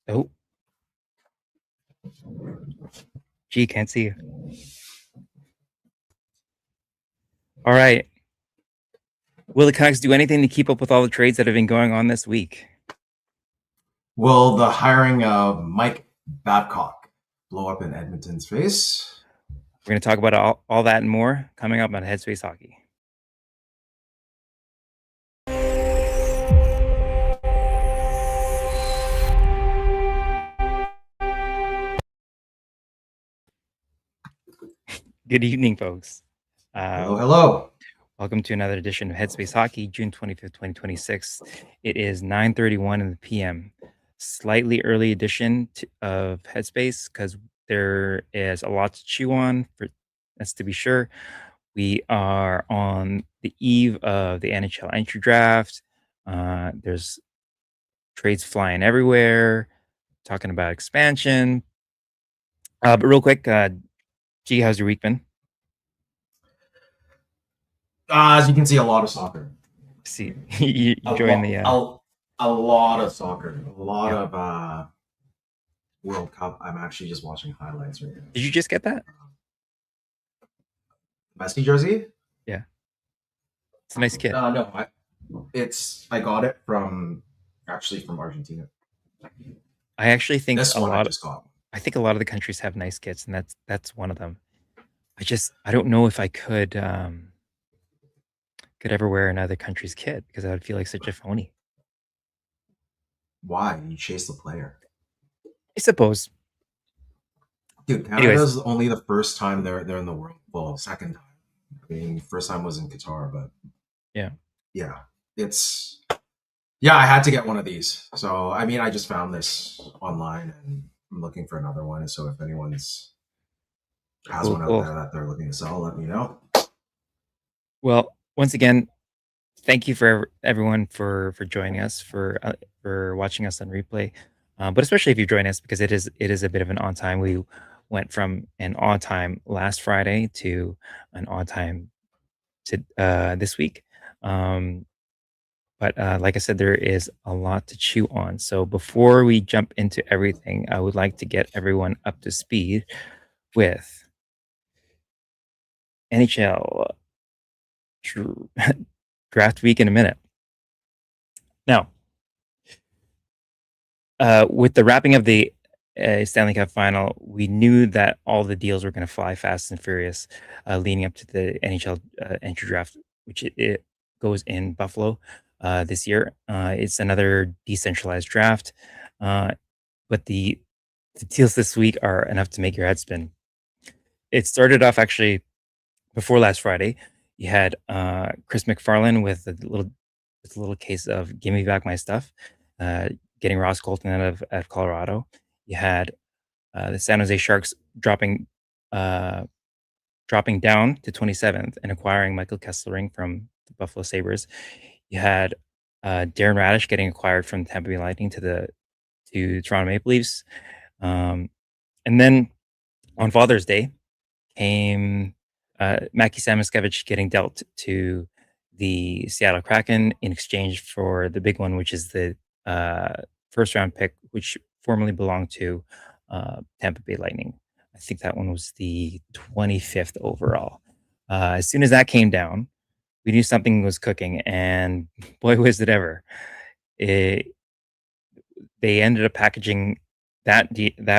Oh, gee, can't see you. All right. Will the Canucks do anything to keep up with all the trades that have been going on this week? Will the hiring of Mike Babcock blow up in Edmonton's face? We're going to talk about all that and more coming up on Headspace Hockey. Good evening, folks. Hello, hello. Welcome to another edition of Headspace Hockey, June 25th, 2026. It is 9:31 in the p.m. Slightly early edition of Headspace because there is a lot to chew on, that's to be sure. We are on the eve of the NHL entry draft. There's trades flying everywhere, talking about expansion. But real quick, G, how's your week been? As you can see, a lot of soccer. See, you A, joined lo- the. a lot of soccer. A lot of World Cup. I'm actually just watching highlights right now. Did you just get that? Messi jersey? Yeah, it's a nice kit. No, I got it from Argentina. I actually think This a one I lot. just got. I think a lot of the countries have nice kits, and that's one of them. I don't know if I could ever wear another country's kit because I would feel like such a phony. Why? You chase the player. I suppose. Dude, Anyways, Canada's only the first time they're in the world. Well, second time. I mean, first time was in Qatar, but yeah. yeah, it's yeah. I had to get one of these. So I mean, I just found this online, and I'm looking for another one. So if anyone's has Cool, one out cool. there that they're looking to sell, let me know. Well, once again, thank you for everyone for joining us for watching us on replay, but especially if you join us because it is a bit of an on time. We went from an on time last Friday to an on time to this week. But like I said, there is a lot to chew on. So before we jump into everything, I would like to get everyone up to speed with NHL draft week in a minute. Now, with the wrapping of the Stanley Cup final, we knew that all the deals were going to fly fast and furious leading up to the NHL entry draft, which it goes in Buffalo this year. It's another decentralized draft, but the deals this week are enough to make your head spin. It started off actually before last Friday. You had Chris McFarland with a little case of "Give me back my stuff," getting Ross Colton out of Colorado. You had the San Jose Sharks uh, dropping down to 27th and acquiring Michael Kesselring from the Buffalo Sabres. You had Darren Radish getting acquired from Tampa Bay Lightning to Toronto Maple Leafs. And then on Father's Day came Mackie Samoskevich getting dealt to the Seattle Kraken in exchange for the big one, which is the first round pick, which formerly belonged to Tampa Bay Lightning. I think that one was the 25th overall. As soon as that came down, we knew something was cooking, and boy, was it ever! It, they ended up packaging that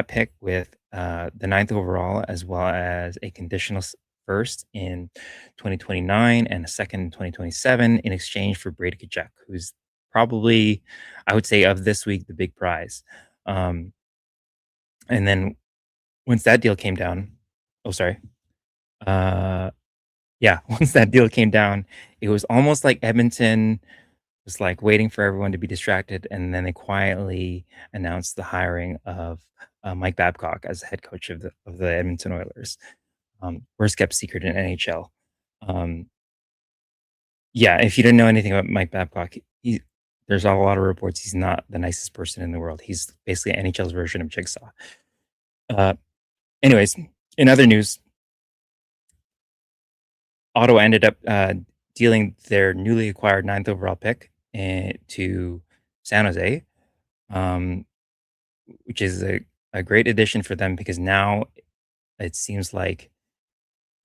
pick with the ninth overall, as well as a conditional first in 2029 and a second in 2027 in exchange for Brady Tkachuk, who's probably, I would say, of this week, the big prize. Um, and then once that deal came down, oh, sorry. Yeah, once that deal came down, it was almost like Edmonton was like waiting for everyone to be distracted, and then they quietly announced the hiring of Mike Babcock as head coach of the Edmonton Oilers. Worst kept secret in NHL. Um, yeah, if you didn't know anything about Mike Babcock, there's a lot of reports he's not the nicest person in the world. He's basically NHL's version of Jigsaw. Uh, anyways, in other news, Ottawa ended up dealing their newly acquired ninth overall pick to San Jose. Um, which is a great addition for them because now it seems like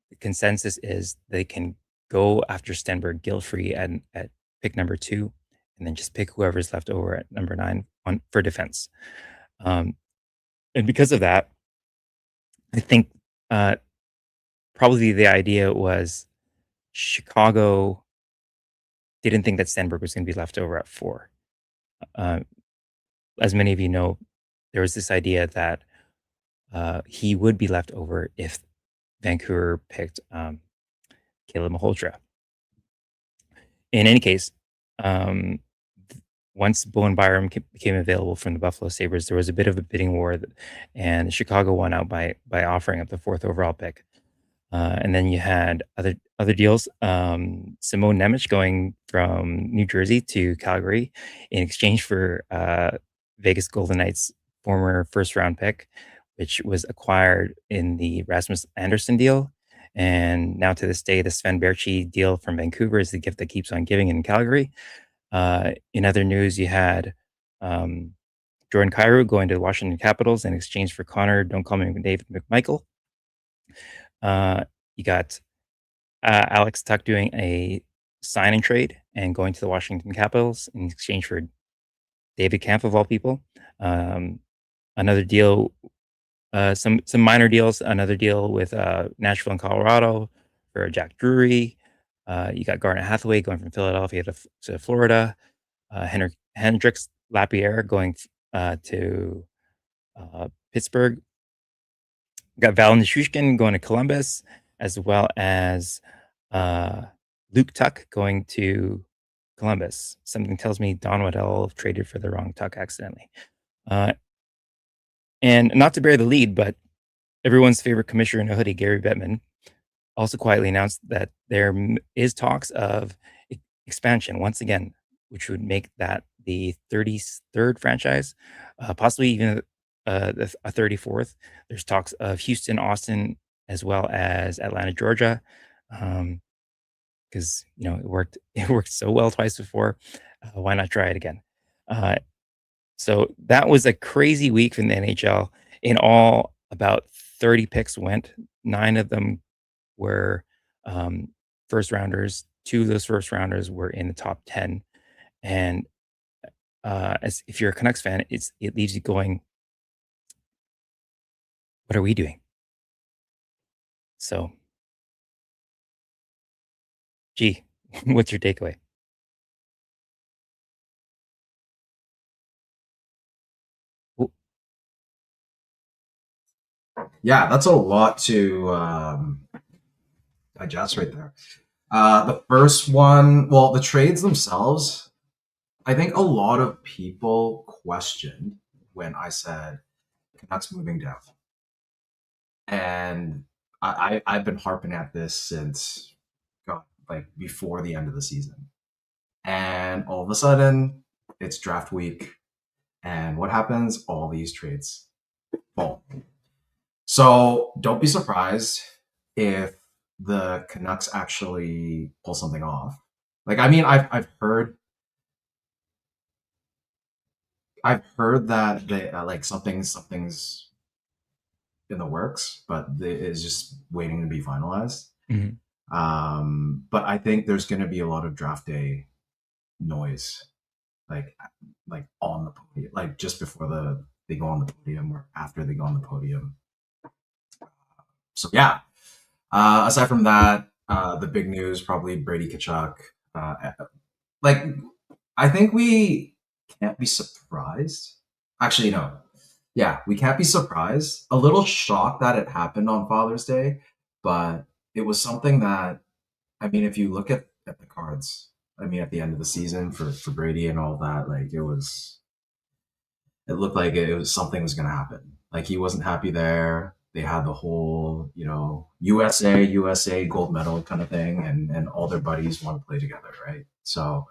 the consensus is they can go after Stenberg guilt-free at pick number 2, and then just pick whoever's left over at number 9 on for defense. Um, and because of that, I think, uh, probably the idea was Chicago didn't think that Stenberg was gonna be left over at 4. Uh, as many of you know, there was this idea that, he would be left over if Vancouver picked, Caleb Malhotra. In any case, um, once Bowen Byram became available from the Buffalo Sabres, there was a bit of a bidding war, and Chicago won out by offering up the 4th overall pick. And then you had other deals. Simone Nemec going from New Jersey to Calgary in exchange for Vegas Golden Knights' former first round pick, which was acquired in the Rasmus Anderson deal. And now to this day, the Sven Baertschi deal from Vancouver is the gift that keeps on giving in Calgary. In other news, you had um, Jordan Kyrou going to the Washington Capitals in exchange for Connor, don't call me David McMichael. You got Alex Tuck doing a sign and trade and going to the Washington Capitals in exchange for David Kampf of all people. Um, another deal, some minor deals. Another deal with Nashville and Colorado for Jack Drury. You got Garnet Hathaway going from Philadelphia to Florida. Hendricks Lapierre going to Pittsburgh. Got Val Nichushkin going to Columbus, as well as Luke Tuck going to Columbus. Something tells me Don Waddell traded for the wrong Tuck accidentally. Uh, and not to bear the lead, but everyone's favorite commissioner in a hoodie, Gary Bettman, also quietly announced that there is talks of expansion once again, which would make that the 33rd franchise, possibly even a 34th. There's talks of Houston, Austin, as well as Atlanta, Georgia, because it worked. It worked so well twice before. Why not try it again? Uh, so that was a crazy week from the NHL. In all, about 30 picks went. 9 of them were first rounders. 2 of those first rounders were in the top 10. And as if you're a Canucks fan, it leaves you going, what are we doing? So, gee, what's your takeaway? Well, Yeah, that's a lot to digest right there. The first one, well, the trades themselves, I think a lot of people questioned when I said Canucks moving down. And I've been harping at this since, God, like before the end of the season. And all of a sudden, it's draft week. And what happens? All these trades fall. So don't be surprised if the Canucks actually pull something off. Like, I mean, I've heard that they like something's in the works, but it's just waiting to be finalized. mhm. But I think there's going to be a lot of draft day noise, like on the podium, like just before they go on the podium or after they go on the podium. So yeah. Aside from that, the big news probably Brady Tkachuk. Like I think we can't be surprised. Actually, no. Yeah, we can't be surprised. A little shocked that it happened on Father's Day, but it was something that, I mean, if you look at the cards, I mean, at the end of the season for Brady and all that, like it looked like it was something was going to happen. Like he wasn't happy there. They had the whole, USA gold medal kind of thing, and all their buddies want to play together, right? So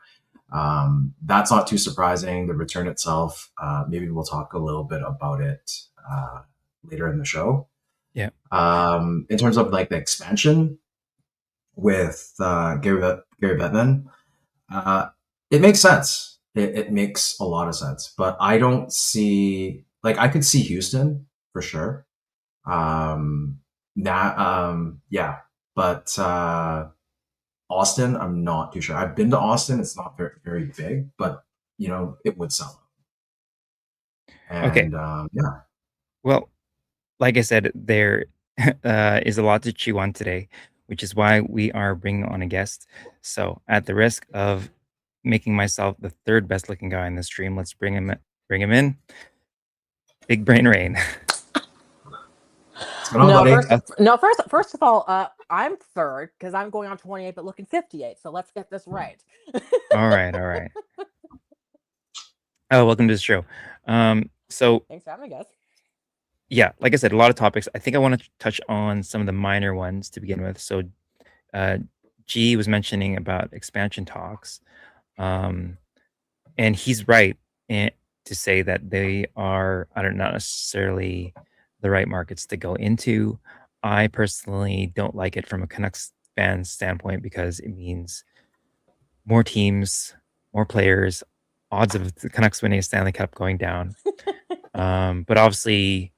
that's not too surprising. The return itself, maybe we'll talk a little bit about it later in the show. Yeah. In terms of like the expansion with Gary Bettman, it makes sense. It makes a lot of sense, but I don't see Like I could see Houston for sure. Yeah, but Austin, I'm not too sure. I've been to Austin. It's not very very big, but it would sell. Okay. And yeah, Well, like I said, there is a lot to chew on today, which is why we are bringing on a guest. So, at the risk of making myself the third best looking guy in the stream, let's bring him in. Big Brain Rain. what's going on, No, buddy? first of all, I'm third because I'm going on 28, but looking 58. So let's get this right. All right, all right. Oh, welcome to the show. So Thanks for having me, guys. yeah, like I said, a lot of topics. I think I want to touch on some of the minor ones to begin with. So, G was mentioning about expansion talks, um, and he's right to say that they are, I don't know, not necessarily the right markets to go into. I personally don't like it from a Canucks fan standpoint because it means more teams, more players, odds of the Canucks winning a Stanley Cup going down. But obviously,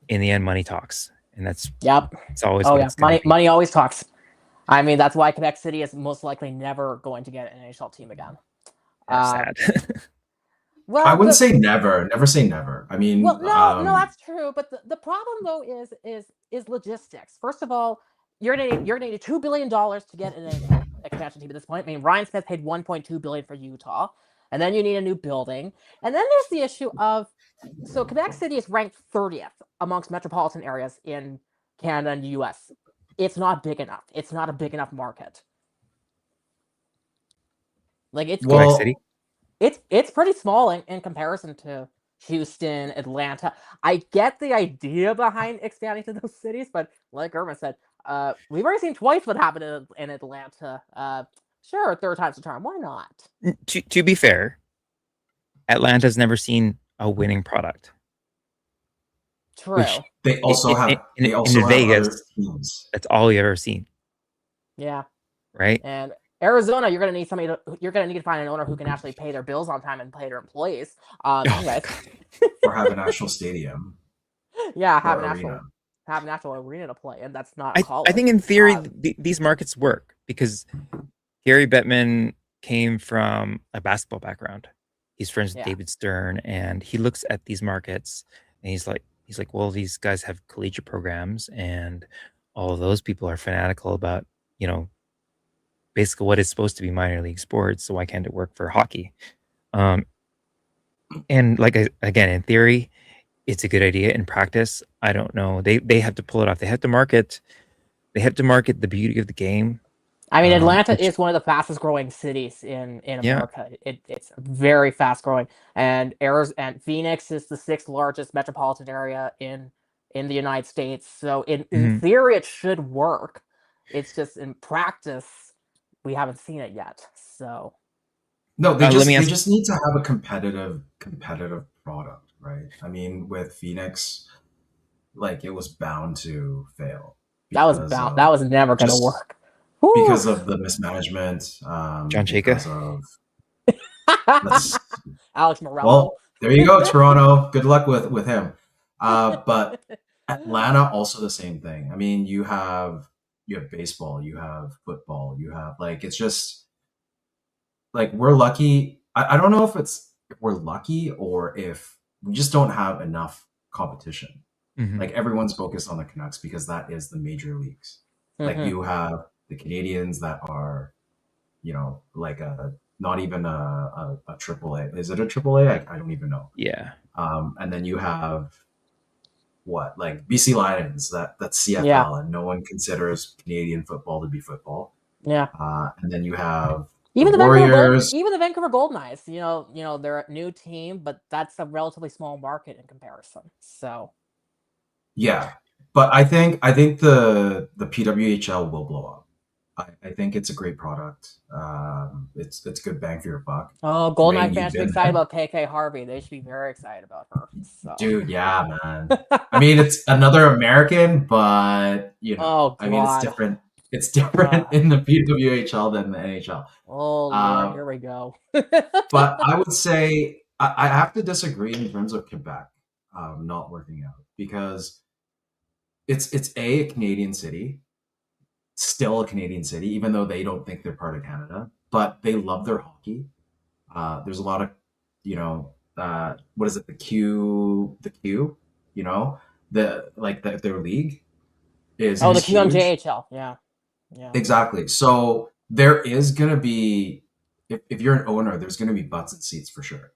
in the end, money talks, and it's always what it's going to be. Money always talks. I mean, that's why Quebec City is most likely never going to get an NHL team again. Sad. Well, I wouldn't say never. Never say never. I mean, well, no, that's true. But the problem though is logistics. First of all, you're gonna need $2 billion to get an expansion team at this point. I mean, Ryan Smith paid $1.2 billion for Utah, and then you need a new building, and then there's the issue of Quebec City is ranked 30th amongst metropolitan areas in Canada and the U.S. It's not big enough. It's not a big enough market. Like Quebec City. It's pretty small in comparison to Houston, Atlanta. I get the idea behind expanding to those cities, but like Irma said, we've already seen twice what happened in Atlanta. Sure, third time's the charm. Why not? To be fair, Atlanta's never seen a winning product. True. Which they also have. They also in have Vegas, other teams. that's all you've ever seen. Yeah. Right. And Arizona, you're gonna need to find an owner who can actually pay their bills on time and pay their employees. Anyways. Or have an actual stadium. Yeah, have an actual arena to play in. That's not college. I think in theory these markets work because Gary Bettman came from a basketball background. He's friends with David Stern, and he looks at these markets and he's like, well, these guys have collegiate programs, and all of those people are fanatical about, basically what is supposed to be minor league sports. So why can't it work for hockey? And again, in theory, it's a good idea. In practice, I don't know. They have to pull it off. They have to market the beauty of the game. I mean, Atlanta is one of the fastest growing cities in America. It's very fast growing, and Phoenix is the 6th largest metropolitan area in the United States. So in theory, it should work. It's just in practice, we haven't seen it yet. So no, they just need to have a competitive product, right? I mean, with Phoenix, like it was bound to fail. That was never going to work. Because of the mismanagement. John Chayka. Alex Morello. Well, there you go, Toronto. Good luck with him. But Atlanta, also the same thing. I mean, you have baseball, you have football, you have it's just like we're lucky. I don't know if we're lucky or if we just don't have enough competition. Mm-hmm. Like everyone's focused on the Canucks because that is the major leagues. Like you have the Canadians that are, not even a AAA. Is it a AAA? I don't even know. Yeah. And then you have BC Lions, that's CFL, and no one considers Canadian football to be football. Yeah. And then you have even the Warriors. Even the Vancouver Golden Knights. They're a new team, but that's a relatively small market in comparison. So. Yeah. But I think the PWHL will blow up. I think it's a great product. It's good bang for your buck. Oh, Golden Knight fans should be excited about KK Harvey. They should be very excited about her. So. Dude, yeah, man. I mean, it's another American, but I mean, it's different. It's different in the PWHL than the NHL. Oh, Lord, here we go. But I would say I have to disagree in terms of Quebec. not working out because it's a Canadian city, still a Canadian city, even though they don't think they're part of Canada, but they love their hockey. There's a lot of, what is it? The Q, their league is Oh, the huge. QMJHL. Yeah. Yeah. Exactly. So there is gonna be, if you're an owner, there's gonna be butts and seats for sure.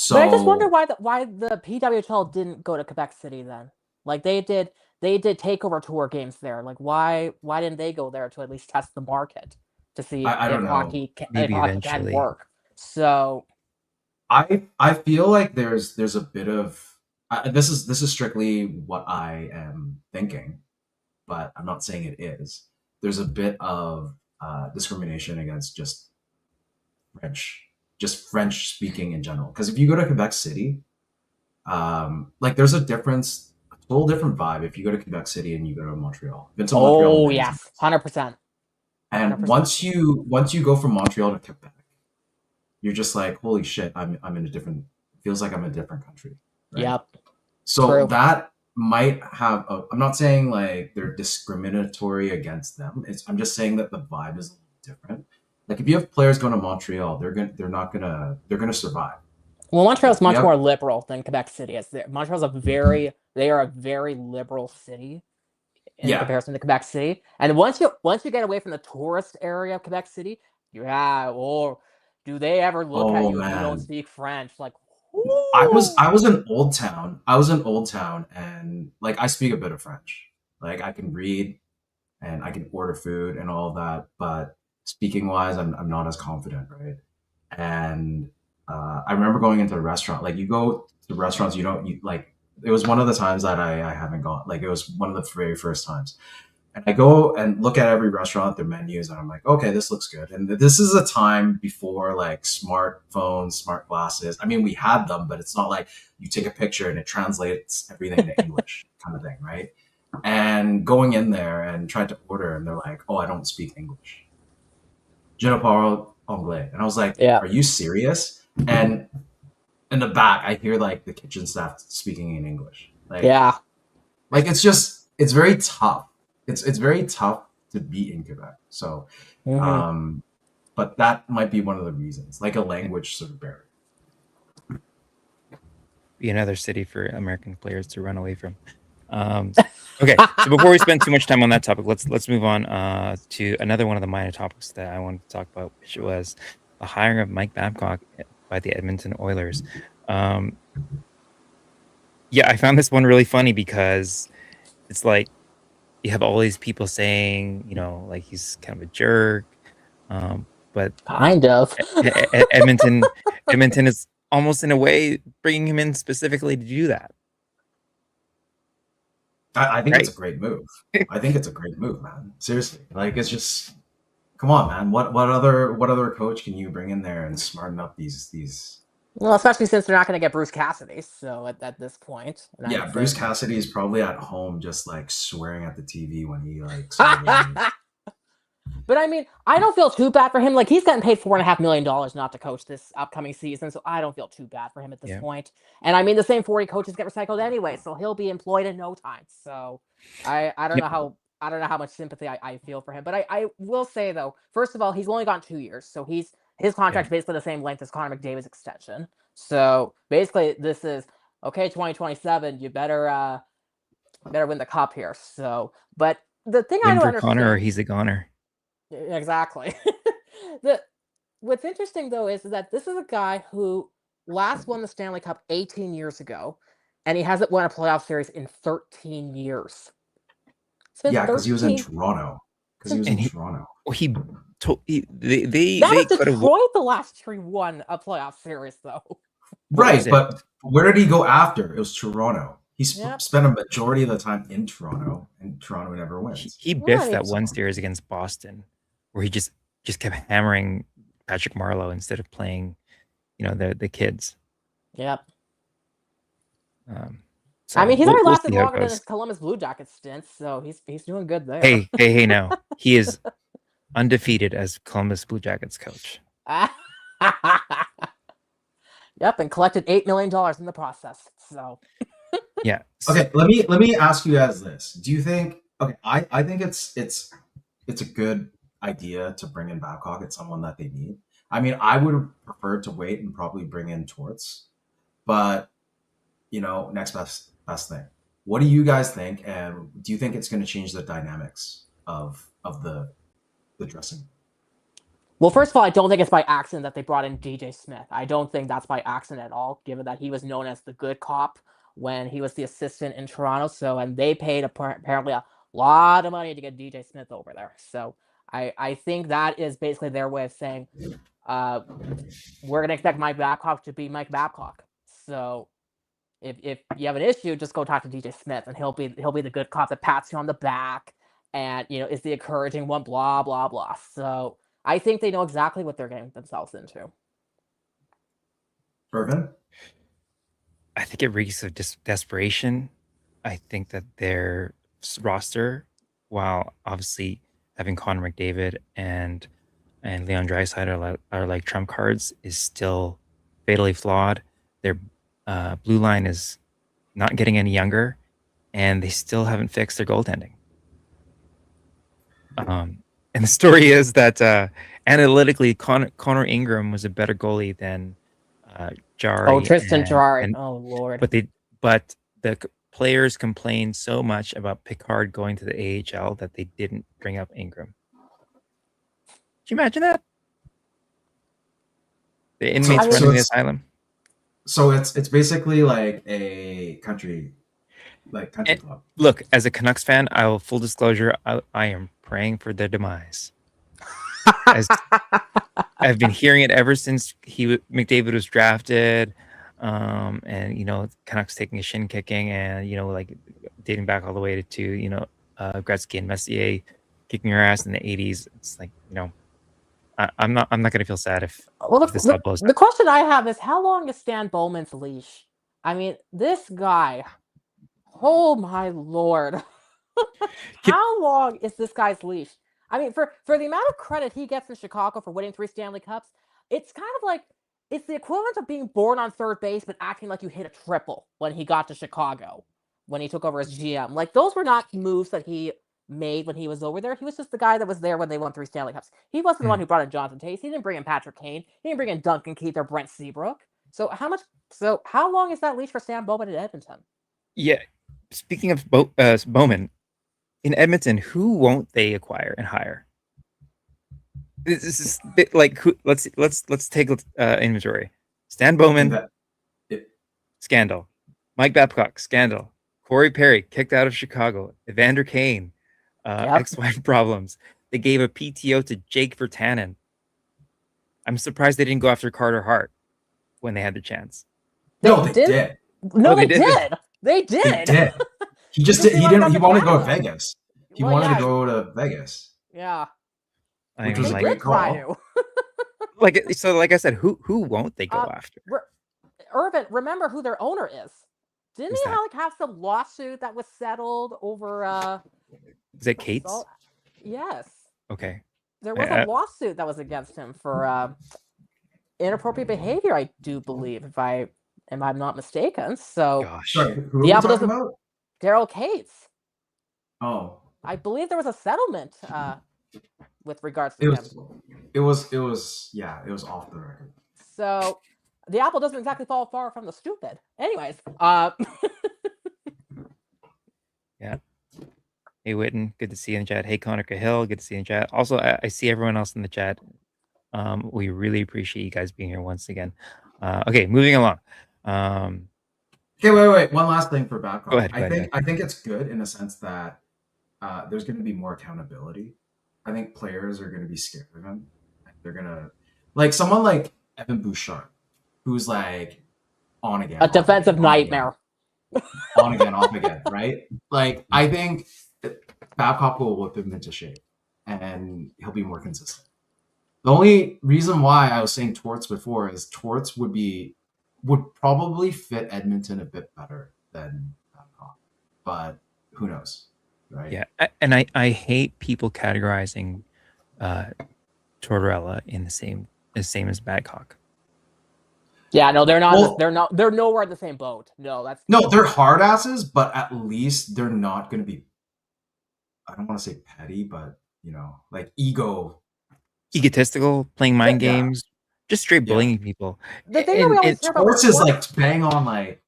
But I just wonder So why the PWHL didn't go to Quebec City then. Like they did takeover tour games there. Like why didn't they go there to at least test the market to see I if don't know. if Maybe hockey can eventually. work? So I feel like there's a bit of, this is strictly what I am thinking, but I'm not saying it is. There's a bit of discrimination against just French speaking in general. Because if you go to Quebec City, like there's a difference, a total different vibe if you go to Quebec City and you go to Montreal. Been to Montreal oh many yes, times, 100%. and 100%. once you go from Montreal to Quebec, you're just like, holy shit, I'm in a different. Feels like I'm in a different country, right? Yep. So True. that might have. I'm not saying like they're discriminatory against them. I'm just saying that the vibe is a little different. Like if you have players going to Montreal, they're gonna survive. Well, Montreal's If you much have more liberal than Quebec City is. Montreal's they are a very liberal city in yeah, comparison to Quebec City. And once you get away from the tourist area of Quebec City, or do they ever look at oh you if you don't man, speak French? Like, I was whoo! I was in Old Town. I was in Old Town, and like I speak a bit of French. Like I can read and I can order food and all of that, but speaking wise, I'm not as confident, right? And I remember going into a restaurant. Like you go to restaurants, you like. It was one of the times that I haven't gone. Like it was one of the very first times. And I go and look at every restaurant, their menus, and I'm like, okay, this looks good. And this is a time before like smartphones, smart glasses. I mean, we had them, but it's not like you take a picture and it translates everything to English kind of thing, right? And going in there and tried to order, and they're like, oh, I don't speak English. Je ne parle anglais. And I was like, Yeah. are you serious? And in the back, I hear like the kitchen staff speaking in English. Yeah. Like it's very tough. It's very tough to beat in Quebec. So, Mm-hmm. but that might be one of the reasons, like a language sort of barrier. Be another city for American players to run away from. Okay, so before we spend too much time on that topic, let's move on to another one of the minor topics that I wanted to talk about, which was the hiring of Mike Babcock by the Edmonton Oilers. Yeah, I found this one really funny because it's like you have all these people saying, like he's kind of a jerk, but Kind of. Edmonton is almost in a way bringing him in specifically to do that. I think it's Right. a great move. I think it's a great move, man. Seriously, like it's just come on, man. What other coach can you bring in there and smarten up these? Well, especially since they're not going to get Bruce Cassidy. So at this point, and I Yeah, Bruce think. Cassidy is probably at home just like swearing at the TV when he like sort of. But I mean, I don't feel too bad for him. Like he's gotten paid $4.5 million not to coach this upcoming season, so I don't feel too bad for him at this Yeah. point. And I mean, the same 40 coaches get recycled anyway, so he'll be employed in no time. So I don't Yep. know how much sympathy I feel for him. But I will say though, first of all, he's only gone 2 years, so his Yeah. contract's basically the same length as Connor McDavid's extension. So basically, this is okay. 2027, you better win the cup here. So, but the thing I Win don't for Connor or understand. he's a goner. Exactly. the What's interesting though is that this is a guy who last won the Stanley Cup 18 years ago, and he hasn't won a playoff series in 13 years. It's been Yeah, because he was in 13. Toronto. Because he was in And Toronto. they That was could have. Detroit the last year he won a playoff series though. What was Right, it? but where did he go after? It was Toronto. He Yep. spent a majority of the time in Toronto, and Toronto never wins. He biffed Right. that one series against Boston, where he just kept hammering Patrick Marleau instead of playing, the kids. Yep. So I mean, he's we'll already we'll lasted see how it longer than his goes. Columbus Blue Jackets stint, so he's doing good there. Hey, now he is undefeated as Columbus Blue Jackets coach. Yep, and collected $8 million in the process. So Yeah. Okay, let me ask you guys this. Do you think okay, I think it's a good idea to bring in Babcock. It's someone that they need. I mean, I would have preferred to wait and probably bring in Torts, but next best thing. What do you guys think? And do you think it's going to change the dynamics of the dressing? Well, first of all, I don't think it's by accident that they brought in DJ Smith. I don't think that's by accident at all, given that he was known as the good cop when he was the assistant in Toronto. So, and they paid apparently a lot of money to get DJ Smith over there. So, I think that is basically their way of saying, we're gonna expect Mike Babcock to be Mike Babcock. So, if you have an issue, just go talk to DJ Smith, and he'll be the good cop that pats you on the back, and is the encouraging one. Blah blah blah. So I think they know exactly what they're getting themselves into. Irvin? I think it reeks of desperation. I think that their roster, while obviously having Connor McDavid and Leon Draisaitl are like trump cards, is still fatally flawed. Their blue line is not getting any younger, and they still haven't fixed their goaltending. And the story is that analytically, Connor Ingram was a better goalie than Jari. Oh, Tristan Jarry. Oh Lord. But the players complained so much about Picard going to the AHL that they didn't bring up Ingram. Can you imagine that? The inmates running the asylum. So it's basically like a country club. Look, as a Canucks fan, full disclosure, I am praying for their demise. I've been hearing it ever since McDavid was drafted, and Canucks taking a shin kicking, and like dating back all the way to Gretzky and Messier kicking your ass in the 80s. It's like I'm not gonna feel sad if this all blows up. The question I have is, how long is Stan Bowman's leash? I mean, this guy. Oh my Lord. How long is this guy's leash? I mean, for the amount of credit he gets in Chicago for winning 3 Stanley Cups, it's kind of like it's the equivalent of being born on third base but acting like you hit a triple when he got to Chicago, when he took over as GM. Like, those were not moves that he made when he was over there. He was just the guy that was there when they won 3 Stanley Cups. He wasn't the one who brought in Jonathan Toews. He didn't bring in Patrick Kane. He didn't bring in Duncan Keith or Brent Seabrook. So how long is that leash for Stan Bowman in Edmonton? Yeah. Speaking of Bowman, in Edmonton, who won't they acquire and hire? This is like let's take inventory. Stan Bowman, scandal. Mike Babcock, scandal. Corey Perry kicked out of Chicago. Evander Kane, ex-wife problems. They gave a PTO to Jake Virtanen. I'm surprised they didn't go after Carter Hart when they had the chance. No, they did. No, they did. They did. He just did. He didn't. He wanted to go to Vegas. He wanted to go to Vegas. Yeah. Which was a great call. Like I said, who won't they go after? Irvin, remember who their owner is. Didn't he have some lawsuit that was settled over Is it Kate's? Yes. Okay. There was a lawsuit that was against him for inappropriate behavior, I do believe, if I'm not mistaken. So gosh. Sorry, who are we talking about? Daryl Cates. Oh. I believe there was a settlement with regards to him. It was off the record. So the apple doesn't exactly fall far from the stupid. Anyways, yeah. Hey Witten, good to see you in the chat. Hey Connor Cahill, good to see you in the chat. Also, I see everyone else in the chat. We really appreciate you guys being here once again. Okay, moving along. Okay, wait. One last thing for Babcock. Go ahead. I think it's good in a sense that there's going to be more accountability. I think players are going to be scared of him. They're going to like someone like Evan Bouchard, who's like on again, a defensive nightmare, on again, off again, right? Like, I think Babcock will whip him into shape, and he'll be more consistent. The only reason why I was saying Torts before is Torts would probably fit Edmonton a bit better than Babcock, but who knows, right? Yeah, and I hate people categorizing Tortorella in the same as Babcock. Yeah, no, they're not. Well, They're not. They're nowhere in the same boat. No, that's no, they're hard asses, but at least they're not going to be. I don't want to say petty, but like ego. Egotistical, playing Yeah, mind games, just straight yeah. bullying people. the thing that we And always hear about with Torts is sports. like bang on, like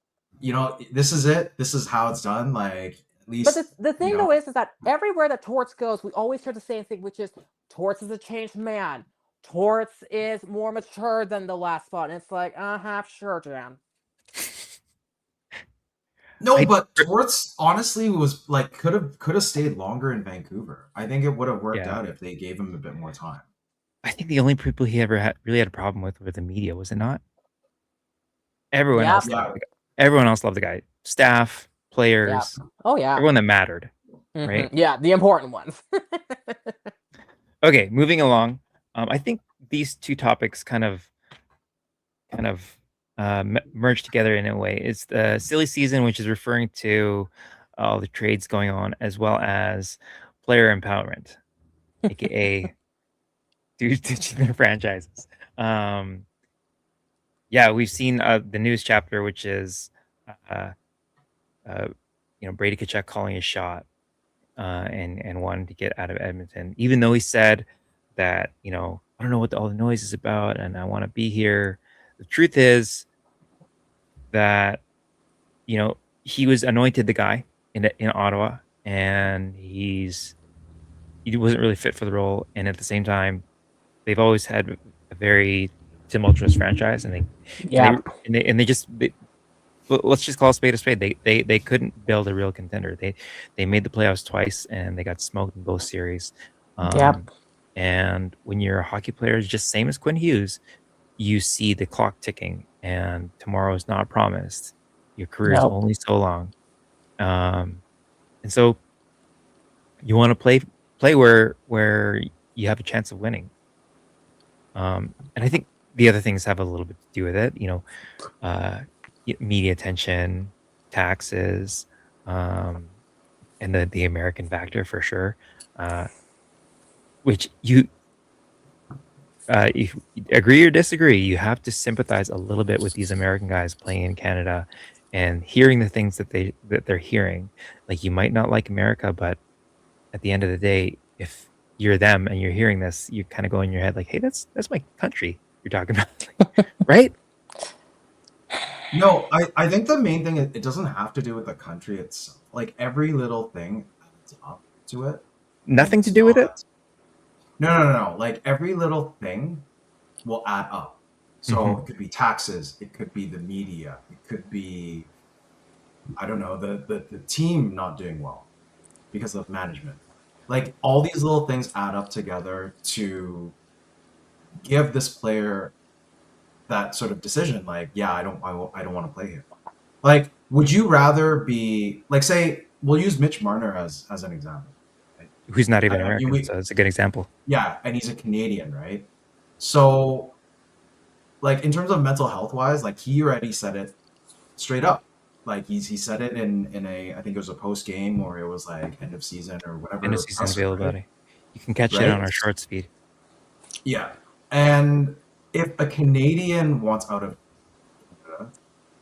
this is it. This is how it's done. Like at But least the thing though is that everywhere that Torts goes, we always hear the same thing, which is Torts is a changed man. Torts is more mature than the last spot. And it's like, sure, Jan. No, but Torts honestly was like could have stayed longer in Vancouver. I think it would have worked Yeah. out if they gave him a bit more time. I think the only people he ever really had a problem with were the media, was it not? Everyone Yep. else loved the guy. Everyone else loved the guy. Staff, players, Oh yeah. everyone that mattered, right? Yeah, the important ones. Okay, moving along. I think these two topics kind of merge together in a way. It's the silly season, which is referring to all the trades going on, as well as player empowerment, aka ditching their franchises. Yeah, we've seen the news chapter, which is Brady Tkachuk calling his shot and wanting to get out of Edmonton, even though he said that I don't know what all the noise is about, and I want to be here. The truth is that he was anointed the guy in Ottawa, and he wasn't really fit for the role, and at the same time, they've always had a very tumultuous franchise, and let's just call a spade a spade. They couldn't build a real contender. They made the playoffs twice, and they got smoked in both series. And when you're a hockey player, just same as Quinn Hughes, you see the clock ticking, and tomorrow is not promised. Your career is only so long, and so you want to play where you have a chance of winning. And I think the other things have a little bit to do with it. Media attention, taxes, and the American factor for sure. Which if you agree or disagree, you have to sympathize a little bit with these American guys playing in Canada and hearing the things that they're hearing. Like, you might not like America, but at the end of the day, if you're them and you're hearing this, you kind of go in your head like, hey, that's my country you're talking about, right? No, I think the main thing, it doesn't have to do with the country. It's like every little thing adds up to it. Nothing to do with it? No. Like every little thing will add up. So it could be taxes, it could be the media, it could be, I don't know, the team not doing well because of management. Like all these little things add up together to give this player that sort of decision. Like, yeah, I don't want to play here. Like, would you rather be like, say, we'll use Mitch Marner as an example. Who's not even American, so it's a good example. Yeah, and he's a Canadian, right? So, like, in terms of mental health wise, like he already said it straight up. Like he said it in a, I think it was a post game, or it was like end of season or whatever. End of season availability. Right? You can catch it on our shorts feed. Yeah, and if a Canadian wants out of Canada,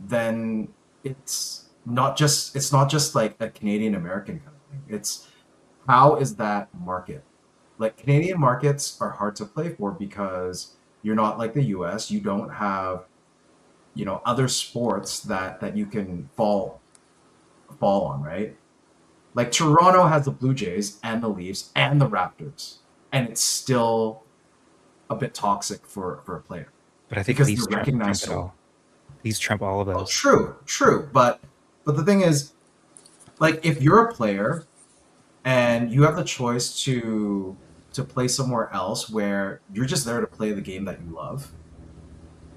then it's not just like a Canadian American kind of thing. It's how is that market? Like Canadian markets are hard to play for because you're not like the US. You don't have, other sports that you can fall on, right? Like Toronto has the Blue Jays and the Leafs and the Raptors, and it's still a bit toxic for a player. But I think because these they're recognized all. These trump all of those. Oh, true. But the thing is, like, if you're a player and you have the choice to play somewhere else where you're just there to play the game that you love,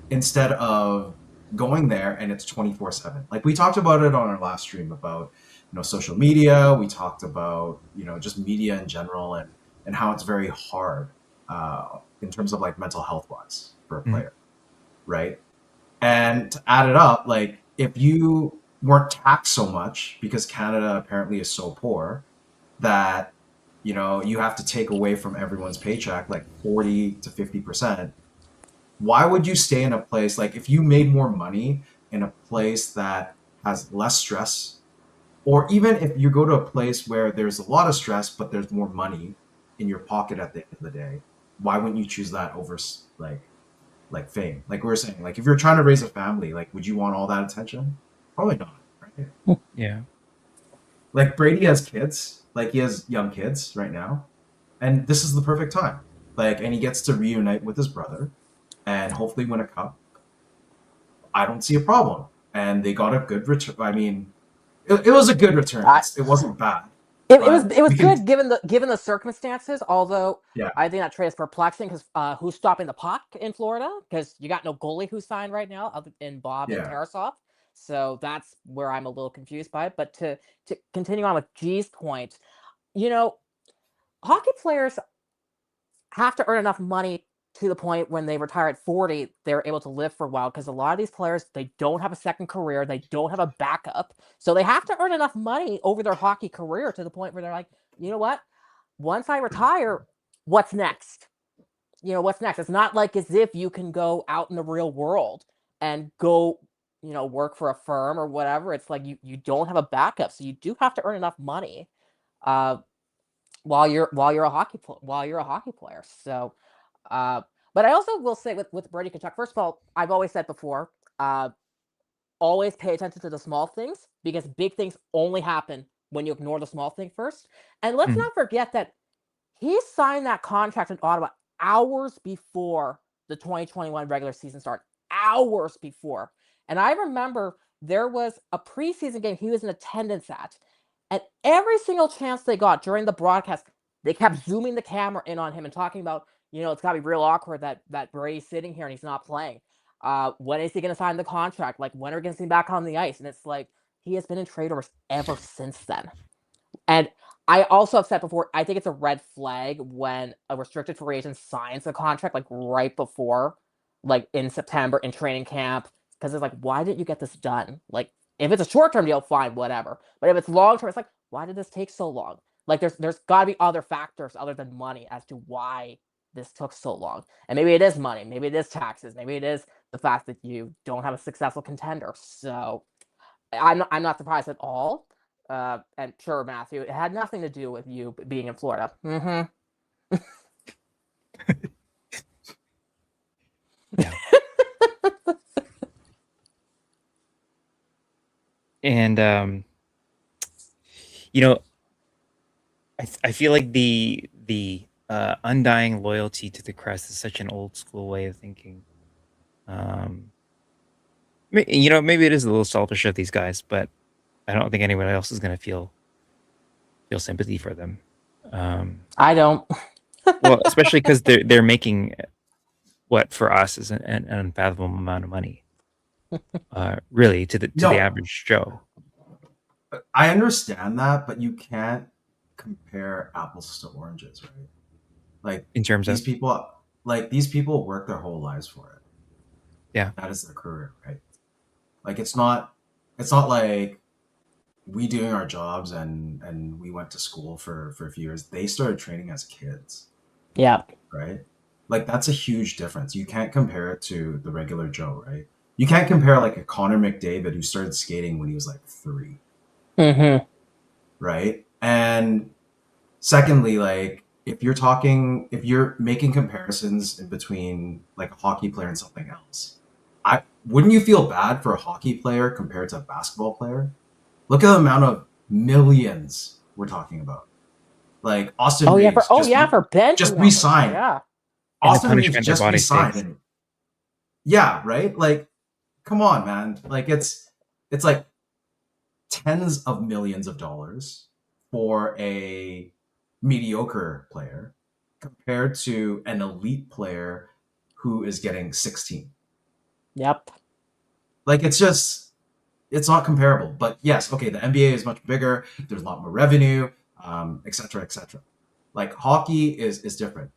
instead of going there and it's 24/7. Like we talked about it on our last stream about social media. We talked about just media in general and how it's very hard in terms of like mental health wise for a player, right? And to add it up, like if you weren't taxed so much because Canada apparently is so poor that you have to take away from everyone's paycheck like 40 to 50%, Why would you stay in a place like if you made more money in a place that has less stress, or even if you go to a place where there's a lot of stress but there's more money in your pocket at the end of the day, why wouldn't you choose that over like fame? Like we were saying, like if you're trying to raise a family, like would you want all that attention? Probably not, right? Yeah. Like Brady has kids, like he has young kids right now, and this is the perfect time. Like, and he gets to reunite with his brother and hopefully win a cup. I don't see a problem. And they got a good return. I mean, it was a good return. I, It wasn't bad, it was we can. good given the circumstances. Although Yeah, I think that trade is perplexing because who's stopping the puck in Florida? Because you got no goalie who's signed right now other than Bob and yeah. Tarasov. So that's where I'm a little confused by it. But to continue on with G's point, you know, hockey players have to earn enough money to the point when they retire at 40, they're able to live for a while because a lot of these players, they don't have a second career, they don't have a backup. So they have to earn enough money over their hockey career to the point where they're like, you know what? Once I retire, what's next? You know, what's next? It's not like as if you can go out in the real world and go, you know, work for a firm or whatever. It's like you don't have a backup. So you do have to earn enough money uh, while you're a hockey player. So uh, but I also will say with Brady Tkachuk, first of all, I've always said before, uh, always pay attention to the small things because big things only happen when you ignore the small thing first. And let's Mhm. not forget that he signed that contract in Ottawa hours before the 2021 regular season started. Hours before. And I remember there was a preseason game he was in attendance at. And every single chance they got during the broadcast, they kept zooming the camera in on him and talking about, you know, it's got to be real awkward that Brady's sitting here and he's not playing. When is he going to sign the contract? Like, when are we going to see him back on the ice? And it's like, he has been in trade rumors ever since then. And I also have said before, I think it's a red flag when a restricted free agent signs a contract like right before, like in September in training camp, because it's like, why didn't you get this done? Like, if it's a short term deal, fine, whatever. But if it's long term, it's like, why did this take so long? Like, there's got to be other factors other than money as to why this took so long. And maybe it is money, maybe it is taxes, maybe it is the fact that you don't have a successful contender. So I'm not surprised at all. And sure, Matthew, it had nothing to do with you being in Florida. Mm-hmm. Yeah. And you know, I feel like the undying loyalty to the crest is such an old school way of thinking. Um, you know, maybe it is a little selfish of these guys, but I don't think anyone else is going to feel sympathy for them. I don't. Well, especially because they're making what for us is an unfathomable amount of money. Really, to the No, average Joe. I understand that, but you can't compare apples to oranges, right? Like In terms these of, people, these people work their whole lives for it. yeah, That is their career, right? Like it's not like we doing our jobs and we went to school for a few years. They started training as kids, Yeah. right? Like that's a huge difference. You can't compare it to the regular Joe, right? You can't compare like a Connor McDavid who started skating when he was like 3, Mm-hmm. right? And secondly, like if you're making comparisons in between like a hockey player and something else, I wouldn't you feel bad for a hockey player compared to a basketball player? Look at the amount of millions we're talking about. Like Austin Reeves For bench just numbers. re-signed. Yeah. and the Austin Reeves punishment their just bodies re-signed, takes. and yeah, right. Like, come on, man. Like it's like tens of millions of dollars for a mediocre player compared to an elite player who is getting 16. Yep. Like it's not comparable. But yes, okay, the NBA is much bigger. There's a lot more revenue, et cetera, et cetera. Like hockey is different.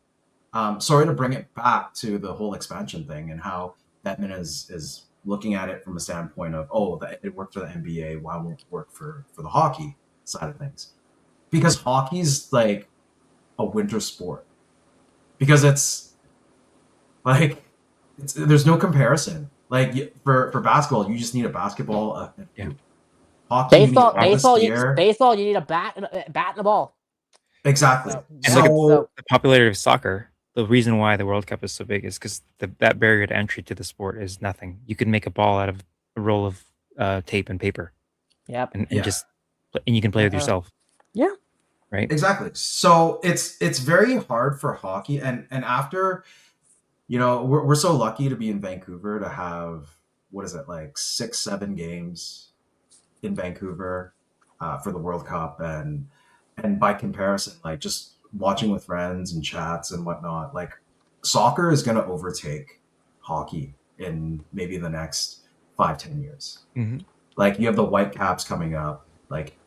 Sorry to bring it back to the whole expansion thing and how Batman is looking at it from a standpoint of, oh, it worked for the NBA, why won't it work for the hockey side of things? Because hockey's like a winter sport. Because it's like there's no comparison. Like for basketball, you just need a basketball. Yeah. Hockey, you need all this gear. Baseball, you need a bat and a ball. Exactly. So, And yeah, look at so the popularity of soccer. The reason why the World Cup is so big is because that barrier to entry to the sport is nothing. You can make a ball out of a roll of tape and paper, yep. and Yeah. just and you can play with yourself. Yeah. Right. Exactly. So it's very hard for hockey, and after, we're so lucky to be in Vancouver to have, what is it, like 6-7 games in Vancouver for the World Cup, and by comparison, like just watching with friends and chats and whatnot, like soccer is going to overtake hockey in maybe the next 5-10 years. Mm-hmm. Like, you have the Whitecaps coming up, like,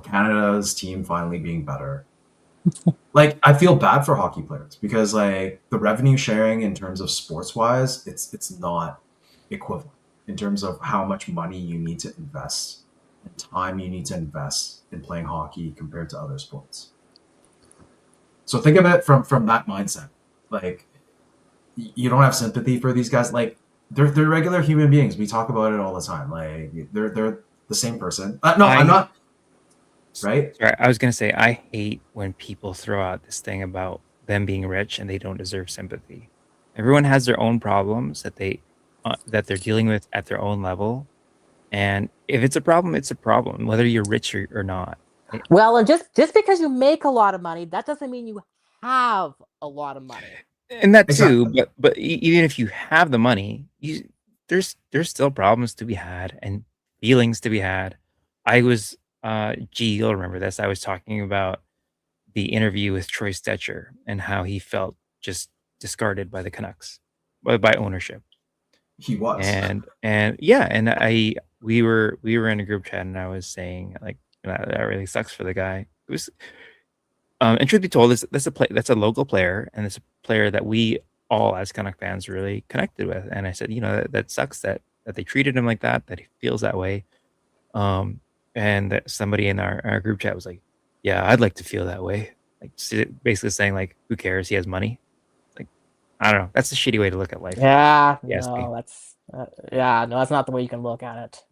Canada's team finally being better. Like, I feel bad for hockey players because, like, the revenue sharing in terms of sports wise, it's not equivalent in terms of how much money you need to invest and time you need to invest in playing hockey compared to other sports. So think of it from that mindset. Like, you don't have sympathy for these guys. Like, they're regular human beings. We talk about it all the time. Like, they're the same person. No, I'm not. Right? Sorry, I was gonna say I hate when people throw out this thing about them being rich and they don't deserve sympathy. Everyone has their own problems that they're dealing with at their own level, and if it's a problem, it's a problem, whether you're rich or not. Well, and just because you make a lot of money, that doesn't mean you have a lot of money. And that too, Exactly. but even if you have the money, there's still problems to be had and feelings to be had. I was you'll remember this. I was talking about the interview with Troy Stetcher and how he felt just discarded by the Canucks, by ownership. He was. And yeah, and we were in a group chat, and I was saying, like, that really sucks for the guy. It was and truth be told, that's a local player, and it's a player that we all as Canuck fans really connected with. And I said, that sucks that they treated him like that he feels that way. And that somebody in our group chat was like, yeah, I'd like to feel that way. Like, basically saying, like, who cares? He has money. Like, I don't know. That's a shitty way to look at life. Yeah, Yes, no, that's not the way you can look at it.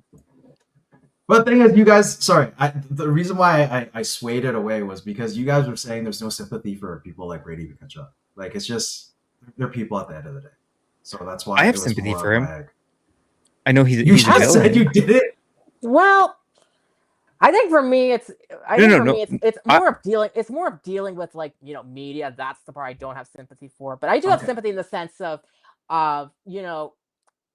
But the thing is, you guys, sorry, the reason why I swayed it away was because you guys were saying there's no sympathy for people like Brady Tkachuk. Like, it's just, they're people at the end of the day. So that's why I have it was sympathy more for him. like, I know you he's a just villain. said you did it. Well, I think for me, it's more of dealing. It's more of dealing with, like, media. That's the part I don't have sympathy for. But I do have sympathy in the sense of,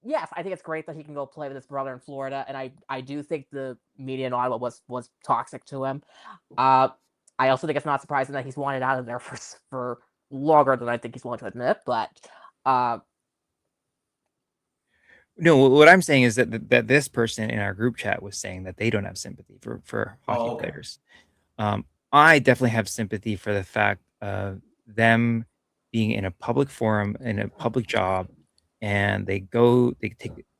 yes, I think it's great that he can go play with his brother in Florida, and I do think the media in Ottawa was toxic to him. I also think it's not surprising that he's wanted out of there for longer than I think he's willing to admit. But no, what I'm saying is that this person in our group chat was saying that they don't have sympathy for hockey players. I definitely have sympathy for the fact of them being in a public forum, in a public job, and they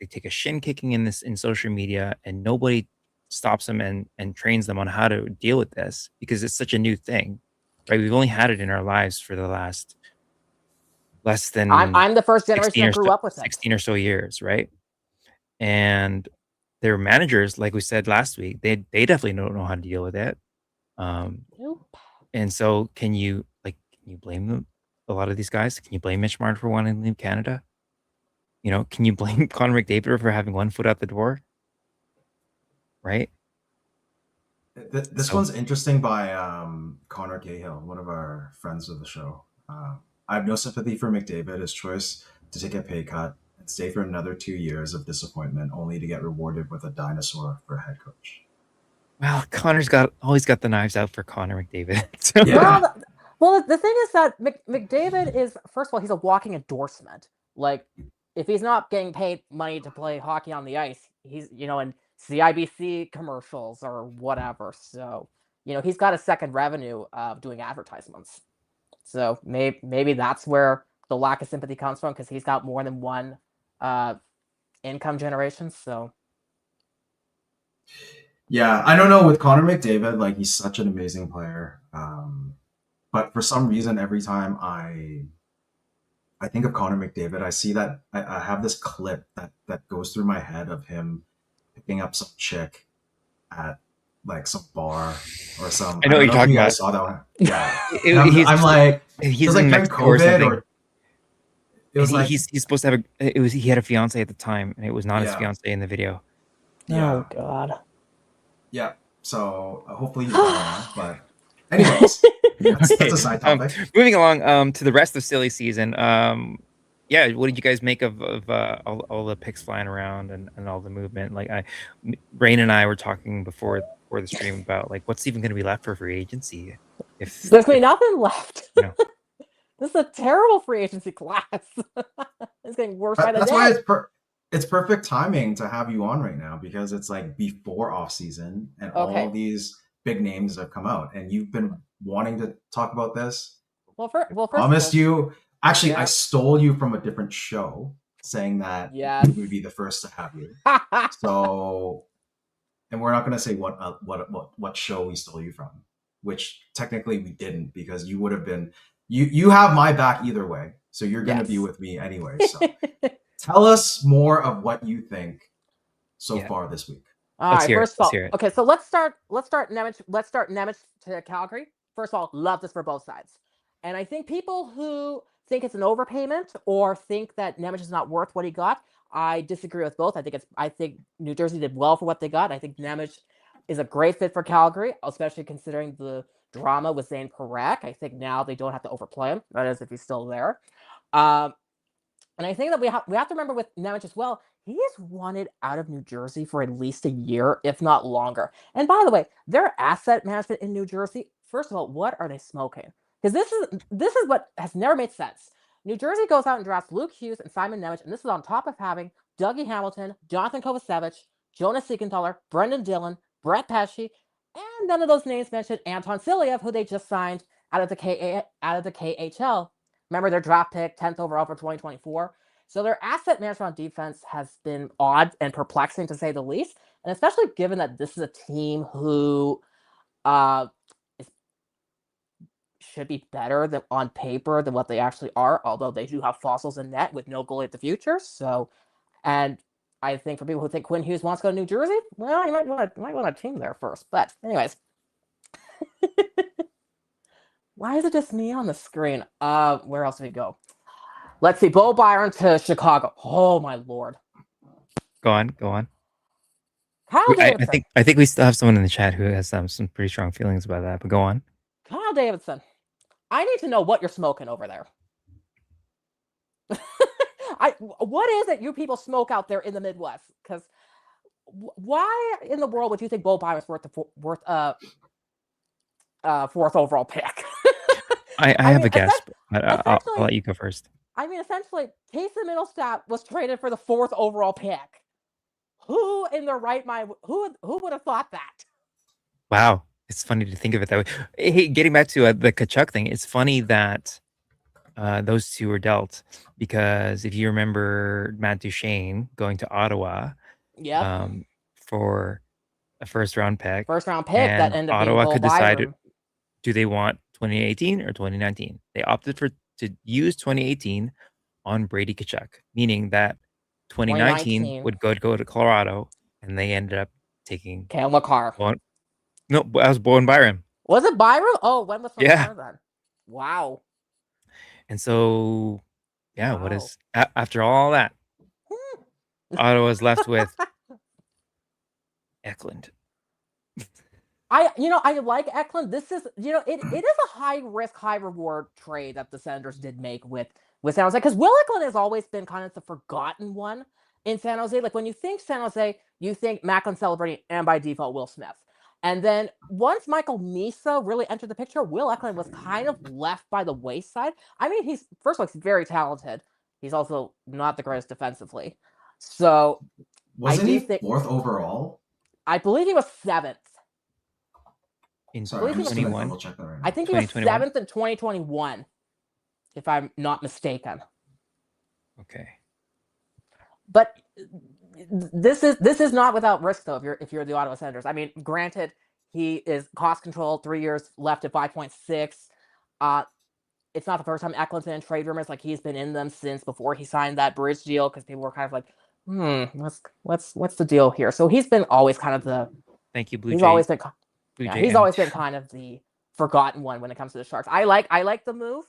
take a shin kicking in social media, and nobody stops them and trains them on how to deal with this because it's such a new thing, right? We've only had it in our lives for the last less than I'm the first generation that grew up with 16 or so years, right? And their managers, like we said last week, they definitely don't know how to deal with it. Nope. And so can you blame them? A lot of these guys, can you blame Mitch Martin for wanting to leave Canada? Can you blame Connor McDavid for having one foot out the door? Right? This one's interesting by Connor Cahill, one of our friends of the show. I have no sympathy for McDavid, his choice to take a pay cut and stay for another 2 years of disappointment, only to get rewarded with a dinosaur for head coach. Well, Connor's always got the knives out for Connor McDavid. So. Yeah. Well, the thing is that McDavid is, first of all, he's a walking endorsement. Like, if he's not getting paid money to play hockey on the ice, he's, in CIBC commercials or whatever. So, he's got a second revenue of doing advertisements. So maybe that's where the lack of sympathy comes from, because he's got more than one income generation. So. Yeah, I don't know with Connor McDavid, like, he's such an amazing player. But for some reason, every time I I think of Connor McDavid, I see that I have this clip that goes through my head of him picking up some chick at like some bar or some. I I know what don't you're know if you talking guys about. saw that one. Yeah, and He's I'm like, it he's was in like during Mexico or COVID, something, or it and was like, he's supposed to have a. It was he had a fiance at the time, and it was not his yeah, fiance in the video. yeah, Oh God. yeah. So hopefully he's better now. But anyways, that's Okay, a side topic. moving along to the rest of silly season. Yeah, what did you guys make of all the picks flying around and all the movement? Like Rain and I were talking before the stream about like what's even going to be left for free agency There's gonna be if nothing left. you know. This is a terrible free agency class. It's getting worse by the That's why day. it's perfect timing to have you on right now, because it's like before off season and Okay. all these big names have come out, and you've been wanting to talk about this. Well, first Promised you. Actually, I Yeah. stole you from a different show, saying that Yes. we would be the first to have you. So, and we're not going to say what show we stole you from, which technically we didn't, because you would have been you have my back either way, so you're going to be Yes. with me anyway. So, tell us more of what you think so Yeah. far this week. All Let's right. hear it. First of Let's all, hear it. okay. So let's start Nemeth. Let's start Nemeth to Calgary. First of all, love this for both sides, and I think people who think it's an overpayment or think that Nemeth is not worth what he got, I disagree with both. I think New Jersey did well for what they got. I think Nemeth is a great fit for Calgary, especially considering the drama with Zane Parekh. I think now they don't have to overplay him. That is, if he's still there. And I think that we have to remember with Nemeth as well, he is wanted out of New Jersey for at least a year, if not longer. And by the way, their asset management in New Jersey, first of all, what are they smoking? Because this is what has never made sense. New Jersey goes out and drafts Luke Hughes and Simon Nemeth, and this is on top of having Dougie Hamilton, Jonathan Kovacevic, Jonas Siegenthaler, Brendan Dillon, Brett Pesce, and none of those names mentioned Anton Siliev, who they just signed out of the KHL. Remember their draft pick, 10th overall for 2024. So their asset management on defense has been odd and perplexing, to say the least. And especially given that this is a team who should be better than on paper than what they actually are, although they do have fossils in net with no goalie at the future. So, and I think for people who think Quinn Hughes wants to go to New Jersey, well, you might want a team there first. But anyways. Why is it just me on the screen? Where else did we go? Let's see. Bo Byron to Chicago. Oh my lord. Go on. Kyle Davidson. I think we still have someone in the chat who has some pretty strong feelings about that. But go on. Kyle Davidson. I need to know what you're smoking over there. What is it you people smoke out there in the Midwest? Because why in the world would you think Bo Byron's worth fourth overall pick? I have a guess. I'll let you go first. I mean, essentially, Taysom Middlestat was traded for the 4th overall pick. Who in their right mind? Who would have thought that? Wow, it's funny to think of it that way. Hey, getting back to the Tkachuk thing, it's funny that those two were dealt, because if you remember Matt Duchene going to Ottawa, for a first round pick, that ended up Ottawa being could decide, do they want 2018 or 2019? They opted to use 2018 on Brady Tkachuk, meaning that 2019 would go to Colorado, and they ended up taking Cale Makar. No, that was Bowen Byram. Was it Byram? Oh, when was Makar then? Wow. And so, yeah, what is after all that? Ottawa's left with Eklund. I like Eklund. This is, it is a high risk, high reward trade that the Senators did make with San Jose, because Will Eklund has always been kind of the forgotten one in San Jose. Like when you think San Jose, you think Macklin celebrating, and by default Will Smith. And then once Michael Misa really entered the picture, Will Eklund was kind of left by the wayside. I mean, he's very talented. He's also not the greatest defensively. So wasn't he 4th overall? I believe he was 7th. In 2021. I think he was 7th in 2021, if I'm not mistaken. Okay. But this is not without risk, though, if you're the Ottawa Senators. I mean, granted, he is cost control, 3 years left at 5.6. it's not the first time Eklund's been in trade rumors. Like he's been in them since before he signed that bridge deal because people were kind of like, what's the deal here? So he's been always kind of the Thank you, he's always been Blue yeah Jay he's M. always been kind of the forgotten one when it comes to the Sharks. I like the move.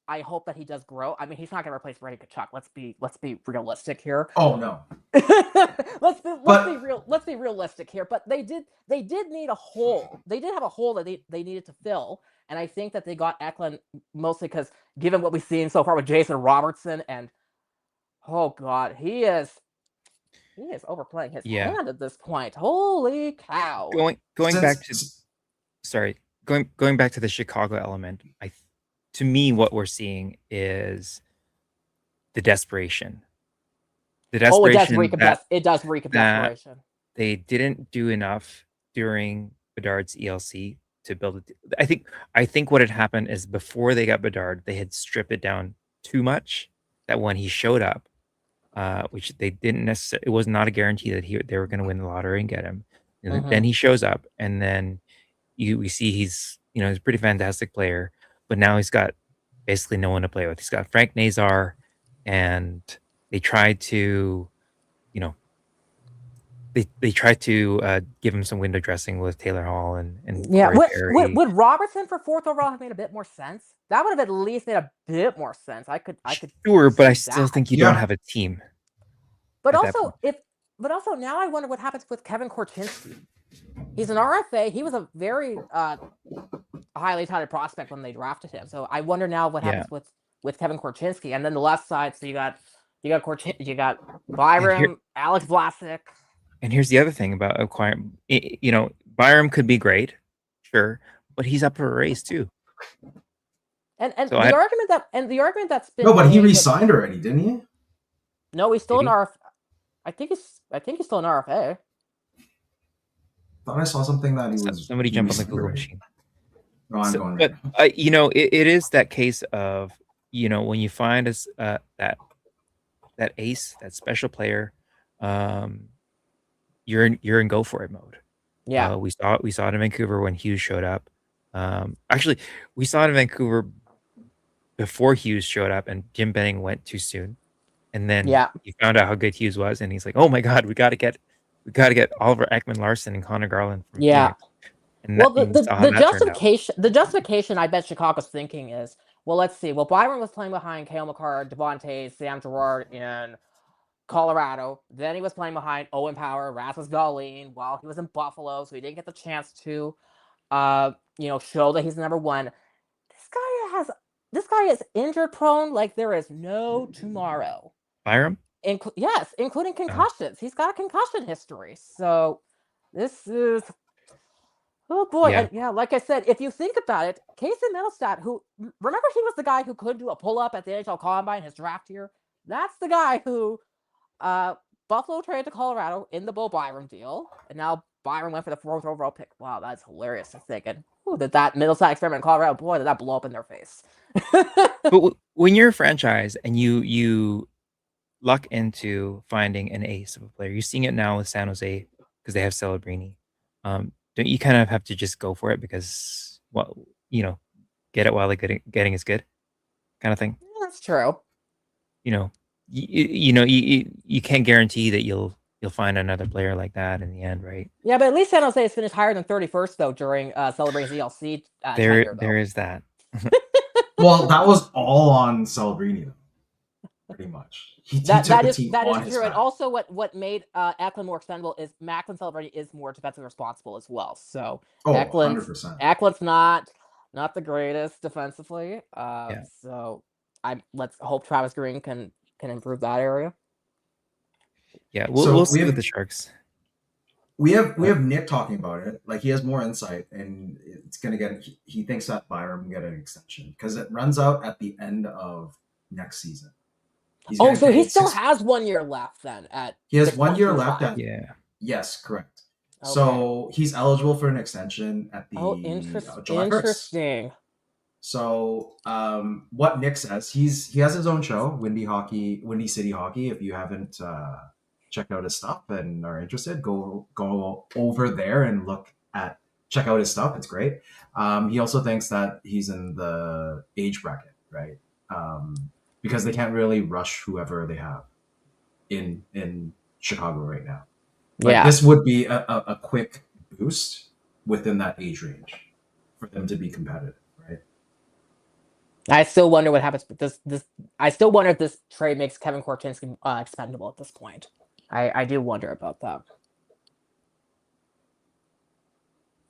I hope that he does grow. I mean, he's not going to replace Brady Tkachuk. Let's be realistic here. Oh no. Let's be realistic here. But they did need a hole. They did have a hole that they needed to fill, and I think that they got Eklund mostly because given what we've seen so far with Jason Robertson, and oh god, he is overplaying his hand at this point. Holy cow! Going back to the Chicago element, to me, what we're seeing is the desperation. The desperation it does reek of desperation. They didn't do enough during Bedard's ELC to build it. I think what had happened is before they got Bedard, they had stripped it down too much. That when he showed up, which they didn't necessarily, it was not a guarantee that they were going to win the lottery and get him. And then he shows up, and then we see he's a pretty fantastic player. But now he's got basically no one to play with. He's got Frank Nazar, and they tried to, they tried to give him some window dressing with Taylor Hall and would Robertson for 4th overall have made a bit more sense? That would have at least made a bit more sense. I could sure, but I still think you don't have a team. But also now I wonder what happens with Kevin Korchinski. He's an RFA. He was a very highly touted prospect when they drafted him. So I wonder now what happens with Kevin Korchinski. And then the left side, so you got Byram, Alex Vlasic. And here's the other thing about acquiring. Byram could be great, sure, but he's up for a race too. And so the argument that's been no, but he re-signed already, didn't he? No, he's still an RFA. I think he's still an RFA. Thought I saw something that he was. Somebody jump on the Google machine. No, I'm going. But it is that case of when you find that ace, that special player, you're in go for it mode. Yeah, we saw it in Vancouver when Hughes showed up. Actually, we saw it in Vancouver before Hughes showed up, and Jim Benning went too soon, and then he found out how good Hughes was, and he's like, "Oh my God, we got to get Oliver Ekman-Larsson and Connor Garland from Phoenix." And the justification I bet Chicago's thinking is, well, let's see. Well, Byron was playing behind Cale Makar, Devontae, Sam Girard in Colorado. Then he was playing behind Owen Power, Rasmus Dahlin while he was in Buffalo, so he didn't get the chance to, show that he's number one. This guy is injured prone like there is no tomorrow. Byram? Yes, including concussions. He's got a concussion history. So this is... Oh boy, like I said, if you think about it, Casey Mittelstadt, who, remember he was the guy who could do a pull-up at the NHL Combine his draft year? That's the guy who Buffalo traded to Colorado in the Bo Byram deal, and now Byram went for the 4th overall pick. Wow, that's hilarious to think. And that Mittelstadt experiment in Colorado, boy, did that blow up in their face. But when you're a franchise and you luck into finding an ace of a player, you're seeing it now with San Jose because they have Celebrini. Don't you kind of have to just go for it because, get it while the getting is good, kind of thing? Yeah, that's true. You can't guarantee that you'll find another player like that in the end, right? Yeah, but at least San Jose has finished higher than 31st though during Celebrini's ELC. There is that. Well, that was all on Celebrini, though, pretty much. That is true, and also what made Eklund more expendable is Macklin Celebrini is more defensively responsible as well. So Eklund's 100%. not the greatest defensively. So let's hope Travis Green can improve that area. Yeah, we'll see with the Sharks. We have Nick talking about it. Like, he has more insight, and it's gonna get. He thinks that Byram will get an extension because it runs out at the end of next season. So he still has 1 year left then. He has 1 year left. Yes, correct. Okay. So he's eligible for an extension at the July 1st. Interesting. So what Nick says, he has his own show, Windy City Hockey. If you haven't checked out his stuff and are interested, go over there and look at check out his stuff. It's great. He also thinks that he's in the age bracket, right? Because they can't really rush whoever they have in Chicago right now. Like this would be a quick boost within that age range for them to be competitive, right? I still wonder what happens with this. I still wonder if this trade makes Kevin Korchinski expendable at this point. I do wonder about that.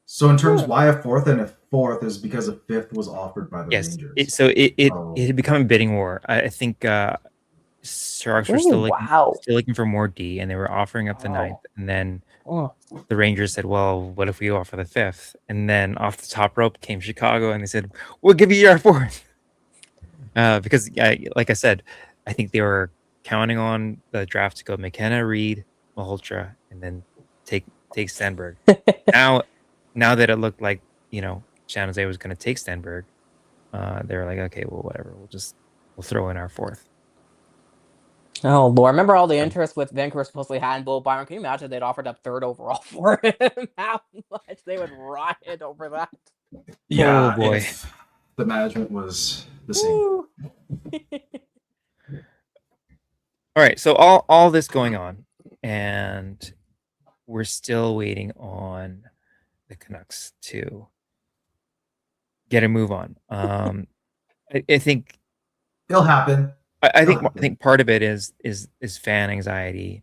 So in terms why a fourth and a fourth is because a fifth was offered by the Rangers. It had become a bidding war. I think Sharks were still looking for more D, and they were offering up the ninth, and then the Rangers said, "Well, what if we offer the fifth?" And then off the top rope came Chicago, and they said, "We'll give you our fourth." Because, like I said, I think they were counting on the draft to go McKenna, Reed, Malhotra, and then take Stenberg. Now that it looked like San Jose was going to take Stenberg, they were like, okay, well, whatever, we'll throw in our fourth. Oh Lord! Remember all the interest with Vancouver supposedly had in Bo Byron? Can you imagine they'd offered up third overall for him? How much they would riot over that? Yeah, oh boy, if the management was the same. All right, so all this going on, and we're still waiting on the Canucks to get a move on. I think it'll happen. I think part of it is fan anxiety.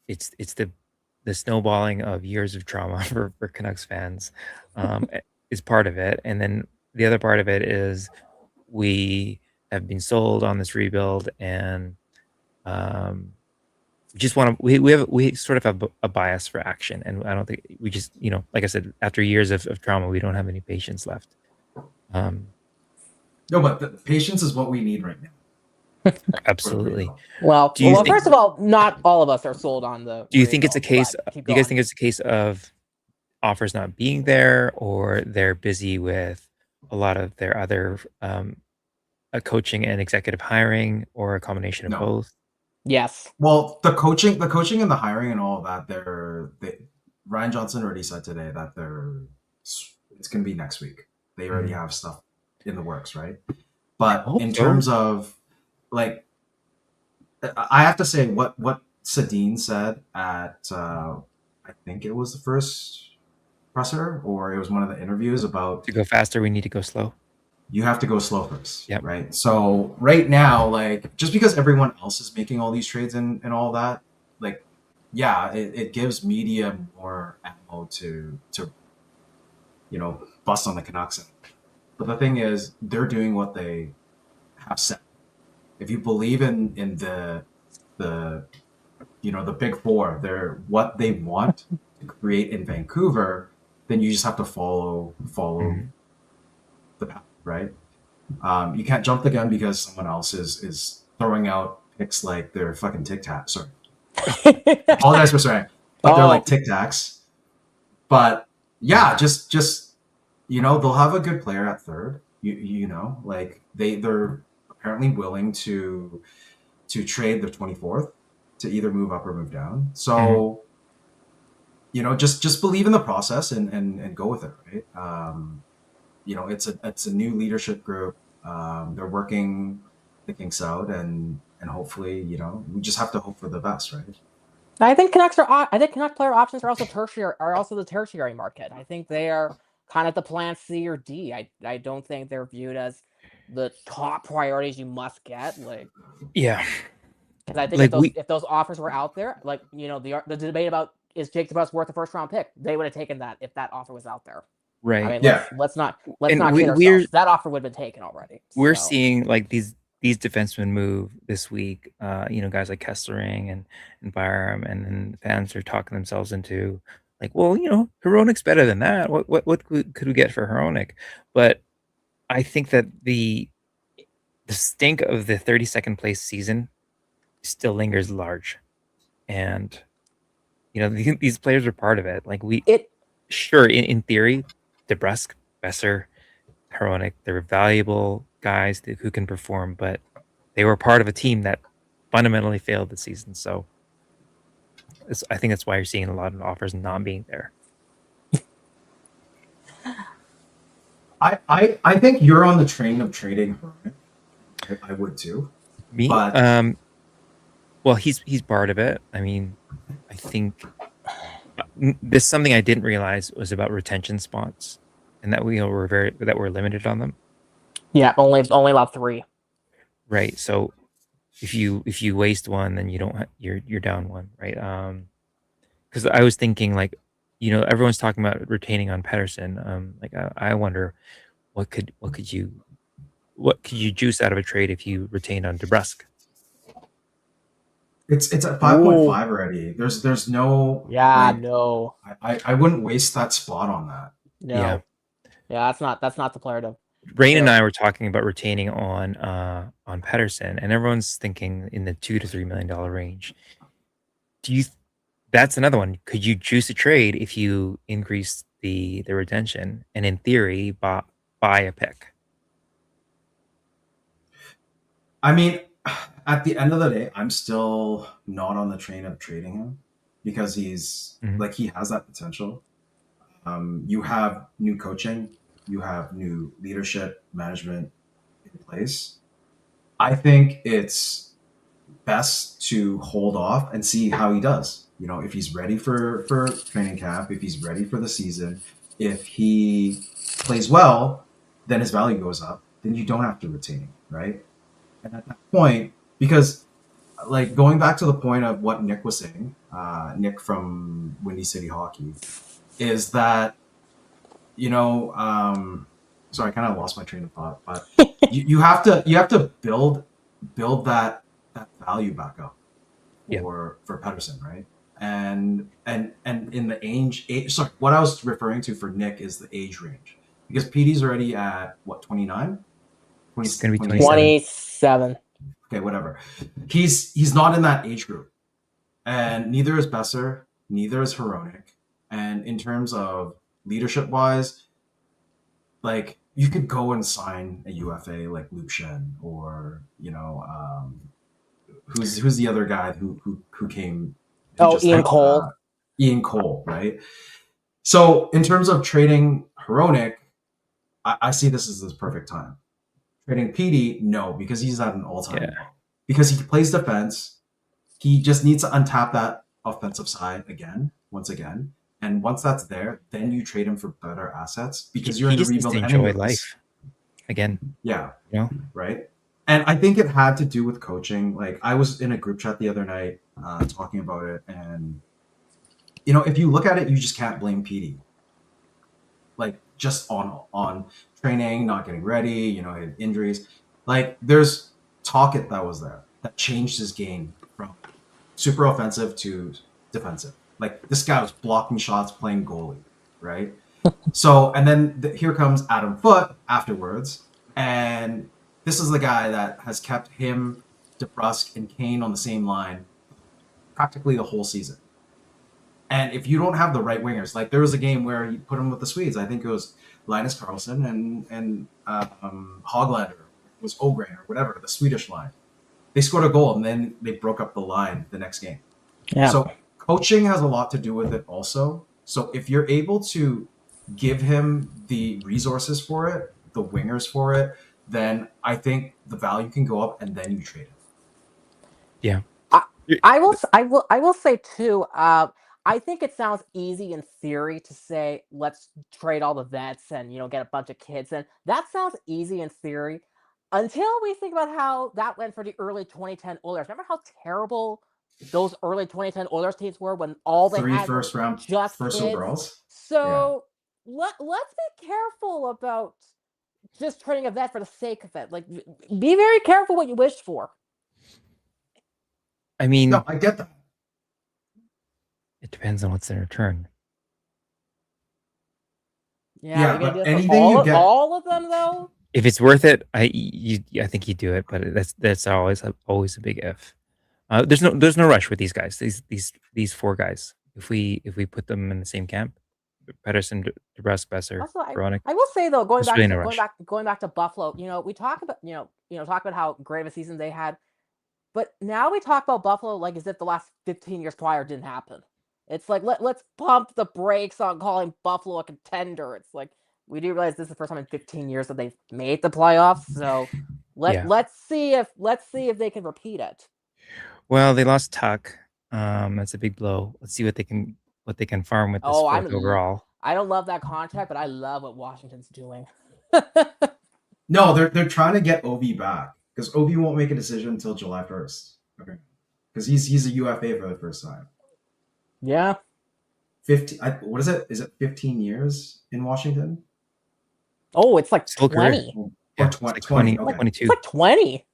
It's the snowballing of years of trauma for Canucks fans is part of it, and then the other part of it is we have been sold on this rebuild, and just want to we sort of have a bias for action, and I don't think we just like I said, after years of trauma, we don't have any patience left. No, but the patience is what we need right now. Absolutely. Well, first of all, not all of us are sold on the. Do you think it's a case? Do you guys think it's a case of offers not being there, or they're busy with a lot of their other coaching and executive hiring, or a combination of both? Yes. Well, the coaching and the hiring and all of that, Ryan Johnson already said today that it's going to be next week. They already have stuff in the works, right? But in terms of, like, I have to say what Sedin said at I think it was the first presser, or it was one of the interviews about, to go faster, we need to go slow. You have to go slow first, right? So right now, like, just because everyone else is making all these trades and all that, like, yeah, it gives media more ammo to bust on the Canucks. But the thing is, they're doing what they have said. If you believe in the big four, they're what they want to create in Vancouver, then you just have to follow the path, right? You can't jump the gun because someone else is throwing out picks like they're fucking Tic Tacs. Sorry, apologize for swearing, but they're like Tic Tacs. But yeah, just they'll have a good player at third. Like they're apparently willing to trade the 24th to either move up or move down. So just believe in the process and go with it, right? It's a new leadership group. They're working the kinks out, and hopefully, we just have to hope for the best, right? I think Canucks player options are also the tertiary market. I think they are kind of the plan C or D. I don't think they're viewed as the top priorities you must get. Like, yeah, because I think if those offers were out there, like the debate about is Jake DeBrusk worth a first round pick, they would have taken that if that offer was out there. Right. I mean, let's not kid ourselves. That offer would have been taken already. We're seeing like these defensemen move this week. Guys like Kessling and Byram, and then fans are talking themselves into like, well, Hronik's better than that. What could we get for Hronik? But I think that the stink of the 32nd place season still lingers large, and these players are part of it. Like sure, in theory, DeBrusk, Besser, Hronik, they're valuable guys who can perform, but they were part of a team that fundamentally failed this season. So I think that's why you're seeing a lot of offers not being there. I think you're on the train of trading. I would too, Me? but Well, he's part of it. I mean, I think there's something I didn't realize was about retention spots, and that we were limited on them. Yeah, only allowed 3. Right. So if you waste one, then you're down one, right? Because I was thinking like, everyone's talking about retaining on Pedersen. Like I wonder what could you juice out of a trade if you retained on DeBrusque? it's at 5.5 already. There's no No, I wouldn't waste that spot on that. Yeah. no, yeah, that's not the player to. Rain and I were talking about retaining on Pedersen, and everyone's thinking in the $2 to $3 million range. That's another one. Could you juice a trade if you increase the retention and in theory buy a pick? I mean, at the end of the day, I'm still not on the train of trading him because he's like he has that potential. You have new coaching, you have new leadership management in place. I think it's best to hold off and see how he does. If he's ready for training camp, if he's ready for the season, if he plays well, then his value goes up. Then you don't have to retain him, right? And at that point, because like going back to the point of what Nick was saying, Nick from Windy City Hockey, is that sorry, I kind of lost my train of thought, but you have to build that value back up for Pedersen, right? And in the age sorry, what I was referring to for Nick is the age range, because PD's already at what, 29? It's going to be 27. Okay, whatever. He's not in that age group, and neither is Besser, neither is Hronek. And in terms of leadership wise, like you could go and sign a UFA like Luke Shen, or who's the other guy who came? Ian Cole. Ian Cole, right? So in terms of trading Hronek, I see this as the perfect time. Trading PD, no, because he's at an all-time low. Because he plays defense, he just needs to untap that offensive side once again. And once that's there, then you trade him for better assets, because you're in a rebuild enjoy life again. Yeah. Right. And I think it had to do with coaching. Like I was in a group chat the other night talking about it, and if you look at it, you just can't blame PD. Like just on training, not getting ready, had injuries. Like there's Talkett that was there that changed his game from super offensive to defensive. Like this guy was blocking shots, playing goalie, right? So, and then here comes Adam Foote afterwards, and this is the guy that has kept him, DeBrusque, and Kane on the same line practically the whole season. And if you don't have the right wingers, like there was a game where he put him with the Swedes. I think it was Linus Karlsson and Hoglander, it was Ogren or whatever, the Swedish line. They scored a goal and then they broke up the line the next game. Yeah. So coaching has a lot to do with it also. So if you're able to give him the resources for it, the wingers for it, then I think the value can go up, and then you trade it. Yeah. I will say too, I think it sounds easy in theory to say, let's trade all the vets and, get a bunch of kids. And that sounds easy in theory until we think about how that went for the early 2010 Oilers. Remember how terrible those early 2010 Oilers teams were when all they had first round just first kids? overalls? So let's be careful about just trading a vet for the sake of it. Like, be very careful what you wish for. I mean, no, I get that. It depends on what's in return. Yeah, but anything you get, all of them though. If it's worth it, I think you do it, but that's always a big if. There's no rush with these guys. These four guys. If we put them in the same camp, Pedersen, DeBrusque, Besser, Hronek. I will say though, going back to Buffalo, we talk about talk about how great of a season they had, but now we talk about Buffalo like as if the last 15 years prior didn't happen. It's like let's pump the brakes on calling Buffalo a contender. It's like we do realize this is the first time in 15 years that they've made the playoffs. So let's see if they can repeat it. Well, they lost Tuck. That's a big blow. Let's see what they can farm with this fourth overall. I don't love that contract, but I love what Washington's doing. No, they're trying to get Ovi back because Ovi won't make a decision until July 1st. Okay, because he's a UFA for the first time. Yeah. 15. What is it? Is it 15 years in Washington? Oh, it's like Still 20. Yeah, or 20. Okay. 22. It's like 20.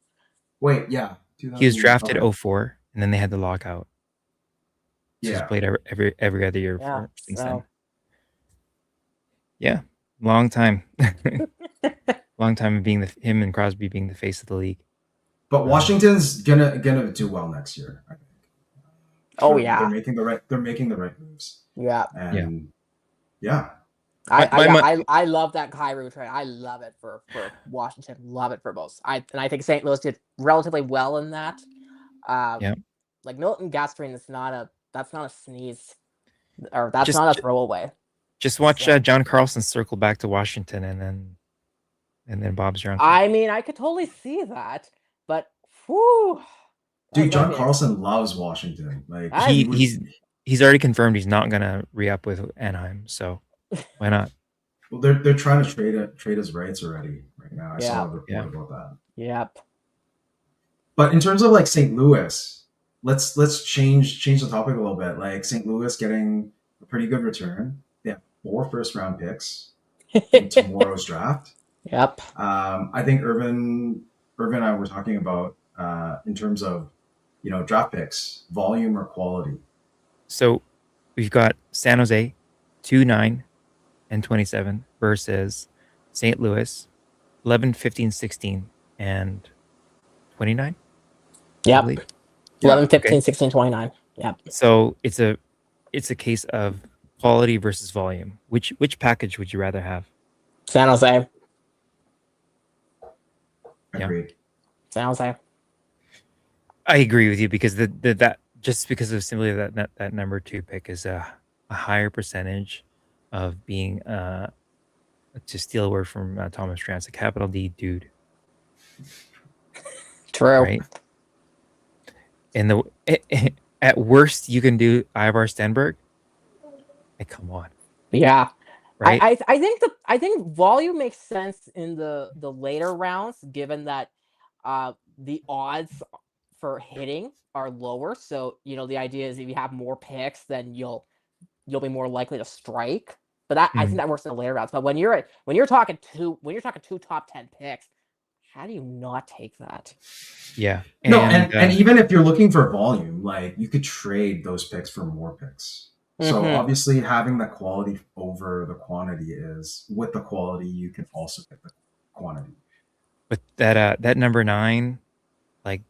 Wait, yeah. He was drafted 04, and then they had the lockout. So he's played every other year since then. Yeah, long time. Long time of being him and Crosby being the face of the league. But Washington's gonna do well next year, I think. They're making the right moves. Yeah. And yeah. I love that Kyrou trade. I love it for Washington. Love it for both. I think St. Louis did relatively well in that. Like Milton Gastrin is that's not a sneeze, or that's not a throwaway. Just watch John Carlson circle back to Washington, and then Bob's your uncle. I mean, I could totally see that, but whew. Dude, John Carlson loves Washington. Like he's already confirmed he's not gonna re-up with Anaheim, so why not? Well, they're trying to trade his rights already right now. I saw a report about that. Yep. But in terms of like St. Louis, let's change the topic a little bit. Like St. Louis getting a pretty good return. They have 4 first-round picks in tomorrow's draft. Yep. I think Irvin and I were talking about in terms of draft picks, volume or quality. So we've got San Jose, 2, 9, and 27 versus St. Louis, 11, 15, 16, and 29. Yep. 11, 15, 16, 29. Yep. So it's a case of quality versus volume. Which package would you rather have? San Jose. Agreed. San Jose. I agree with you because that just because of simply that number 2 pick is a higher percentage of being to steal a word from Thomas Trance, a capital D dude. True. Right. And at worst you can do Ivar Stenberg. Like, come on. Yeah. Right. I think volume makes sense in the later rounds, given that the odds for hitting are lower. So the idea is if you have more picks, then you'll be more likely to strike. But I think that works in the later rounds. But when you're talking two top 10 picks, how do you not take that? Yeah. And even if you're looking for volume, like you could trade those picks for more picks. So obviously having the quality over the quantity is with the quality, you can also get the quantity. But that number 9, like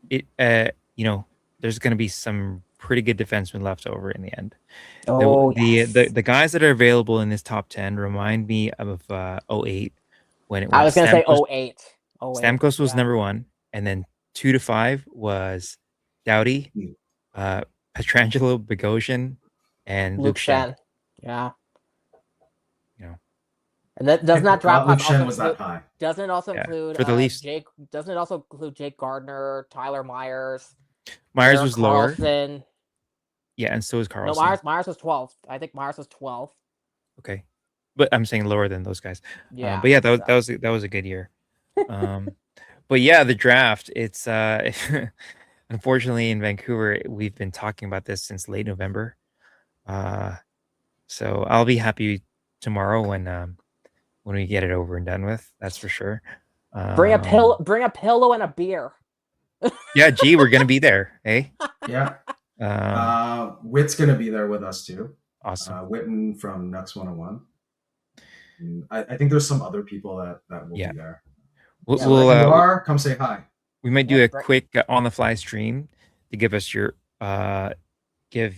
it, there's going to be some pretty good defensemen left over in the end. The guys that are available in this top 10 remind me of 08 when it was. I was going to say 08. Stamkos was number 1, and then 2 to 5 was Doughty, Pietrangelo, Bogosian, and Luke Schenn. Yeah. And that does not drop. Luke Schenn was that high. Doesn't it also include for the Leafs? Doesn't it also include Jake Gardner, Tyler Myers? Myers was lower. Carlson. Yeah, and so was Carlson. No, Myers was 12. I think Myers was 12. Okay, but I'm saying lower than those guys. Yeah. But yeah, that was a good year. But yeah, the draft. It's unfortunately in Vancouver, we've been talking about this since late November. So I'll be happy tomorrow when we get it over and done with. That's for sure. Bring a pillow and a beer. Yeah, gee, we're gonna be there, eh? Yeah. Whit's gonna be there with us too. Awesome. Witten from Nucks 101. I think there's some other people that will be there. We'll come say hi. We might do a quick on the fly stream to give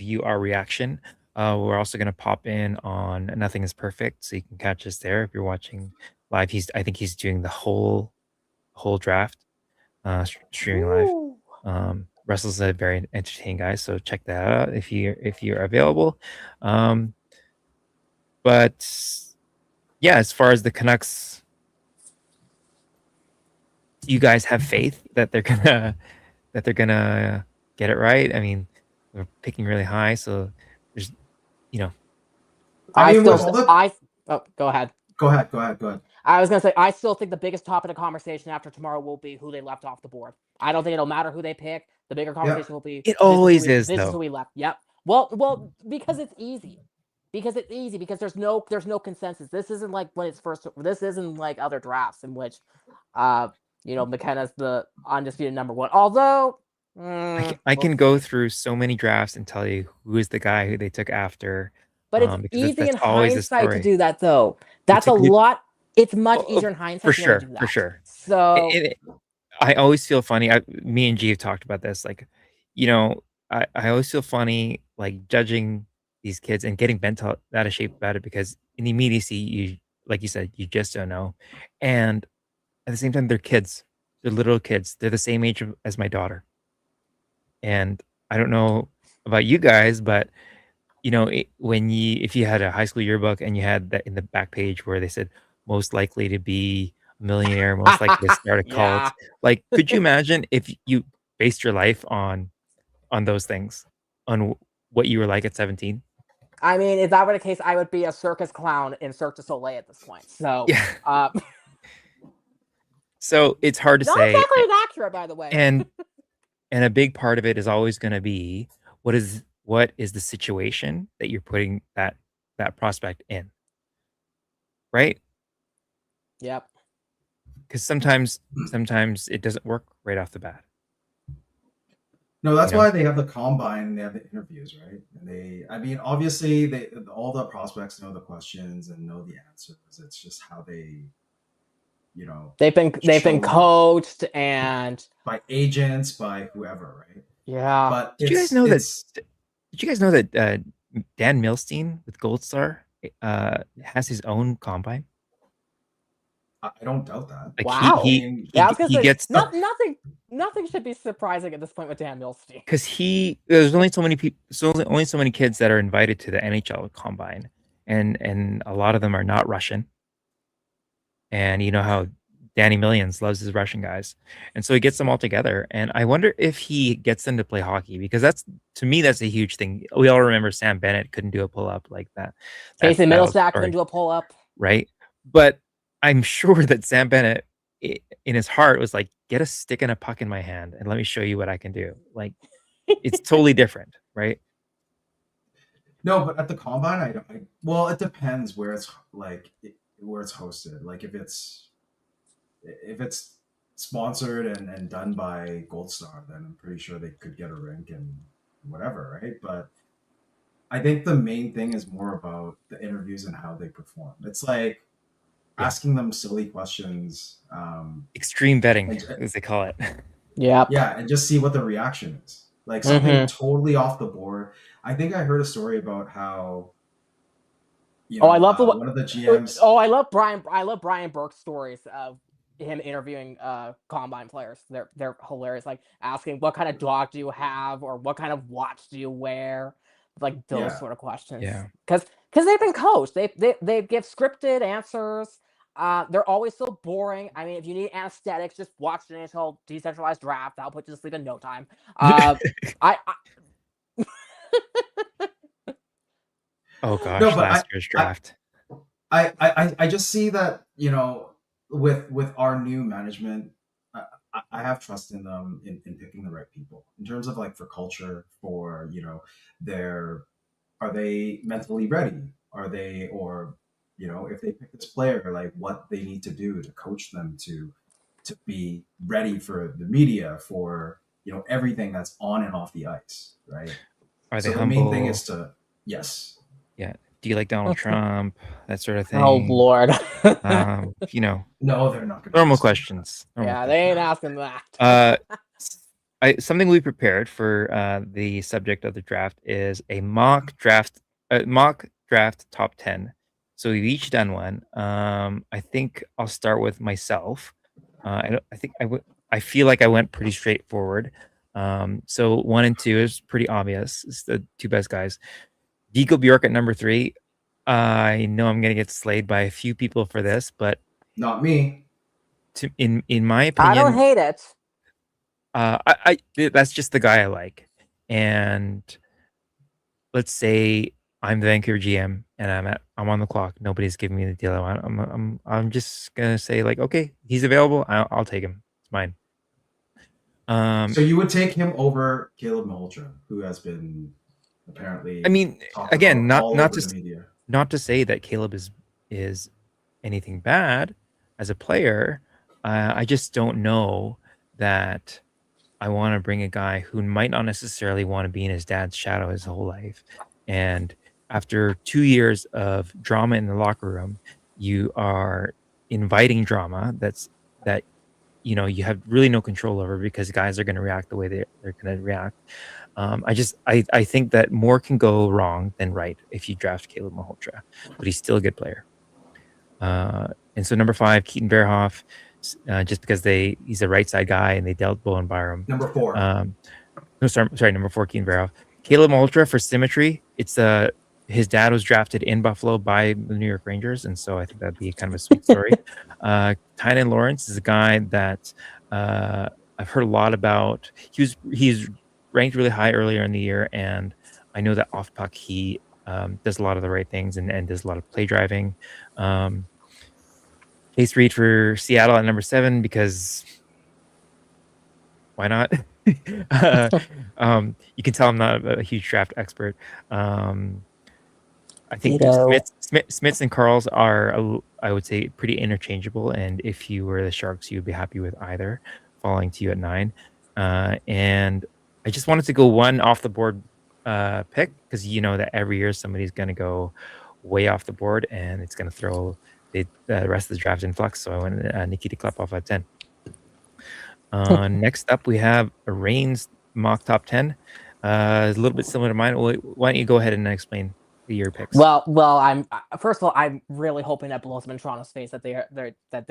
you our reaction. We're also going to pop in on Nothing is Perfect, so you can catch us there if you're watching live. I think he's doing the whole draft, streaming live. Russell's a very entertaining guy, so check that out if you're available. But yeah, as far as the Canucks, do you guys have faith that they're gonna get it right? I mean, we're picking really high, so there's, you know, I I mean, with still all the go ahead. go ahead. I was gonna say I still think the biggest topic of conversation after tomorrow will be who they left off the board. I don't think it'll matter who they pick. The bigger Yeah. conversation will be it always is this is who though. we left. Yep. Well, because it's easy. Because there's no consensus. This isn't like when it's first. This isn't like other drafts in which, uh, McKenna's the undisputed number one. Although, I can go through so many drafts and tell you who is the guy who they took after, but it's because easy in that's always the hindsight to story. do that, though. It's That's a a good, lot. It's much oh, easier in for hindsight to be able to do for that. sure. So I always feel funny. Me and G have talked about this. Like, you know, I always feel funny, like judging these kids and getting bent out of shape about it because in the immediacy, like you said, you just don't know. And at the same time, they're kids. They're little kids. They're the same age as my daughter. And I don't know about you guys, but if you had a high school yearbook and you had that in the back page where they said most likely to be a millionaire, most likely to start a yeah. cult, like could you imagine if you based your life on those things, on what you were like at 17? I mean, if that were the case, I would be a circus clown in Cirque du Soleil at this point. So, Yeah. So it's hard to not say. exactly accurate, by the way. And a big part of it is always going to be what is the situation that you're putting that prospect in, right? Yep. Because sometimes it doesn't work right off the bat. No, that's why they have the combine and they have the interviews, right? And I mean, obviously, all the prospects know the questions and know the answers. It's just how they, they've been coached and by agents, by whoever, right? Yeah. But did you guys know that Dan Milstein with Gold Star has his own combine? I don't doubt that. Like wow. he say, gets nothing should be surprising at this point with Dan Milstein. Because there's only so many people, only so many kids that are invited to the NHL combine, and a lot of them are not Russian. And you know how Danny Millions loves his Russian guys, and so he gets them all together. And I wonder if he gets them to play hockey, because to me that's a huge thing. We all remember Sam Bennett couldn't do a pull up like that. Casey Middlestat couldn't do a pull up, right? But I'm sure that Sam Bennett, in his heart, was like, get a stick and a puck in my hand and let me show you what I can do. Like, it's totally different, right? No, but at the combine, well, it depends where it's hosted. Like if it's sponsored and done by Gold Star, then I'm pretty sure they could get a rink and whatever, right? But I think the main thing is more about the interviews and how they perform. It's like asking them silly questions. Extreme betting, as they call it. Yeah. Yeah, and just see what the reaction is. Like something totally off the board. I think I heard a story about how I love one of the GMs. I love Brian Burke's stories of him interviewing combine players. They're hilarious. Like asking what kind of dog do you have, or what kind of watch do you wear, like those sort of questions. Yeah, because they've been coached. They give scripted answers. They're always so boring. I mean, if you need anesthetics, just watch the NHL decentralized draft. That'll put you to sleep in no time. Oh gosh, last year's draft. I just see that, with our new management, I have trust in them in picking the right people in terms of like for culture, for are they mentally ready? Are they, or if they pick this player, like what they need to do to coach them to be ready for the media, for everything that's on and off the ice, right? Are they so humble? The main thing is to Yeah. Do you like Donald Trump? That sort of thing. Oh Lord. No, they're not gonna normal questions. They ain't asking that. Something we prepared for the subject of the draft is a mock draft top 10. So we've each done one. I think I'll start with myself. I feel like I went pretty straightforward. So 1 and 2 is pretty obvious. It's the two best guys. Vigo Bjork at number 3. I know I'm gonna get slayed by a few people for this, but Not me. in my I don't opinion, hate it. that's just the guy I like. And let's say I'm the Vancouver GM and I'm on the clock. Nobody's giving me the deal I want. I'm just gonna say like, okay, he's available. I'll take him. It's mine. So you would take him over Caleb Malhotra, who has been I apparently mean, talked again, about all over the media. not to say that Caleb is anything bad as a player. I just don't know that I want to bring a guy who might not necessarily want to be in his dad's shadow his whole life. And after 2 years of drama in the locker room, you are inviting drama that you have really no control over because guys are going to react the way they're going to react. I think that more can go wrong than right if you draft Caleb Malhotra, but he's still a good player. And so number 5, Keaton Verhoff, just because he's a right side guy and they dealt Bowen Byram. Number 4. No, sorry, number 4, Keaton Verhoff. Caleb Malhotra for symmetry. It's his dad was drafted in Buffalo by the New York Rangers, and so I think that'd be kind of a sweet story. Tynan Lawrence is a guy that I've heard a lot about. He's ranked really high earlier in the year, and I know that off puck he does a lot of the right things and does a lot of play driving. Case Reed for Seattle at number 7 because why not? You can tell I'm not a huge draft expert. I think Smiths and Carls are, I would say, pretty interchangeable. And if you were the Sharks, you'd be happy with either falling to you at 9. And I just wanted to go one off the board pick because you know that every year somebody's going to go way off the board and it's going to throw the rest of the draft in flux. So I went Nikita Klepov at 10. Next up, we have a Reigns mock top 10. A little bit similar to mine. Why don't you go ahead and explain your picks? Well, I'm first of all, I'm really hoping that blows them in Toronto's face that they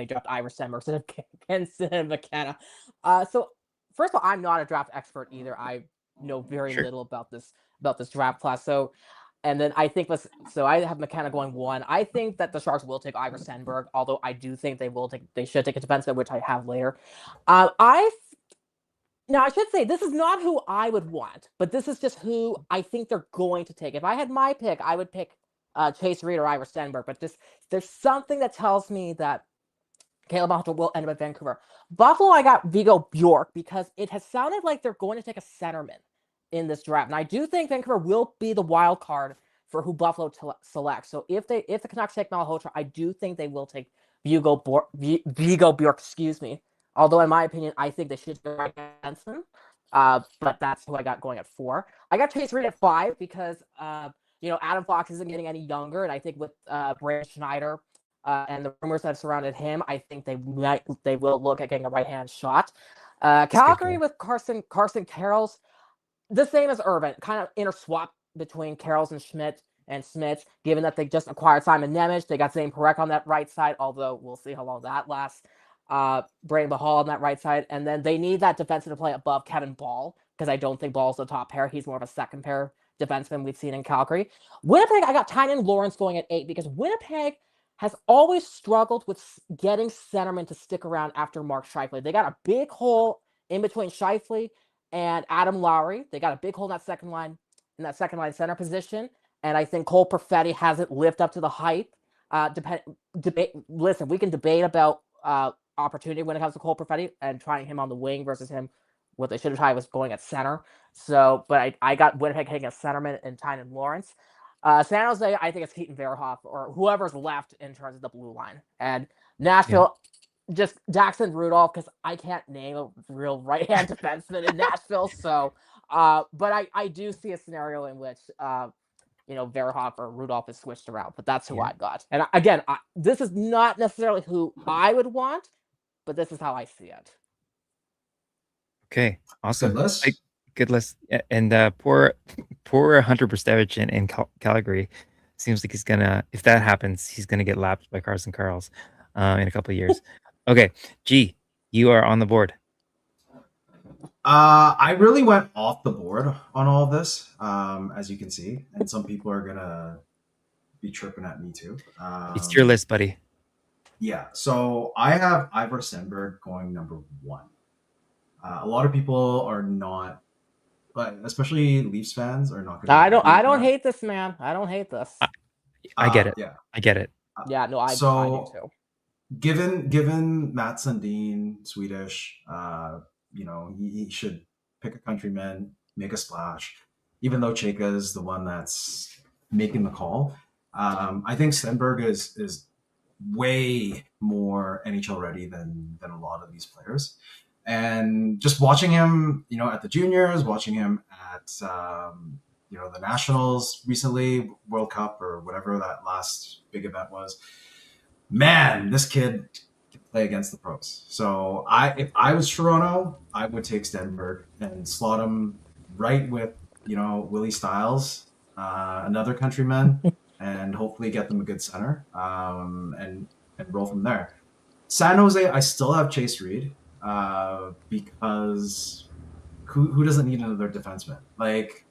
dropped Ira Stenberg instead of McKenna. So first of all, I'm not a draft expert either. I know very little about this draft class. So, and then I think I have McKenna going 1. I think that the Sharks will take Ira Stenberg, although I do think they should take a defenseman, which I have later. Now, I should say this is not who I would want, but this is just who I think they're going to take. If I had my pick, I would pick Chase Reed or Ira Stenberg, but there's something that tells me that Caleb Malhotra will end up at Vancouver. Buffalo, I got Vigo Bjork because it has sounded like they're going to take a centerman in this draft. And I do think Vancouver will be the wild card for who Buffalo selects. So if the Canucks take Malhotra, I do think they will take Vigo Bjork, excuse me. Although, in my opinion, I think they should go right defenseman. But that's who I got going at 4. I got Chase Reed at 5 because Adam Fox isn't getting any younger, and I think with Brad Schneider and the rumors that have surrounded him, I think they will look at getting a right hand shot. Calgary with Carson Carroll's the same as Urban, kind of inter-swap between Carroll's and Schmidt and Smith, given that they just acquired Simon Nemec. They got Zane Parekh on that right side, although we'll see how long that lasts. Brandon Bahal on that right side. And then they need that defenseman to play above Kevin Ball, because I don't think Ball's the top pair. He's more of a second pair defenseman we've seen in Calgary. Winnipeg, I got Tynan Lawrence going at 8 because Winnipeg has always struggled with getting centermen to stick around after Mark Scheifele. They got a big hole in between Scheifele and Adam Lowry. They got a big hole in that second line center position. And I think Cole Perfetti hasn't lived up to the hype. Listen, we can debate about opportunity when it comes to Cole Perfetti and trying him on the wing versus him. What they should have tried was going at center. So, but I got Winnipeg taking a centerman and Tynan Lawrence. San Jose, I think it's Keaton Verhoff or whoever's left in terms of the blue line. And Nashville, just Jackson Rudolph, because I can't name a real right-hand defenseman in Nashville. So, but I do see a scenario in which Verhoff or Rudolph is switched around, but that's who I got. And again, this is not necessarily who I would want, but this is how I see it. Okay, awesome. Good list. Good list. And poor Hunter Brustevich in Calgary. Seems like he's gonna, if that happens, he's gonna get lapped by Carson Carls in a couple of years. Okay, G, you are on the board. I really went off the board on all of this, as you can see, and some people are gonna be chirping at me too. It's your list, buddy. Yeah, so I have Ivor Stenberg going number 1. A lot of people are not, but especially Leafs fans are not going to. I don't hate this, man. I don't hate this. I get it. Yeah, I get it. Yeah, no, I do too. Given Matt Sundin, Swedish, he should pick a countryman, make a splash. Even though Cheka is the one that's making the call, I think Stenberg is way more NHL ready than a lot of these players. And just watching him, at the juniors, watching him at the Nationals recently, World Cup or whatever that last big event was. Man, this kid can play against the pros. So if I was Toronto, I would take Stenberg and slot him right with Willie Stiles, another countryman, and hopefully get them a good center, and roll from there. San Jose, I still have Chase Reed, because who doesn't need another defenseman? Like,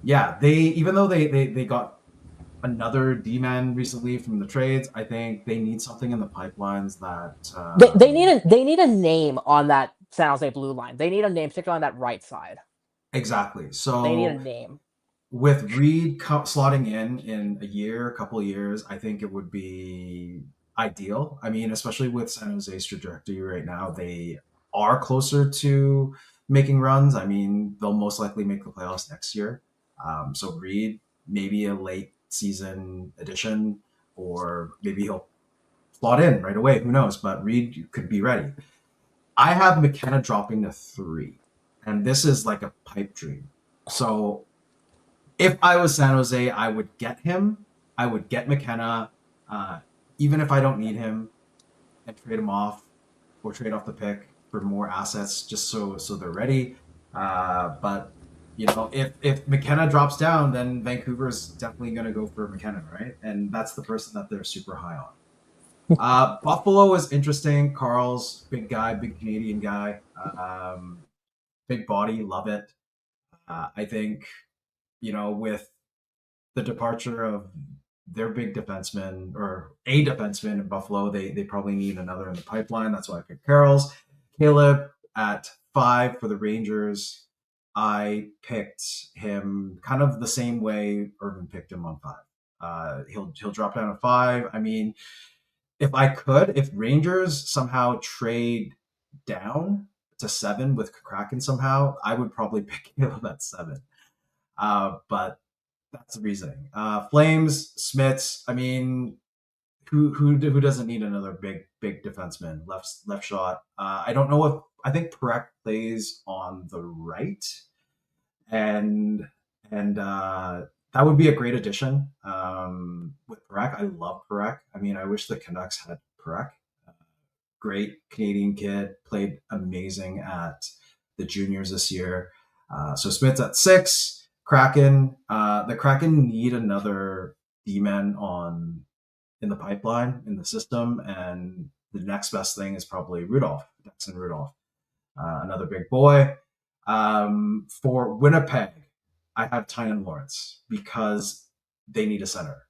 yeah, even though they got another D-man recently from the trades, I think they need something in the pipelines that they need a name on that San Jose blue line. They need a name, particularly on that right side. Exactly. So they need a name. With Reed slotting in a couple of years, I think it would be ideal. I mean, especially with San Jose's trajectory right now, they are closer to making runs. I mean, they'll most likely make the playoffs next year. So Reed, maybe a late season addition, or maybe he'll slot in right away. Who knows? But Reed could be ready. I have McKenna dropping to 3, and this is like a pipe dream. So if I was San Jose, I would get him. I would get McKenna, even if I don't need him, and trade him off or trade off the pick for more assets, just so they're ready. But if McKenna drops down, then Vancouver's definitely going to go for McKenna, right? And that's the person that they're super high on. Buffalo is interesting. Carl's big guy, big Canadian guy, big body, love it. I think, with the departure of their big defenseman, or a defenseman in Buffalo, they probably need another in the pipeline. That's why I picked Carl's. Caleb at 5 for the Rangers. I picked him kind of the same way Irvin picked him on 5. He'll drop down to 5. I mean, if Rangers somehow trade down to 7 with Kraken somehow, I would probably pick Caleb at 7. But that's the reasoning. Flames, Smits. I mean, who doesn't need another big defenseman, left shot? I don't know if I think Parekh plays on the right, and that would be a great addition with Parekh. I love Parekh. I mean, I wish the Canucks had Parekh. Great Canadian kid, played amazing at the juniors this year. So Smith's at 6. Kraken. The Kraken need another D-man in the pipeline, in the system, and the next best thing is probably Dexon Rudolph, another big boy. For Winnipeg, I have Tynan Lawrence because they need a center.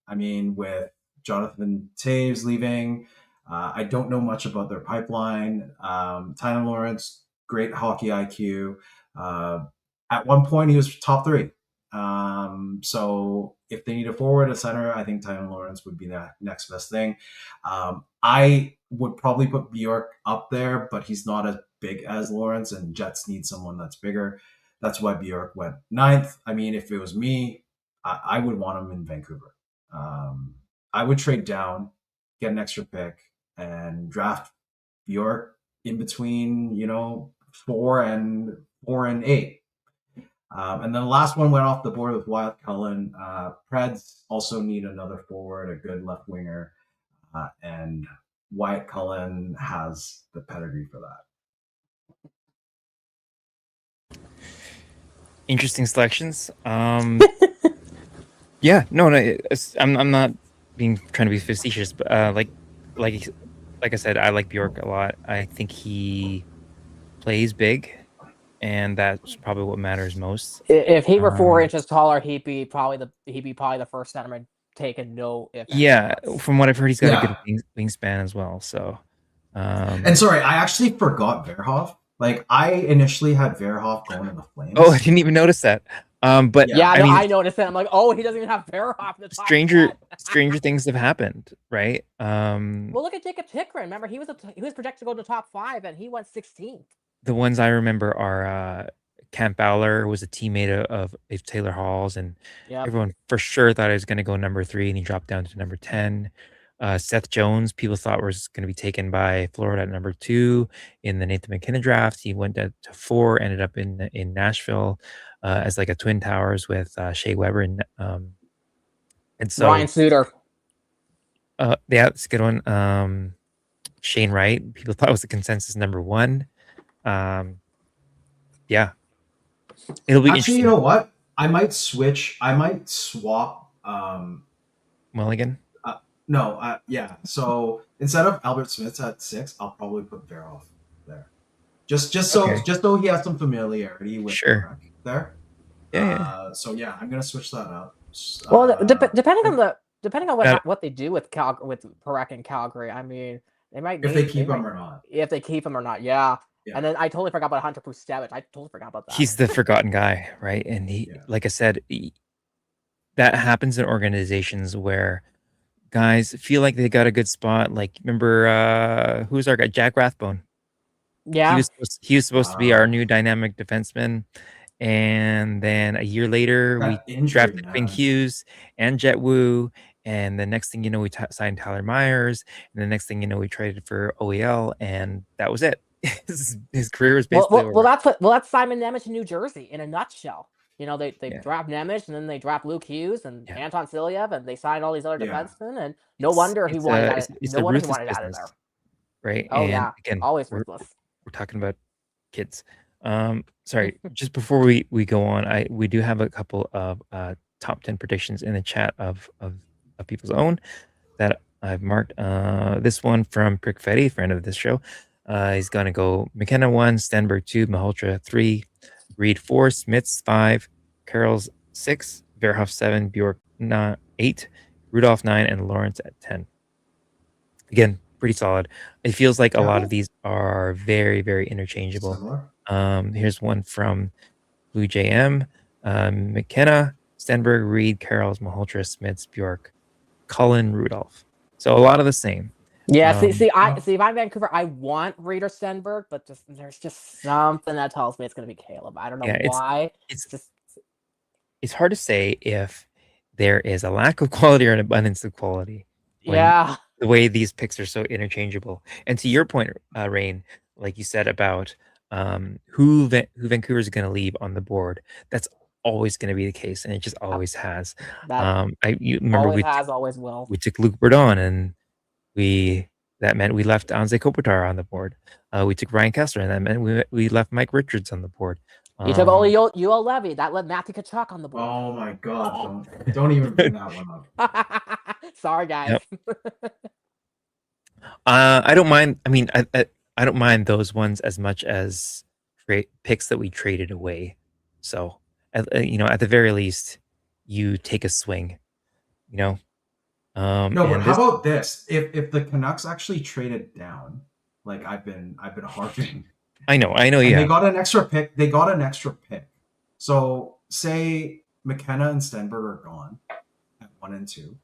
I mean, with Jonathan Taves leaving, I don't know much about their pipeline. Tynan Lawrence, great hockey IQ. At one point, he was top 3. So if they need a forward, a center, I think Tynan Lawrence would be the next best thing. I would probably put Bjork up there, but he's not as big as Lawrence, and Jets need someone that's bigger. That's why Bjork went 9th. I mean, if it was me, I would want him in Vancouver. I would trade down, get an extra pick, and draft Bjork in between, 4 and 8. And then the last one went off the board with Wyatt Cullen. Preds also need another forward, a good left winger, and Wyatt Cullen has the pedigree for that. Interesting selections. Yeah, no, I'm not trying to be facetious, but like I said, I like Bjork a lot. I think he plays big, and that's probably what matters most. If he were 4 inches taller, he'd be probably the first centerman taken no if ands, Yeah, or buts. from what I've heard, he's got a Yeah. good wingspan as well. So, And sorry, I actually forgot Verhoff. Like I initially had Verhoff going in the Flames. oh, I didn't even notice that. But Yeah, I no, mean, I noticed it. I'm like, oh, he doesn't even have Verhoff in the top 10. stranger things have happened, right? Well, look at Jacob Chikrin. Remember, he was projected to go to the top 5, and he went 16th. The ones I remember are Camp Bowler was a teammate of Taylor Hall's, and Yep. everyone for sure thought he was going to go number 3, and he dropped down to number 10. Seth Jones, people thought was going to be taken by Florida at number 2 in the Nathan McKinnon draft. He went to 4, ended up in Nashville as like a twin towers with Shea Weber, and so Ryan Suter. yeah, it's a good one. Shane Wright, people thought was the consensus number 1. Yeah, it'll be Actually, interesting. you know what? I might swap. Mulligan. No, yeah. So instead of Albert Smith's at 6, I'll probably put Verhoff there. Just so he has some familiarity with Sure. there. Yeah. So yeah, I'm gonna switch that up. Well, depending on what they do with Parekh and Calgary, I mean, they might if they keep him or not. If they keep him or not, yeah. And then I totally forgot about Hunter Pustevich. I totally forgot about that. He's the forgotten guy, right? And like I said, that happens in organizations where guys feel like they got a good spot. Like, remember who's our guy? Jack Rathbone. Yeah. He was supposed to be our new dynamic defenseman. And then a year later, we drafted Quinn Hughes and Jet Wu. And the next thing you know, we signed Tyler Myers. And the next thing you know, we traded for OEL. And that was it. His career was basically over. That's Simon Nemec in New Jersey in a nutshell. You know, they draft Nemec, and then they draft Luke Hughes and Anton Silyev, and they signed all these other defensemen, and no wonder he wanted out of there. Right? Oh, and yeah. Again, always ruthless. We're talking about kids. Sorry, just before we go on, we do have a couple of top 10 predictions in the chat of people's own that I've marked. This one from Prick Fetty, friend of this show. He's going to go McKenna 1, Stenberg 2, Malhotra 3, Reed 4, Smiths 5, Carroll's 6, Verhoff 7, Bjork 8, Rudolph 9, and Lawrence at 10. Again, pretty solid. It feels like a lot of these are very, very interchangeable. Here's one from Blue JM. McKenna, Stenberg, Reed, Carroll's, Malhotra, Smiths, Bjork, Cullen, Rudolph. So a lot of the same. Yeah, if I'm Vancouver, I want Reed or Stenberg, but there's just something that tells me it's going to be Caleb. I don't know why. It's hard to say if there is a lack of quality or an abundance of quality. Yeah. The way these picks are so interchangeable. And to your point, Rain, like you said about who Vancouver is going to leave on the board, that's always going to be the case, and it just always has. You remember always will. We took Luke Bourdon, and that meant we left Anze Kopitar on the board. We took Ryan Kessler, and that meant we left Mike Richards on the board. You took Ul Levy. That led Matthew Tkachuk on the board. Oh my God! Don't even bring that one up. Sorry, guys. Yep. I don't mind. I mean, I don't mind those ones as much as picks that we traded away. So, at the very least, you take a swing. No, but how about this? If the Canucks actually traded down, like I've been harping. I know. Yeah. They got an extra pick. So say McKenna and Stenberg are gone at 1 and 2,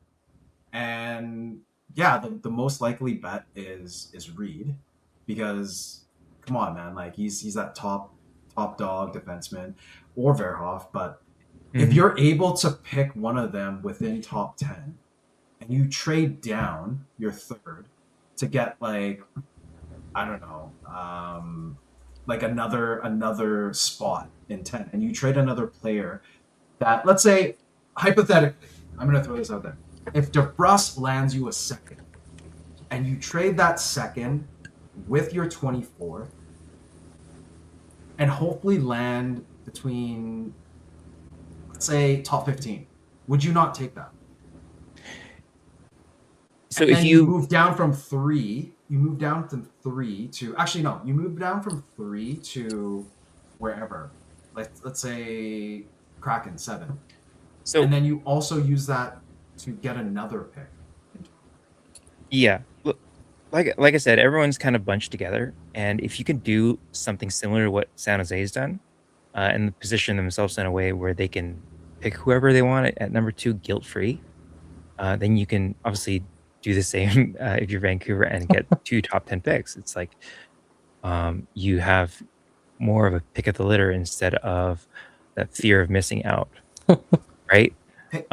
and the most likely bet is Reed, because come on, man, like he's that top dog defenseman, or Verhoff. But if you're able to pick one of them within top 10, and you trade down your third to get like, I don't know, like another spot in 10, and you trade another player that, let's say, hypothetically, I'm going to throw this out there. If DeBrus lands you a second, and you trade that second with your 24, and hopefully land between, let's say, top 15, would you not take that? So if you move down from 3, you move down from 3 to, actually no, you move down from 3 to wherever, like let's say Kraken 7. So, and then you also use that to get another pick. Yeah. Like I said, everyone's kind of bunched together, and if you can do something similar to what San Jose's done, and position themselves in a way where they can pick whoever they want at number 2 guilt-free, then you can obviously do the same if you're Vancouver and get 2 top 10 picks. It's like you have more of a pick of the litter instead of that fear of missing out, right? Hey,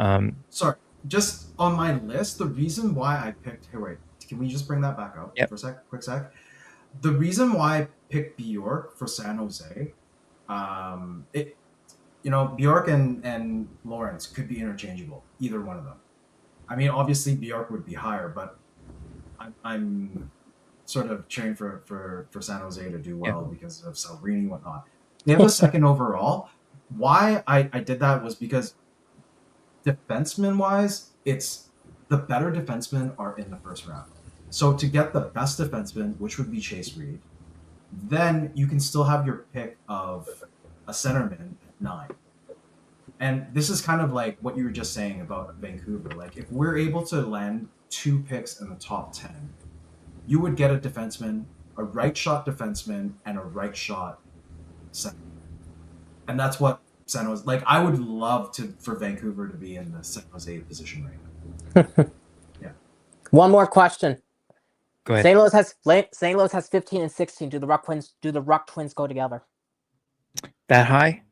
sorry, just on my list, the reason why I picked. Hey, wait, can we just bring that back up Yep. for a quick sec? The reason why I picked Bjork for San Jose, Bjork and Lawrence could be interchangeable, either one of them. I mean, obviously Bjork would be higher, but I'm sort of cheering for San Jose to do well because of Salvini and whatnot. They have a second overall. Why I did that was because defenseman wise, it's the better defensemen are in the first round. So to get the best defenseman, which would be Chase Reed, then you can still have your pick of a centerman at 9. And this is kind of like what you were just saying about Vancouver. Like if we're able to land 2 picks in the top 10, you would get a defenseman, a right shot defenseman, and a right shot center. And that's what San Jose, like I would love for Vancouver to be in the San Jose position right now. Yeah. One more question. Go ahead. St. Louis has 15 and 16. Do the Ruck Twins go together? That high?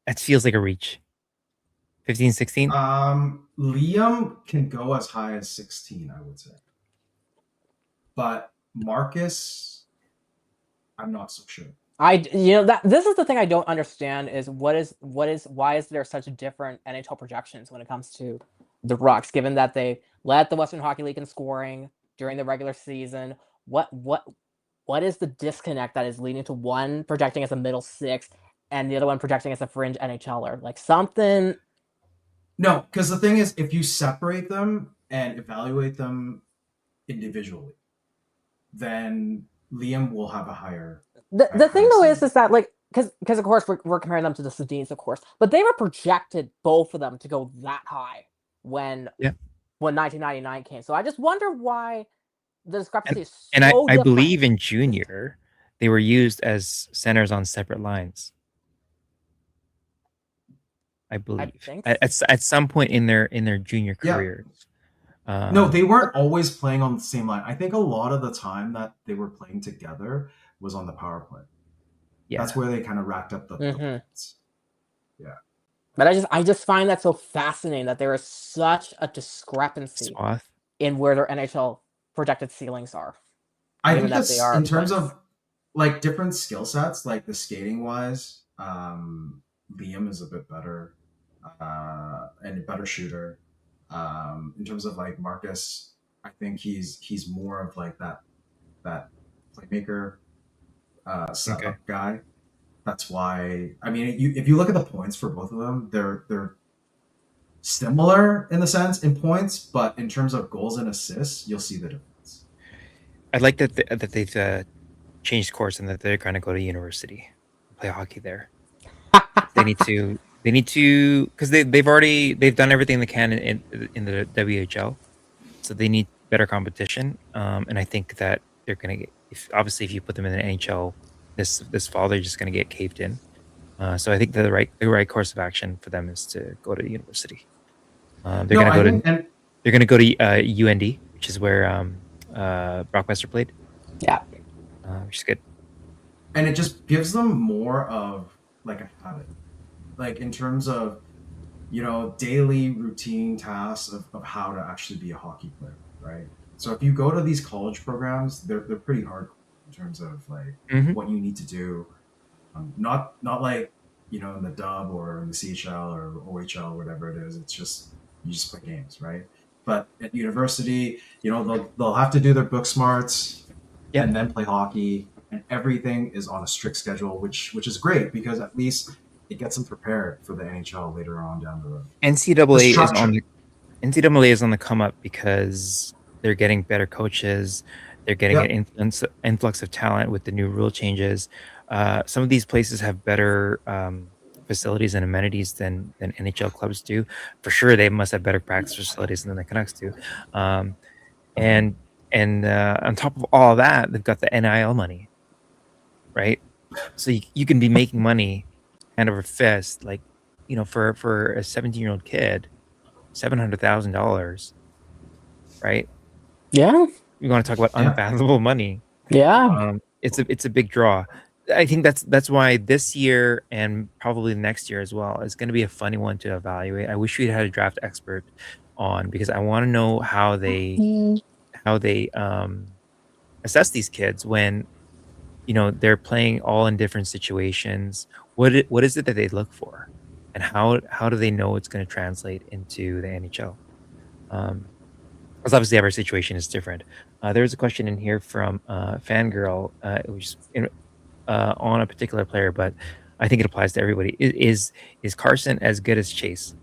That feels like a reach. 15, 16? Liam can go as high as 16, I would say. But Marcus, I'm not so sure. This is the thing I don't understand is why is there such different NHL projections when it comes to the Rucks, given that they led the Western Hockey League in scoring during the regular season? What is the disconnect that is leading to one projecting as a middle 6 and the other one projecting as a fringe NHLer? Like something. No, because the thing is, if you separate them and evaluate them individually, then Liam will have a higher. The thing though is that like because of course we're comparing them to the Sedins, of course, but they were projected both of them to go that high when 1999 came. So I just wonder why the discrepancy is so different. I believe in junior they were used as centers on separate lines. I believe at some point in their junior careers. No, they weren't always playing on the same line. I think a lot of the time that they were playing together was on the power play. Yeah, that's where they kind of racked up the points. Yeah, but I just find that so fascinating that there is such a discrepancy in where their NHL projected ceilings are. I think that's in terms of like different skill sets, like the skating wise. Liam is a bit better and a better shooter. In terms of like Marcus, I think he's more of like that playmaker setup guy. That's why I mean if you look at the points for both of them, they're similar in the sense in points, but in terms of goals and assists, you'll see the difference. I like that they've changed course and that they're going to go to university, play hockey there. They need to because they've done everything they can in the WHL, so they need better competition. And I think that they're going to get if you put them in the NHL this fall, they're just going to get caved in. So I think the right course of action for them is to go to university. They're going to go to UND, which is where Blockbuster played. Yeah, which is good. And it just gives them more of like a habit. Like in terms of, daily routine tasks of how to actually be a hockey player, right? So if you go to these college programs, they're pretty hard in terms of like what you need to do. Not like, in the dub or in the CHL or OHL or whatever it is. It's just, you just play games, right? But at university, they'll have to do their book smarts and then play hockey, and everything is on a strict schedule, which is great because at least it gets them prepared for the NHL later on down the road. NCAA is on the come up because they're getting better coaches. They're getting an influx of talent with the new rule changes. Some of these places have better facilities and amenities than NHL clubs do. For sure, they must have better practice facilities than the Canucks do. And on top of all that, they've got the NIL money, right? So you can be making money hand over fist, like, for a 17-year-old kid, $700,000, right? Yeah. You want to talk about Yeah. unfathomable money. Yeah. It's a big draw. I think that's why this year and probably next year as well is going to be a funny one to evaluate. I wish we had a draft expert on, because I want to know how they assess these kids when they're playing all in different situations. What is it that they look for, and how do they know it's going to translate into the NHL? Because obviously every situation is different. There's a question in here from Fangirl, which on a particular player, but I think it applies to everybody. Is Carson as good as Chase?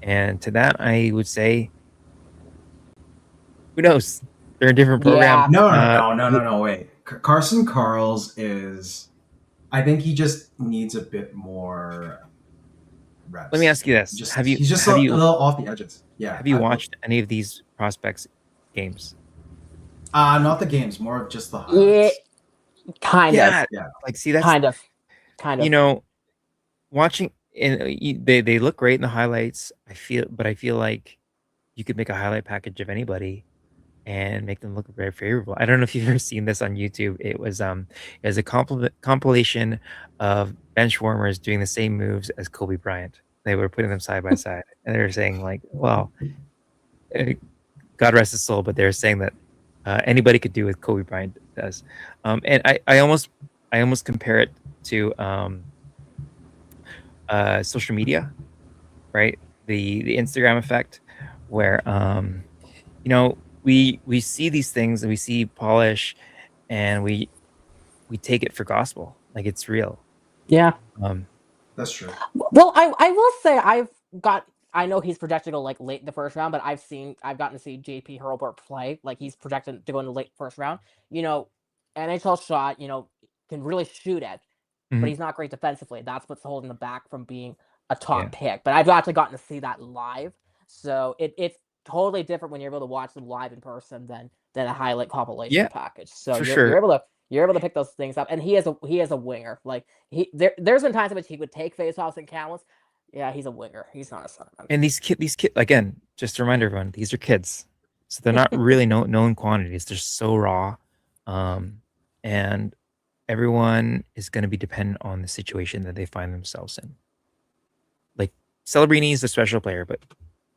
And to that, I would say, who knows? They're a different program. Yeah. No. Wait, Carson Carls is. I think he just needs a bit more reps. Let me ask you this: He's just a little off the edges. Yeah. Have you watched any of these prospects games? Not the games, more of just the Yeah. highlights. Kind of. Yeah. Like, see, that's Kind of. watching, and they look great in the highlights. I feel like you could make a highlight package of anybody and make them look very favorable. I don't know if you've ever seen this on YouTube. It was a compilation of bench warmers doing the same moves as Kobe Bryant. They were putting them side by side, and they were saying, like, well, God rest his soul, but they were saying that anybody could do what Kobe Bryant does. And I almost compare it to social media, right? The Instagram effect, where we see these things and we see polish, and we take it for gospel, like it's real. Yeah. That's true. Well, I will say I know he's projected to go like late in the first round, but I've gotten to see JP Hurlburt play. Like, he's projected to go in the late first round. NHL shot, can really shoot it, but Mhm. he's not great defensively. That's what's holding him back from being a Yeah. top pick. But I've actually gotten to see that live. So it's totally different when you're able to watch them live in person than a highlight compilation Yeah, package. So for you're sure. able to pick those things up. And he is a winger. Like, there's been times in which he would take faceoffs and countless. Yeah, he's a winger. He's not a centerman. And these kids, again, just to remind everyone, these are kids, so they're not really known quantities. They're so raw, and everyone is going to be dependent on the situation that they find themselves in. Like, Celebrini is a special player, but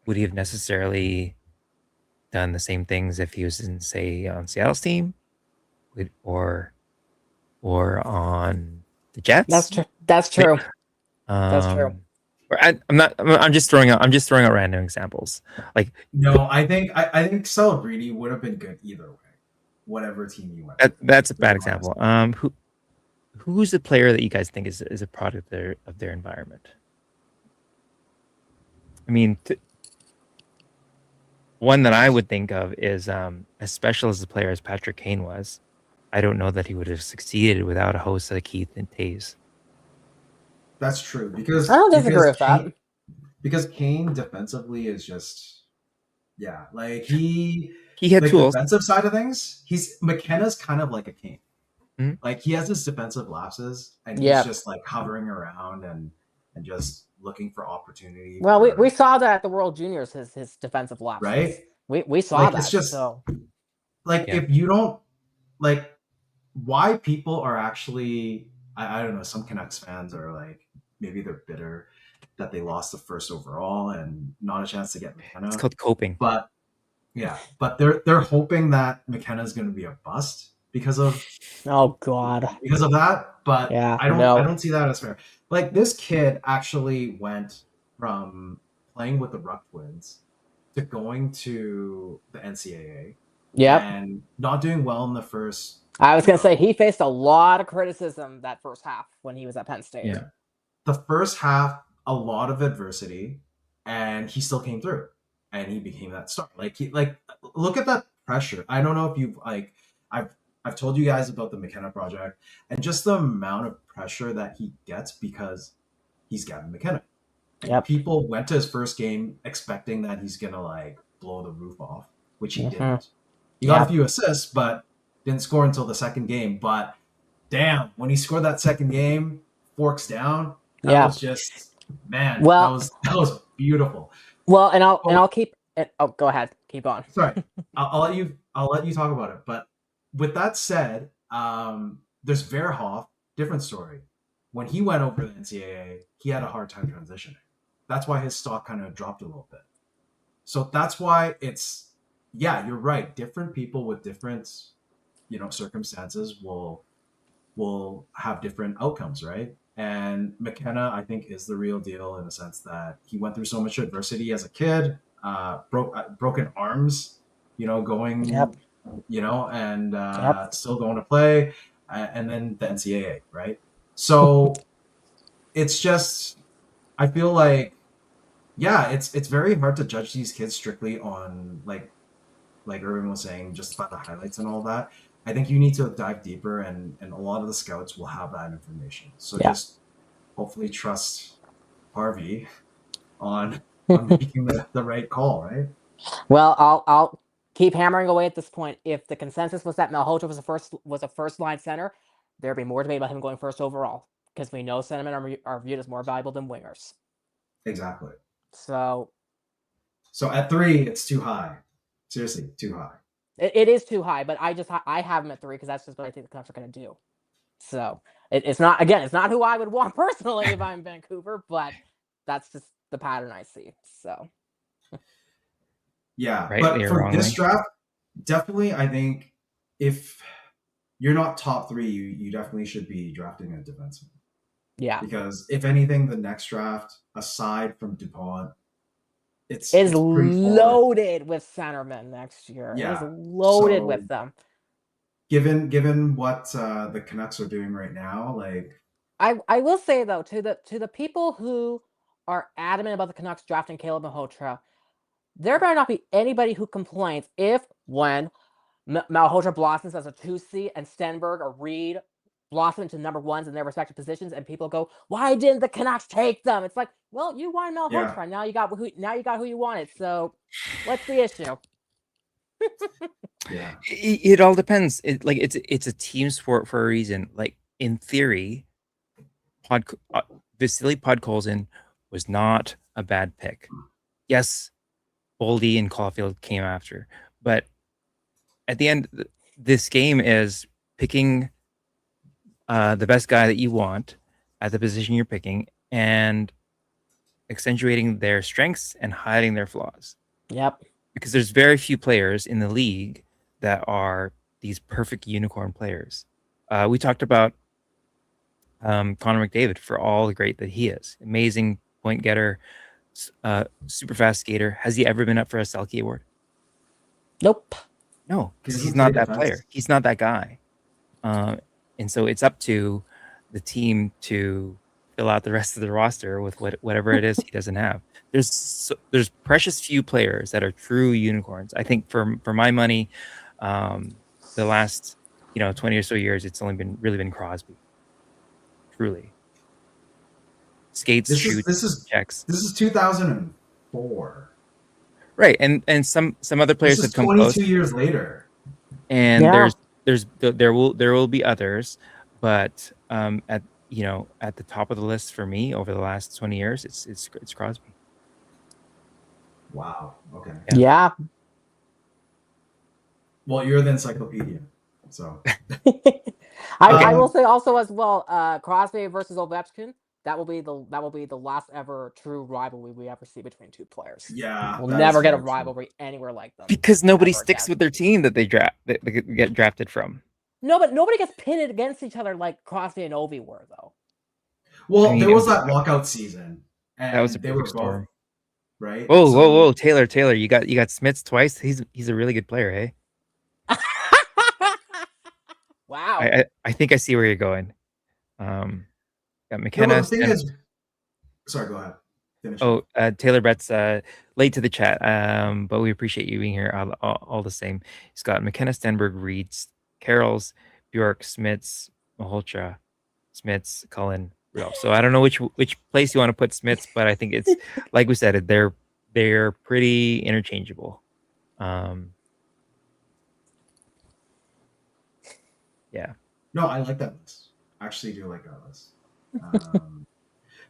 would he have necessarily done the same things if he was in, say, on Seattle's team, or on the Jets? That's true. That's true. I'm just throwing out random examples. Like, no, I think Celebrini would have been good either way, whatever team you went. That's a bad example. Who's the player that you guys think is a product of their environment? I mean, one that I would think of is, as special as a player as Patrick Kane was, I don't know that he would have succeeded without a host like Keith and Taves. That's true, because I don't disagree with that. Because Kane defensively is just, yeah, like he had tools. Defensive side of things, McKenna's kind of like a Kane. Mm-hmm. Like, he has his defensive lapses, and he's just like hovering around and just looking for opportunity. Well, we saw that at the World Juniors, his defensive lapses. Right? We saw that. It's just so, like, if you don't, like, why people are actually, I don't know, some Canucks fans are like, maybe they're bitter that they lost the first overall and not a chance to get McKenna. It's called coping. But yeah, but they're hoping that McKenna is going to be a bust because of that. But yeah, I don't see that as fair. Like, this kid actually went from playing with the Ruck Twins to going to the NCAA. Yep. And not doing well in the first. I was going to say, he faced a lot of criticism that first half when he was at Penn State. Yeah. The first half, a lot of adversity, and he still came through, and he became that star. Like, look at that pressure. I don't know if you've, like, I've told you guys about the McKenna project, and just the amount of pressure that he gets because he's Gavin McKenna. Yep. People went to his first game expecting that he's gonna like blow the roof off, which he didn't. He got a few assists, but didn't score until the second game. But damn, when he scored that second game, forks down, that was just, man, that was beautiful. Well, and I'll keep it. Oh, go ahead, keep on. Sorry, I'll let you talk about it. But with that said, there's Verhoff, different story. When he went over to the NCAA, he had a hard time transitioning. That's why his stock kind of dropped a little bit. So that's why it's, yeah, you're right. Different people with different, circumstances will have different outcomes, right? And McKenna, I think, is the real deal in the sense that he went through so much adversity as a kid, broken arms, going, and still going to play, and then the NCAA, right? So it's just, I feel like, yeah, it's very hard to judge these kids strictly on like Irvin was saying, just by the highlights and all that. I think you need to dive deeper, and a lot of the scouts will have that information. So just hopefully trust Harvey on making the right call, right? Well, I'll keep hammering away at this point. If the consensus was that Malhotra was a first line center, there'd be more debate about him going first overall, because we know centermen are viewed as more valuable than wingers. Exactly. So at 3, it's too high. Seriously, too high. It is too high, but I have him at 3 because that's just what I think the Canucks are going to do. So it's not who I would want personally if I'm Vancouver, but that's just the pattern I see. So yeah, but for this draft, definitely, I think if you're not top 3, you definitely should be drafting a defenseman. Yeah, because if anything, the next draft, aside from DuPont, it's loaded with centermen next year. Yeah, it is loaded with them. Given what the Canucks are doing right now, like I will say though, to the people who are adamant about the Canucks drafting Caleb Malhotra, there better not be anybody who complains if when Malhotra blossoms as a 2C and Stenberg or Reed blossom into number 1s in their respective positions, and people go, "Why didn't the Canucks take them?" It's like, well, you wanted Malhotra, yeah. Now you got who you wanted. So, what's the issue? Yeah, it all depends. It's a team sport for a reason. Like in theory, Vasily Podkolzin was not a bad pick. Yes, Boldy and Caulfield came after, but at the end, this game is picking the best guy that you want at the position you're picking and accentuating their strengths and hiding their flaws. Yep. Because there's very few players in the league that are these perfect unicorn players. We talked about Connor McDavid for all the great that he is. Amazing point getter, super fast skater. Has he ever been up for a Selke Award? Nope. No, because he's not that player. He's not that guy. And so it's up to the team to fill out the rest of the roster with whatever it is he doesn't have. There's precious few players that are true unicorns. I think for my money, the last 20 or so years, it's only been Crosby. Truly. Skates, shoots, checks. This is 2004. Right, and some other players have come 22 close. years later. And there will be others, but at the top of the list for me over the last 20 years, it's Crosby. Wow. Okay. Yeah. Well, you're the encyclopedia, so. I will say also as well, Crosby versus Ovechkin. That will be the last ever true rivalry we ever see between two players. Yeah, we'll never get a rivalry anywhere like them because nobody sticks with their team that they get drafted from. No, but nobody gets pitted against each other like Crosby and Ovi were, though. Well, there was that lockout season, and that was a they were storm, both right. Whoa, Taylor, you got Smits twice. He's a really good player, hey. Wow. I think I see where you're going. Got McKenna. No, the thing is, sorry, go ahead. Finish Taylor Brett's late to the chat, but we appreciate you being here all the same. He's got McKenna, Stenberg, Reed, Carrolls, Bjork, Smits, Malhotra, Smits, Cullen, real. So I don't know which place you want to put Smiths, but I think it's like we said, they're pretty interchangeable. Yeah. No, I like that list. I actually do like that list.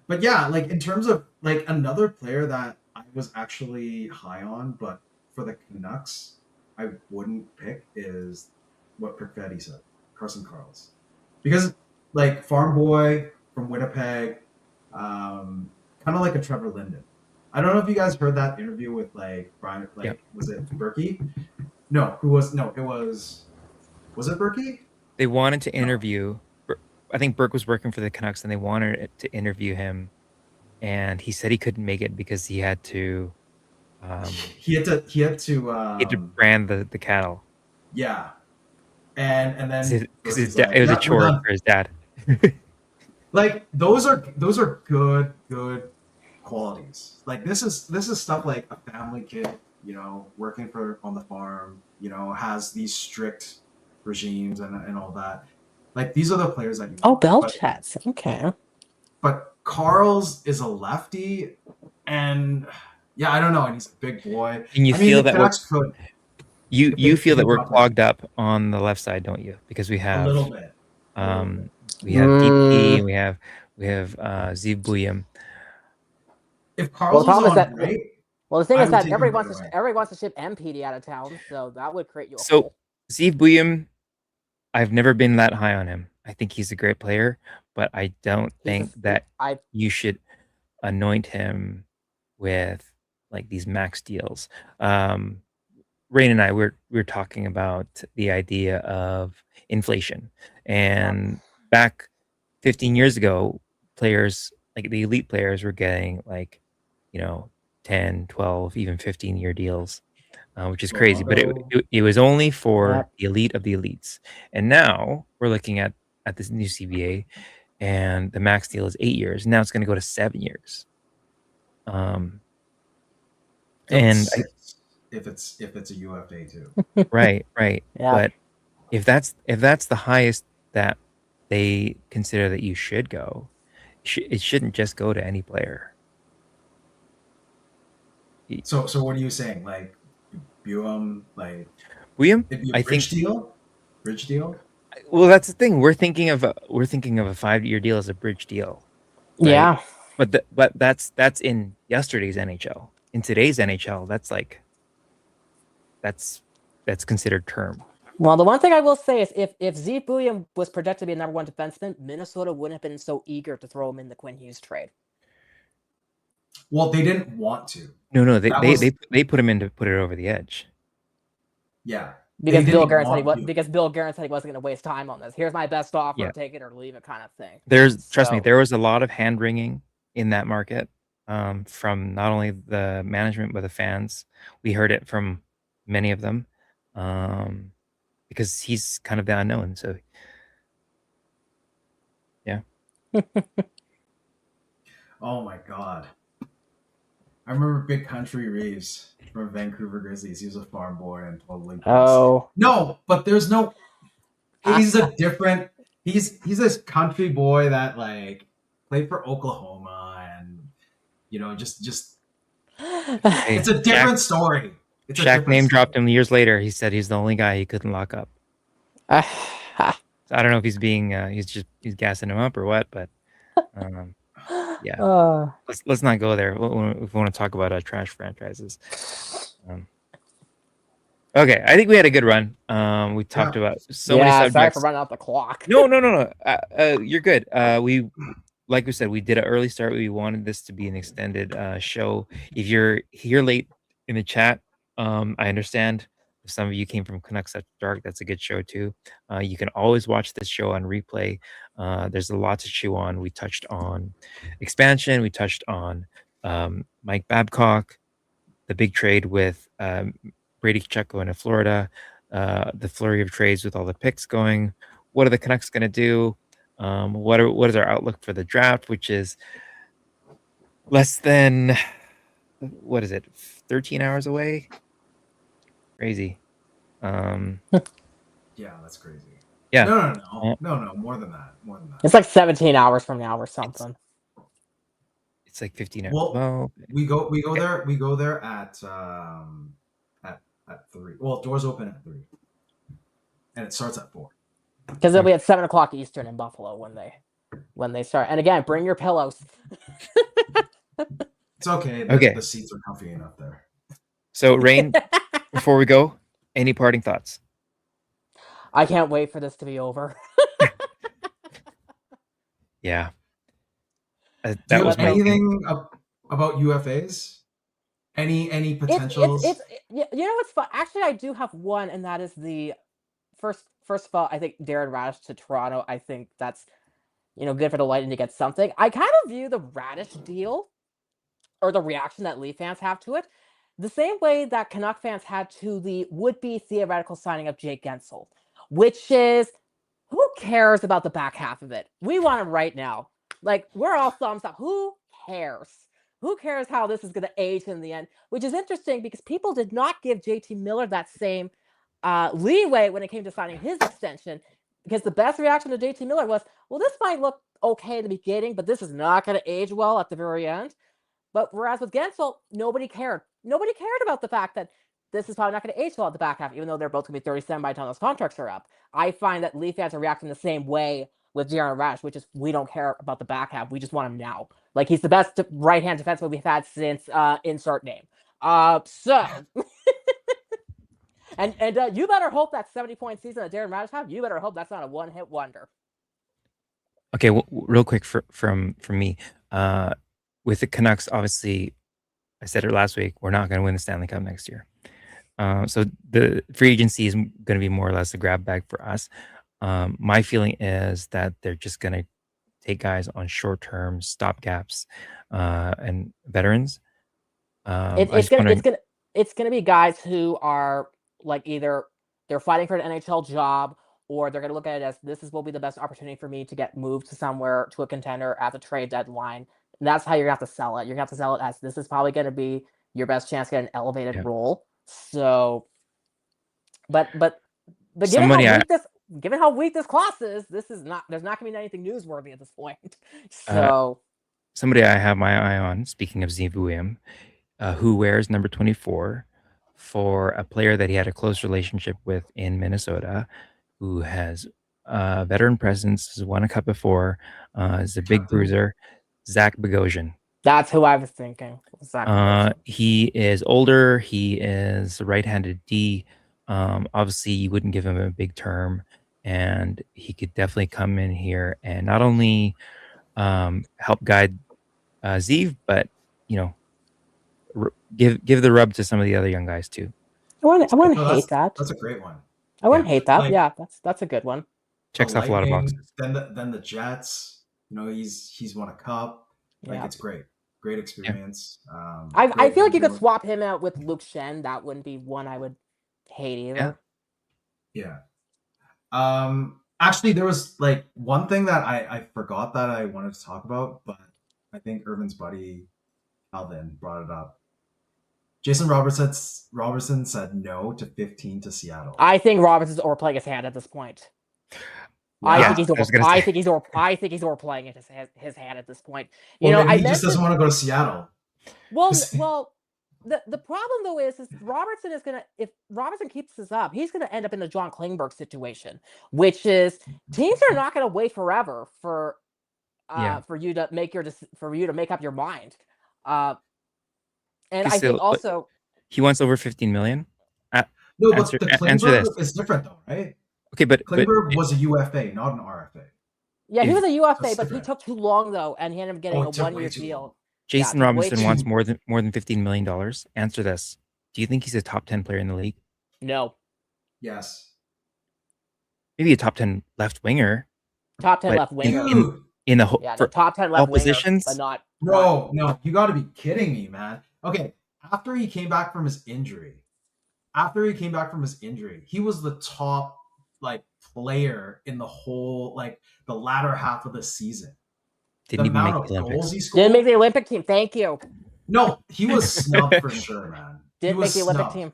But yeah, like in terms of like another player that I was actually high on, but for the Canucks, I wouldn't pick is what Perfetti said, Carson Carls, because like farm boy from Winnipeg, kind of like a Trevor Linden. I don't know if you guys heard that interview with like Brian, like Yep. was it Berkey? No, it was it Berkey? They wanted to interview. I think Burke was working for the Canucks, and they wanted to interview him, and he said he couldn't make it because he had to. He had to he had to brand the cattle. Yeah, and then because it was a chore for his dad. Like those are good qualities. Like this is stuff like a family kid, you know, working on the farm, you know, has these strict regimes and all that. Like these are the players that you want. Belchats. Okay. But Carl's is a lefty, and yeah, I don't know, and he's a big boy. And you feel that you feel that we're clogged up on the left side, don't you? Because we have a little bit. We have DP, and we have Ziv Buyam. If Carl's was on great, well, the thing is that everyone wants to ship MPD out of town, so that would create you. So Ziv Buyam, I've never been that high on him. I think he's a great player, but I don't think that you should anoint him with like these max deals. Rain and I we're talking about the idea of inflation, and back 15 years ago, players like the elite players were getting like, you know, 10, 12, even 15-year deals, which is crazy. But it was only for the elite of the elites. And now we're looking at this new CBA, and the max deal is 8 years. Now it's going to go to 7 years. And if it's a UFA too. Right. Yeah. But if that's the highest that they consider that you should go, it shouldn't just go to any player. So what are you saying? Like Buyam, like Buyam? It'd be a bridge deal. Well, that's the thing. We're thinking of a 5-year deal as a bridge deal. Right? Yeah. But that's in yesterday's NHL. In today's NHL, that's considered term. Well, the one thing I will say is if Ziv Buyam was projected to be a number one defenseman, Minnesota wouldn't have been so eager to throw him in the Quinn Hughes trade. Well, they didn't want to. No, they put him in to put it over the edge. Yeah. Because Bill Guerin said he wasn't going to waste time on this. Here's my best offer, take it or leave it, kind of thing. Trust me, there was a lot of hand wringing in that market, from not only the management but the fans. We heard it from many of them, because he's kind of the unknown. So, yeah. Oh my God. I remember Big Country Reeves from Vancouver Grizzlies. He was a farm boy and totally. Oh no, but there's no. He's a different. He's this country boy that like played for Oklahoma, and you know just. It's a different story. Shaq name dropped him years later. He said he's the only guy he couldn't lock up. So I don't know if he's being he's gassing him up or what, but. Yeah, let's not go there if we want to talk about trash franchises. Okay, I think we had a good run. We talked about so many subjects. Sorry for running out the clock. No. You're good. Like we said, we did an early start. We wanted this to be an extended show. If you're here late in the chat, I understand. If some of you came from Canucks After Dark, that's a good show too. You can always watch this show on replay. There's a lot to chew on. We touched on expansion. We touched on Mike Babcock, the big trade with Brady Tkachuk going to Florida, the flurry of trades with all the picks going. What are the Canucks going to do? What is our outlook for the draft, which is less than, 13 hours away? Crazy. Yeah, that's crazy. Yeah. No, more than that. It's like 17 hours from now or something. It's like 15 hours. Well, we go there at 3. Well, doors open at 3, and it starts at 4. Because they'll be at 7 o'clock Eastern in Buffalo when they start. And again, bring your pillows. It's okay. Okay. The seats are comfy enough there. So, Rain, before we go, any parting thoughts? I can't wait for this to be over. Yeah. That was anything about UFAs? Any potentials? You know what's fun? Actually, I do have one, and that is the first of all, I think Darren Radish to Toronto. I think that's good for the Lightning to get something. I kind of view the Radish deal or the reaction that Leaf fans have to it the same way that Canuck fans had to the would-be theoretical signing of Jake Gensel, which is, who cares about the back half of it? We want him right now. Like, we're all thumbs up. Who cares? Who cares how this is going to age in the end? Which is interesting because people did not give JT Miller that same leeway when it came to signing his extension, because the best reaction to JT Miller was, well, this might look okay at the beginning, but this is not going to age well at the very end. But whereas with Gensel, nobody cared. Nobody cared about the fact that this is probably not going to age well at the back half, even though they're both going to be 37 by the time those contracts are up. I find that Leaf fans are reacting the same way with Darren Radish, which is, we don't care about the back half. We just want him now. Like, he's the best right-hand defenseman we've had since insert name. So, and you better hope that 70-point season that Darren Radish had, you better hope that's not a one-hit wonder. Okay, well, real quick from me. With the Canucks, obviously, I said it last week, we're not going to win the Stanley Cup next year. So the free agency is going to be more or less a grab bag for us. My feeling is that they're just going to take guys on short-term stopgaps and veterans. It's going to be guys who are like, either they're fighting for an NHL job, or they're going to look at it as, this will be the best opportunity for me to get moved to somewhere, to a contender at the trade deadline. And that's how you're going to have to sell it. You're going to have to sell it as, this is probably going to be your best chance to get an elevated role. So, but given how weak this class is, there's not going to be anything newsworthy at this point. So, somebody I have my eye on, speaking of Steve William, who wears number 24 for a player that he had a close relationship with in Minnesota, who has veteran presence, has won a cup before, is a big bruiser, Zach Bogosian. That's who I was thinking. He is older. He is a right-handed D. Obviously, you wouldn't give him a big term, and he could definitely come in here and not only help guide Zeev, but give the rub to some of the other young guys too. I wouldn't hate that. That's a great one. I wouldn't hate that. Like, that's a good one. Checks off a lot of boxes. Then the Jets. He's won a cup. Like, it's great. Great experience. Yeah. I feel like you could swap him out with Luke Shen. That wouldn't be one I would hate either. Yeah. Actually, there was like one thing that I forgot that I wanted to talk about, but I think Irvin's buddy Alvin brought it up. Jason Robertson said no to 15 to Seattle. I think Robertson's overplaying his hand at this point. I think he's overplaying his hand at this point. He just doesn't want to go to Seattle. Well, the problem though is Robertson is gonna, if Robertson keeps this up, he's gonna end up in the John Klingberg situation, which is, teams are not gonna wait forever for you to make up your mind. And I think also he wants over 15 million. No, but the Klingberg is different though, right? Okay, but Klingberg was a UFA, not an RFA. Yeah, he was a UFA, but he took too long though, and he ended up getting a 1-year deal. Jason Robinson wants more than $15 million. Answer this: do you think he's a top 10 player in the league? No. Yes. Maybe a top 10 left winger. Top 10 left winger. In the whole top 10 left positions, but not. No, you got to be kidding me, man. Okay, after he came back from his injury, he was the top player in the whole the latter half of the season. Didn't even make the Olympics. Didn't make the Olympic team. Thank you. No, he was snubbed for sure, man. Didn't make the Olympic team.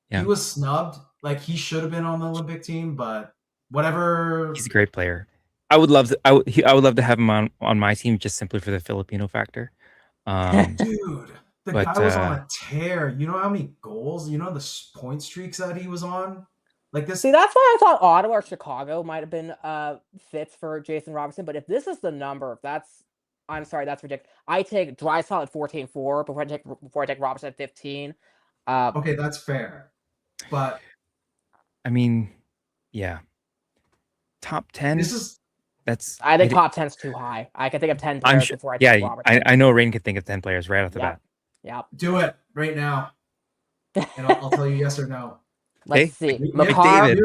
Yeah. He was snubbed. He should have been on the Olympic team, but whatever. He's a great player. I would love to. I would love to have him on my team just simply for the Filipino factor. Dude, the But guy was on a tear. You know how many goals? You know the point streaks that he was on? Like this. See, that's why I thought Ottawa or Chicago might have been fits for Jason Robertson. But if this is the number, I'm sorry, that's ridiculous. I take Drysdale at 14-4 before I take Robertson at 15. Okay, that's fair. But I mean, yeah, top 10. this is. I think top 10's too high. I can think of 10 players before I take Robertson. I know Rain could think of 10 players right off the bat. Yeah. Do it right now, and I'll tell you yes or no. Let's see. McDavid.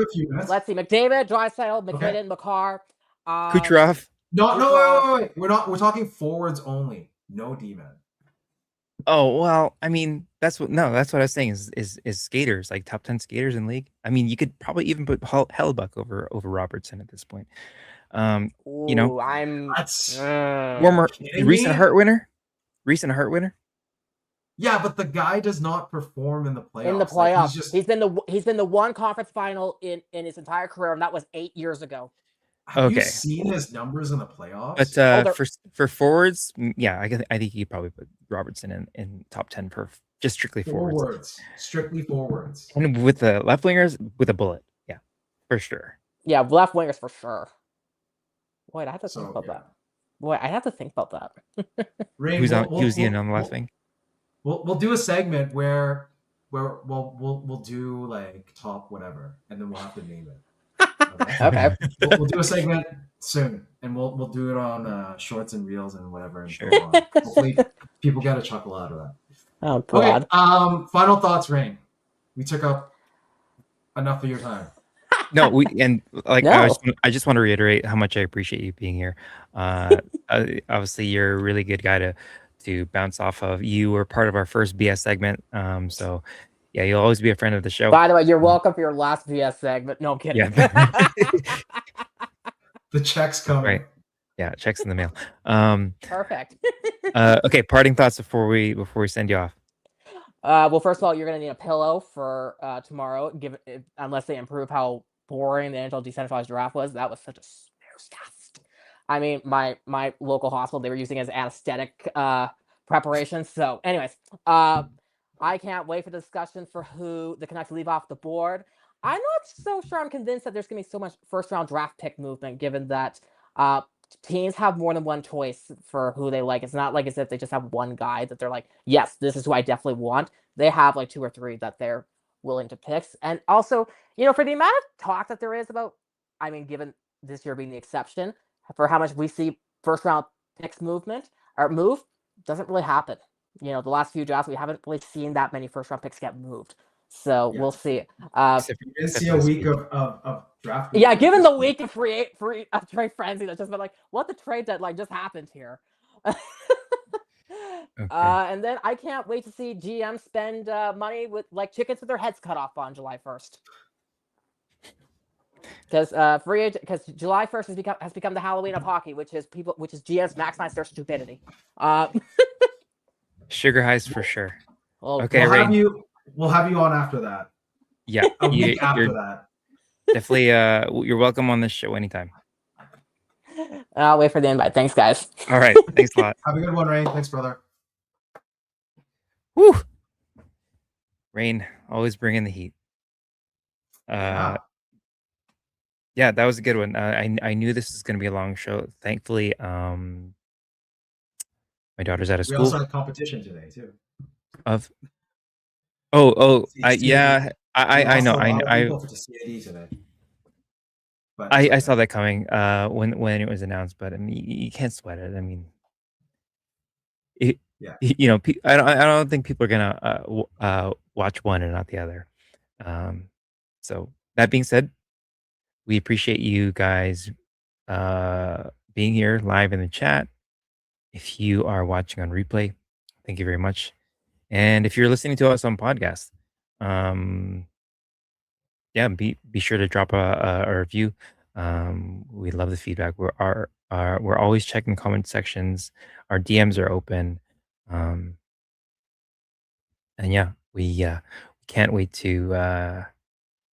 Let's see. McDavid, Draisaitl, McKinnon, Makar. Kucherov. No, wait. We're talking forwards only. No D-man. Oh, well, I mean, that's what I was saying is skaters, like top 10 skaters in league. I mean, you could probably even put Hellbuck over Robertson at this point. You know, recent Hart winner. Yeah, but the guy does not perform in the playoffs. In the playoffs, like, he's been the one conference final in his entire career, and that was 8 years ago. Have you seen his numbers in the playoffs? But for forwards, yeah, I think you probably put Robertson in top 10 for just strictly forwards. Strictly forwards. And with the left wingers, with a bullet, yeah, for sure. Yeah, left wingers for sure. Wait, I have to think about that. Boy, I have to think about that. Who's in on the left wing? We'll do a segment where we'll do like top whatever, and then we'll have to name it. Okay. We'll do a segment soon, and we'll do it on shorts and reels and whatever. And sure. Hopefully, people get a chuckle out of that. Oh God. Okay. Final thoughts, Rain. We took up enough of your time. No, I just want to reiterate how much I appreciate you being here. Obviously, you're a really good guy to bounce off of. You were part of our first BS segment, so yeah, you'll always be a friend of the show. By the way, you're welcome for your last BS segment. No, I'm kidding. Yeah. The check's coming. Right. Yeah, checks in the mail. Perfect. Okay, parting thoughts before we send you off. Well, first of all, you're gonna need a pillow for tomorrow. Unless they improve how boring the NHL decentralized draft was. That was such a snooze. I mean, my local hospital, they were using it as anesthetic preparation. So, anyways, I can't wait for the discussion for who the Canucks leave off the board. I'm not so sure I'm convinced that there's going to be so much first-round draft pick movement, given that teams have more than one choice for who they like. It's not like as if they just have one guy that they're like, yes, this is who I definitely want. They have like 2 or 3 that they're willing to pick. And also, for the amount of talk that there is about, I mean, given this year being the exception, for how much we see first-round picks move, doesn't really happen. The last few drafts, we haven't really seen that many first-round picks get moved. So we'll see. You didn't see a week of draft. Yeah, given the week of free trade frenzy, that's just been like, what the trade deadline just happened here. Okay. And then I can't wait to see GM spend money with like chickens with their heads cut off on July 1st. Because July 1st has become the Halloween of hockey, which is GMs maximize their stupidity. Sugar highs for sure. Okay, we'll have you on after that. Yeah, a week after that. Definitely, you're welcome on this show anytime. I'll wait for the invite. Thanks, guys. All right, thanks a lot. Have a good one, Rain. Thanks, brother. Woo! Rain, always bringing the heat. Yeah, that was a good one. I knew this was going to be a long show. Thankfully, my daughter's out of school. We also had competition today too. I saw that coming when it was announced, but I mean, you can't sweat it. I mean, I don't think people are gonna watch one and not the other. So that being said, we appreciate you guys being here live in the chat. If you are watching on replay, thank you very much. And if you're listening to us on podcast, be sure to drop a review. We love the feedback. We're always checking comment sections. Our DMs are open. And yeah, we can't wait to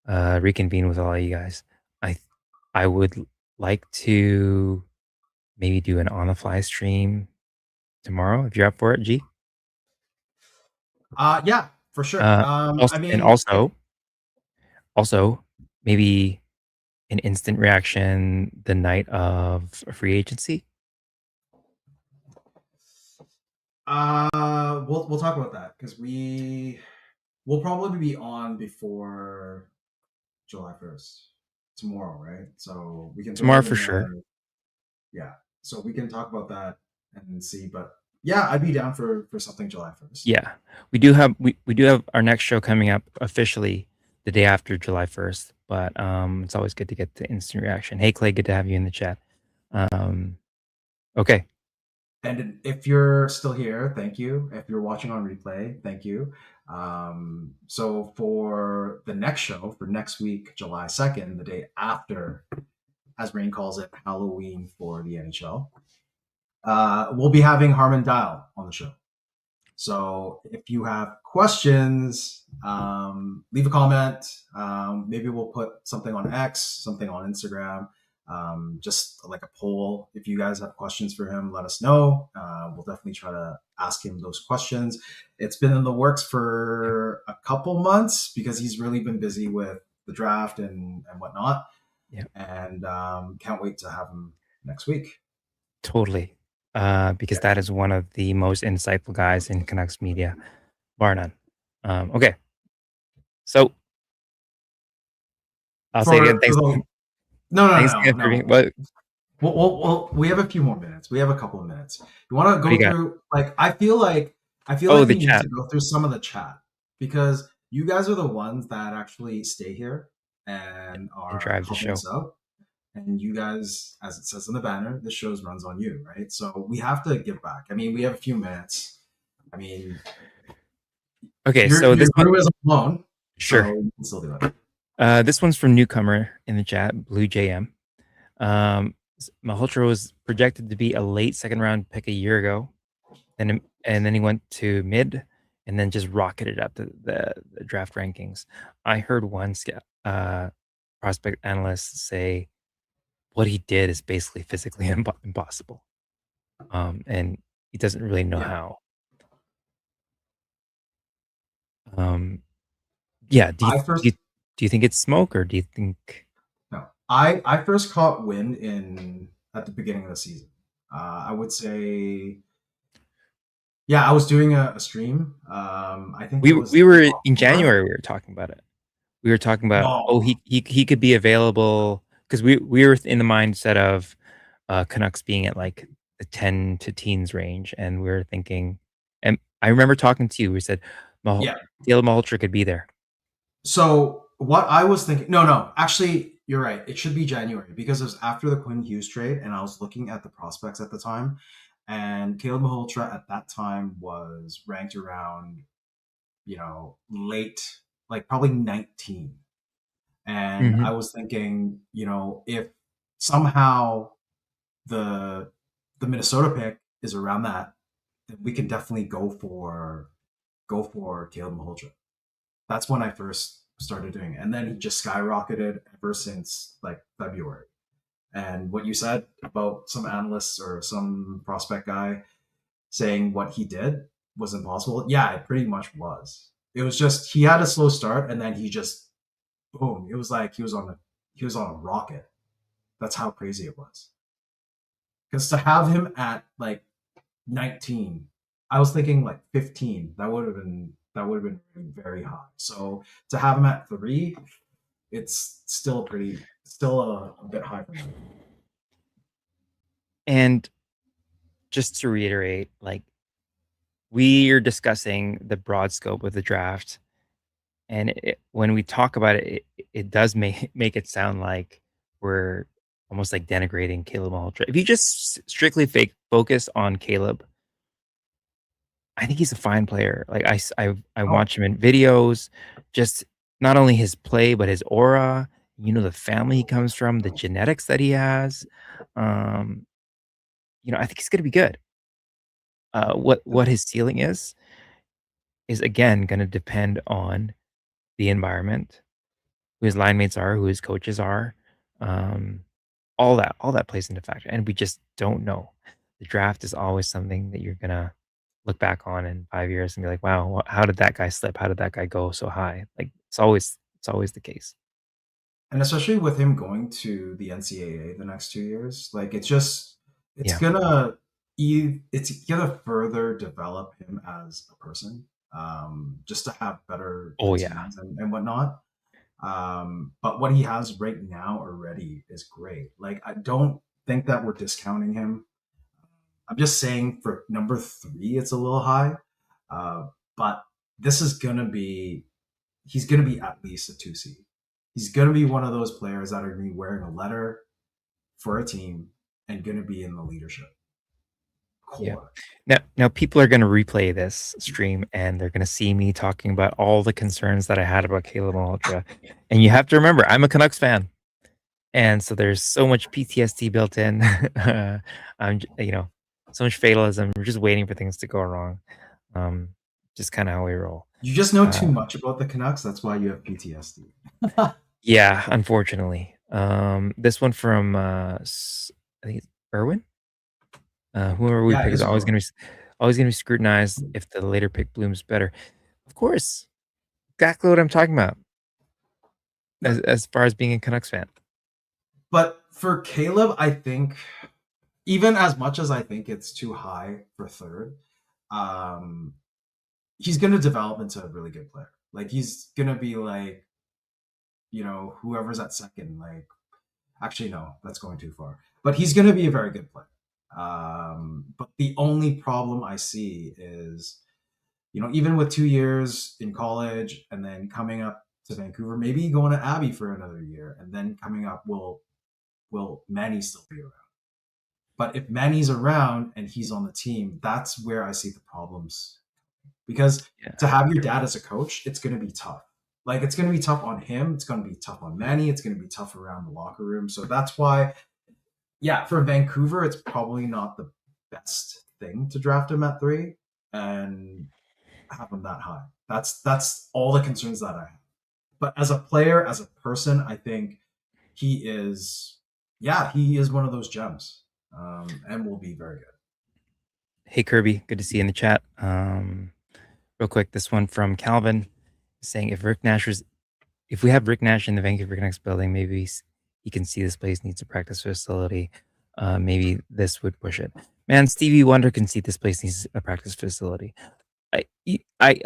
reconvene with all of you guys. I would like to maybe do an on the fly stream tomorrow if you're up for it, G. Yeah, for sure. Uh, I and mean, if also maybe an instant reaction the night of free agency. we'll talk about that because we'll probably be on before July 1st tomorrow, right? So we can throw Tomorrow it for in sure. the yeah. So we can talk about that and see. But yeah, I'd be down for something July 1st. Yeah. We do have our next show coming up officially the day after July 1st, but it's always good to get the instant reaction. Hey Clay, good to have you in the chat. Okay. And if you're still here, thank you. If you're watching on replay, thank you. So for the next show, for next week, July 2nd, the day after, as Rain calls it, Halloween for the NHL, we'll be having Harmon Dial on the show. So if you have questions, leave a comment. Maybe we'll put something on X, something on Instagram, just like a poll. If you guys have questions for him, let us know. We'll definitely try to ask him those questions. It's been in the works for a couple months because he's really been busy with the draft and whatnot. Yeah. And can't wait to have him next week. Totally. Because that is one of the most insightful guys in Canucks media, bar none. Okay. So I'll say again, thanks. Thanks again for being. What Well, we have a few more minutes. We have a couple of minutes. You want to do you go got? through like I feel like Oh, the we need chat. to go through some of the chat because you guys are the ones that actually stay here and And are drive the helping show. us out. And you guys, as it says in the banner, the shows runs on you, right? So we have to give back. I mean, we have a few minutes. I mean, Okay, your so this one, room is alone, sure. so we can still do it. This one's from newcomer in the chat, Blue JM. Malhotra was projected to be a late second round pick a year ago, and then he went to mid, and then just rocketed up the draft rankings. I heard one prospect analyst say what he did is basically physically impossible, and he doesn't really know Yeah. how. Yeah. Do you think it's smoke, or do you think? No, I first caught wind at the beginning of the season. I would say, yeah, I was doing a stream. I think We it was were in October. January. We were talking about it. We were talking about No. he could be available because we were in the mindset of Canucks being at like the 10 to teens range, and we were thinking. And I remember talking to you. We said, Yeah. Caleb Malhotra could be there. So what I was thinking, no, actually, you're right. It should be January because it was after the Quinn Hughes trade, and I was looking at the prospects at the time, and Caleb Malhotra at that time was ranked around, late, like probably 19. And I was thinking, if somehow the Minnesota pick is around that, then we can definitely go for Caleb Malhotra. That's when I first started doing it. And then he just skyrocketed ever since like February. And what you said about some analysts or some prospect guy saying what he did was impossible. Yeah, it pretty much was. It was just he had a slow start and then he just boom. It was like he was on a rocket. That's how crazy it was. Because to have him at like 19, I was thinking like 15. That would have been very high. So to have him at 3, it's still a bit high for me. And just to reiterate, like we are discussing the broad scope of the draft, and when we talk about it, it does make it sound like we're almost like denigrating Caleb Malhotra. If you just strictly focus on Caleb, I think he's a fine player. Like I watch him in videos, just not only his play but his aura. The family he comes from, the genetics that he has. I think he's gonna be good. What his ceiling is again gonna depend on the environment, who his line mates are, who his coaches are. all that plays into factor, and we just don't know. The draft is always something that you're gonna look back on in 5 years and be like, "Wow, how did that guy slip? How did that guy go so high?" Like, it's always the case. And especially with him going to the NCAA the next 2 years, like it's just it's Yeah. gonna it's gonna further develop him as a person, just to have better Oh, yeah. routines and whatnot. But what he has right now already is great. Like I don't think that we're discounting him. I'm just saying for number three, it's a little high. Uh, but this is gonna be he's gonna be at least a two seed. He's gonna be one of those players that are gonna be wearing a letter for a team and gonna be in the leadership Yeah. core. Now people are gonna replay this stream, and they're gonna see me talking about all the concerns that I had about Caleb Malhotra, and you have to remember, I'm a Canucks fan, and so there's so much PTSD built in. So much fatalism. We're just waiting for things to go wrong. Um, just kinda how we roll. You just know Uh, too much about the Canucks. That's why you have PTSD. yeah, unfortunately. This one from, I think it's Irwin? Whoever we Yeah, pick it is is Irwin. always gonna be scrutinized if the later pick blooms better. Of course, exactly what I'm talking about as far as being a Canucks fan. But for Caleb, I think even as much as I think it's too high for third, um, he's going to develop into a really good player. Like he's going to be like, whoever's at second. Like, actually, no, that's going too far. But he's going to be a very good player. But the only problem I see is, even with 2 years in college and then coming up to Vancouver, maybe going to Abbey for another year, and then coming up, will Manny still be around? But if Manny's around and he's on the team, that's where I see the problems. Because Yeah. to have your dad as a coach, it's going to be tough. Like it's going to be tough on him. It's going to be tough on Manny. It's going to be tough around the locker room. So that's why, yeah, for Vancouver, it's probably not the best thing to draft him at 3 and have him that high. That's all the concerns that I have. But as a player, as a person, I think he is, he is one of those gems, and will be very good. Hey Kirby, good to see you in the chat. Real quick, this one from Calvin saying if we have Rick Nash in the Vancouver Canucks building, maybe he can see this place needs a practice facility. Maybe this would push it. Man, Stevie Wonder can see this place needs a practice facility. I I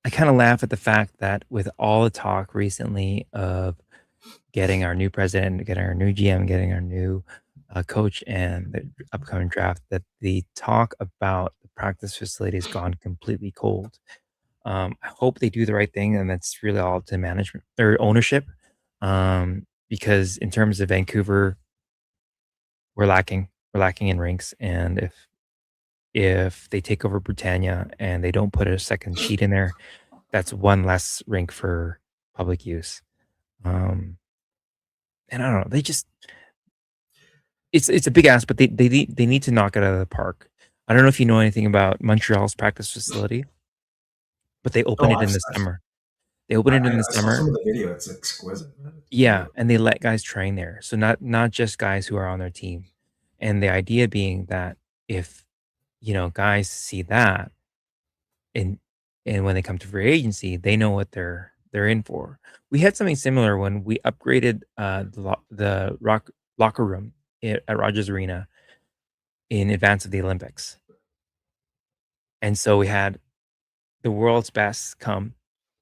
I kind of laugh at the fact that with all the talk recently of getting our new president, getting our new GM, getting our new coach, and the upcoming draft, that the talk about the practice facility has gone completely cold. I hope they do the right thing, and that's really all to management or ownership. Because in terms of Vancouver, we're lacking in rinks, and if they take over Britannia and they don't put a second sheet in there, that's one less rink for public use. And I don't know, it's a big ask, but they need to knock it out of the park. I don't know if you know anything about Montreal's practice facility, but they open Oh, it in the summer. They open I, it in the I saw some summer. of the video. It's exquisite, man. It's Yeah, beautiful. and they let guys train there. So not just guys who are on their team. And the idea being that if, guys see that and when they come to free agency, they know what they're in for. We had something similar when we upgraded the locker room at Rogers Arena in advance of the Olympics. And so we had the world's best come,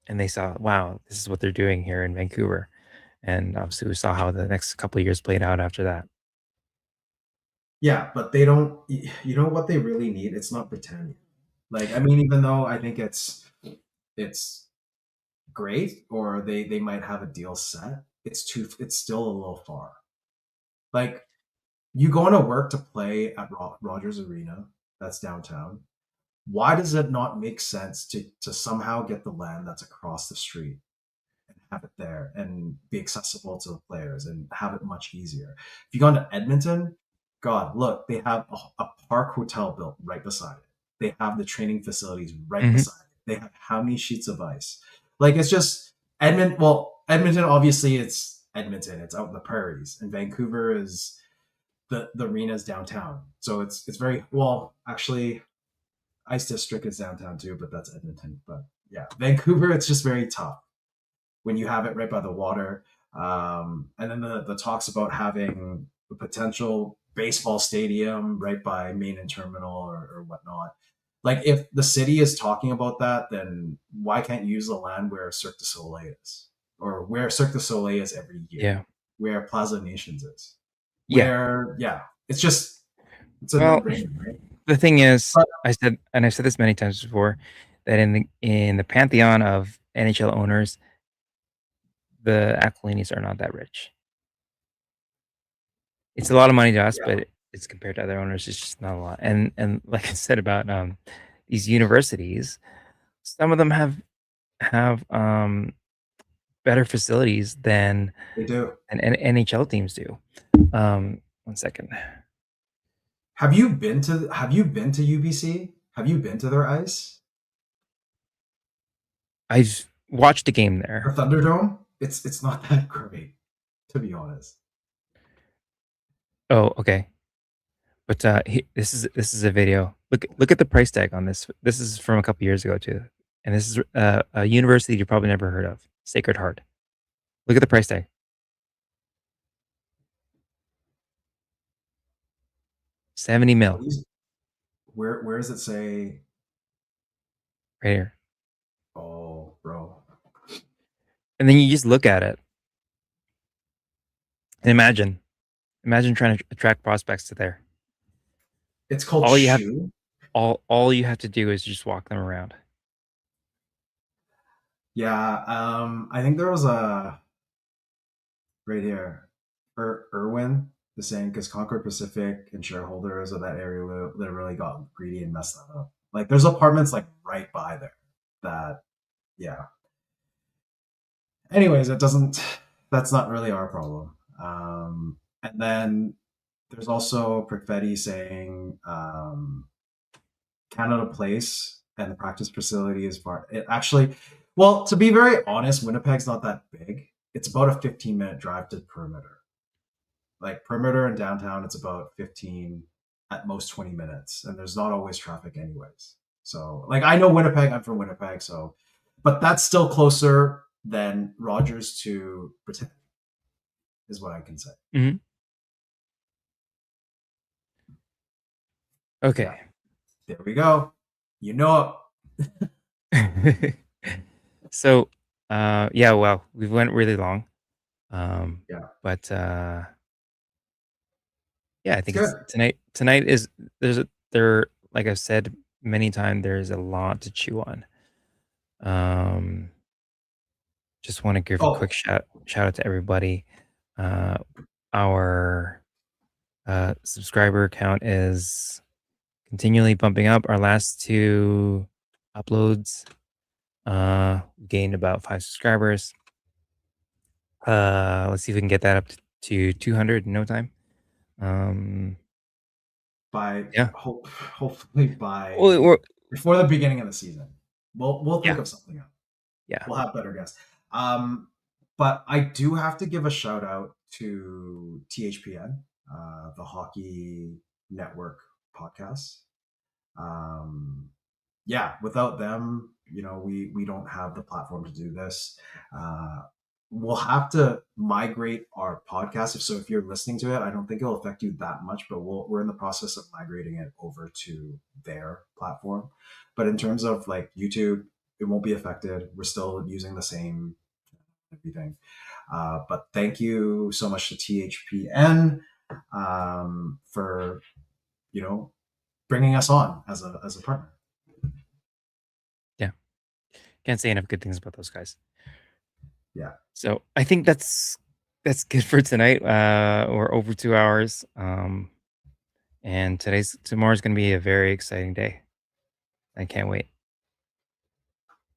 and they saw, wow, this is what they're doing here in Vancouver. And obviously we saw how the next couple of years played out after that. Yeah, but they don't. You know what they really need? It's not Britannia. Like, I mean, even though I think it's great, or they might have a deal set, it's still a little far. Like, you going to work to play at Rogers Arena, that's downtown. Why does it not make sense to somehow get the land that's across the street and have it there and be accessible to the players and have it much easier? If you go to Edmonton, God, look, they have a park hotel built right beside it. They have the training facilities right Mhm. beside it. They have how many sheets of ice? Like it's just Edmonton. Well, Edmonton, obviously, it's Edmonton, it's out in the prairies, and Vancouver is the arena's downtown. So it's very well. Actually, Ice District is downtown too, but that's Edmonton. But yeah, Vancouver, it's just very tough when you have it right by the water. And then the talks about having a potential baseball stadium right by main and terminal or whatnot. Like if the city is talking about that, then why can't you use the land where Cirque du Soleil is, or where Cirque du Soleil is every year, Yeah. where Plaza Nations is, Yeah. where it's just it's a no Well, brainer, right? the thing is, But I've said this many times before, that in the pantheon of NHL owners, the Aquilinis are not that rich. It's a lot of money to us, yeah, but it's compared to other owners, it's just not a lot. And like I said about these universities, some of them have better facilities than they do. NHL teams do. 1 second. Have you been to UBC? Have you been to their ice? I've watched a game The there. Thunderdome? It's not that great, to be honest. Oh, okay. But this is a video. Look at the price tag on this. This is from a couple years ago too, and this is a university you probably never heard of, Sacred Heart. Look at the price tag. 70 mil Where does it say? right here. Oh, bro. And then you just look at it and imagine trying to attract prospects to there. It's called All you have Shoe. all you have to do is just walk them around. Yeah, I think there was a right here. Irwin is saying because Concord Pacific and shareholders of that area literally got greedy and messed that up. Like there's apartments like right by there that yeah. Anyways, that's not really our problem. And then there's also Perfetti saying Canada Place and the practice facility is far. It actually, well, to be very honest, Winnipeg's not that big. It's about a 15-minute drive to perimeter. Like perimeter and downtown, it's about 15, at most 20 minutes, and there's not always traffic anyways. So, like, I know Winnipeg. I'm from Winnipeg, so, but that's still closer than Rogers to Britannia, is what I can say. Mm-hmm. Okay. Yeah. There we go. You know it. So, yeah, well, we went really long. Yeah. But yeah, I think It's it's good. tonight is like I've said many times, there's a lot to chew on. Just want to give a Oh, quick shout out to everybody. Our subscriber count is continually bumping up. Our last 2 uploads gained about 5 subscribers. Let's see if we can get that up to 200 in no time. Yeah. Hopefully by Well, before the beginning of the season. We'll think Yeah. of something else. yeah. We'll have better guests. But I do have to give a shout out to THPN, the Hockey Network podcast. Yeah, without them, we don't have the platform to do this. We'll have to migrate our podcast. If you're listening to it, I don't think it'll affect you that much, but we're in the process of migrating it over to their platform. But in terms of like YouTube, it won't be affected. We're still using the same everything. But thank you so much to THPN for bringing us on as a partner. Yeah. Can't say enough good things about those guys. Yeah. So I think that's good for tonight. We're over 2 hours. And tomorrow's going to be a very exciting day. I can't wait.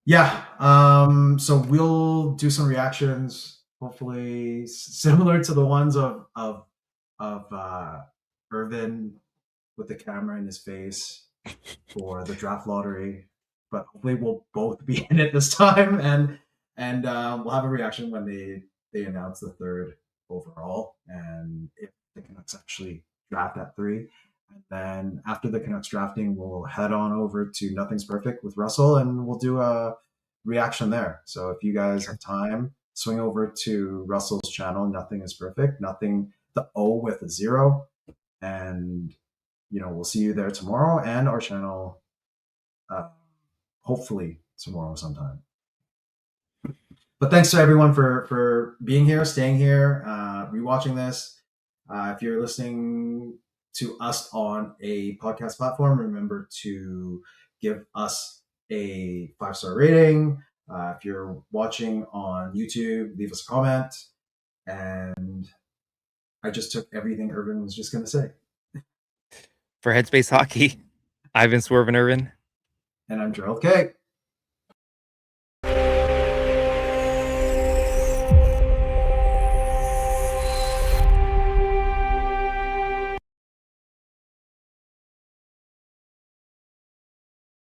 Yeah. So we'll do some reactions, hopefully similar to the ones of Irvin with the camera in his face for the draft lottery. But hopefully we'll both be in it this time, and we'll have a reaction when they they announce the third overall, and if the Canucks actually draft at 3. And then after the Canucks drafting, we'll head on over to Nothing's Perfect with Russell, and we'll do a reaction there. So if you guys have time, swing over to Russell's channel, Nothing is Perfect, nothing, the O with a 0. And, we'll see you there tomorrow, and our channel, hopefully tomorrow sometime. But thanks to everyone for being here, staying here, rewatching this. If you're listening to us on a podcast platform, remember to give us a 5-star rating. If you're watching on YouTube, leave us a comment. And I just took everything Irvin was just going to say. For Headspace Hockey, I've been Swervin' Irvin. And I'm Gerald K.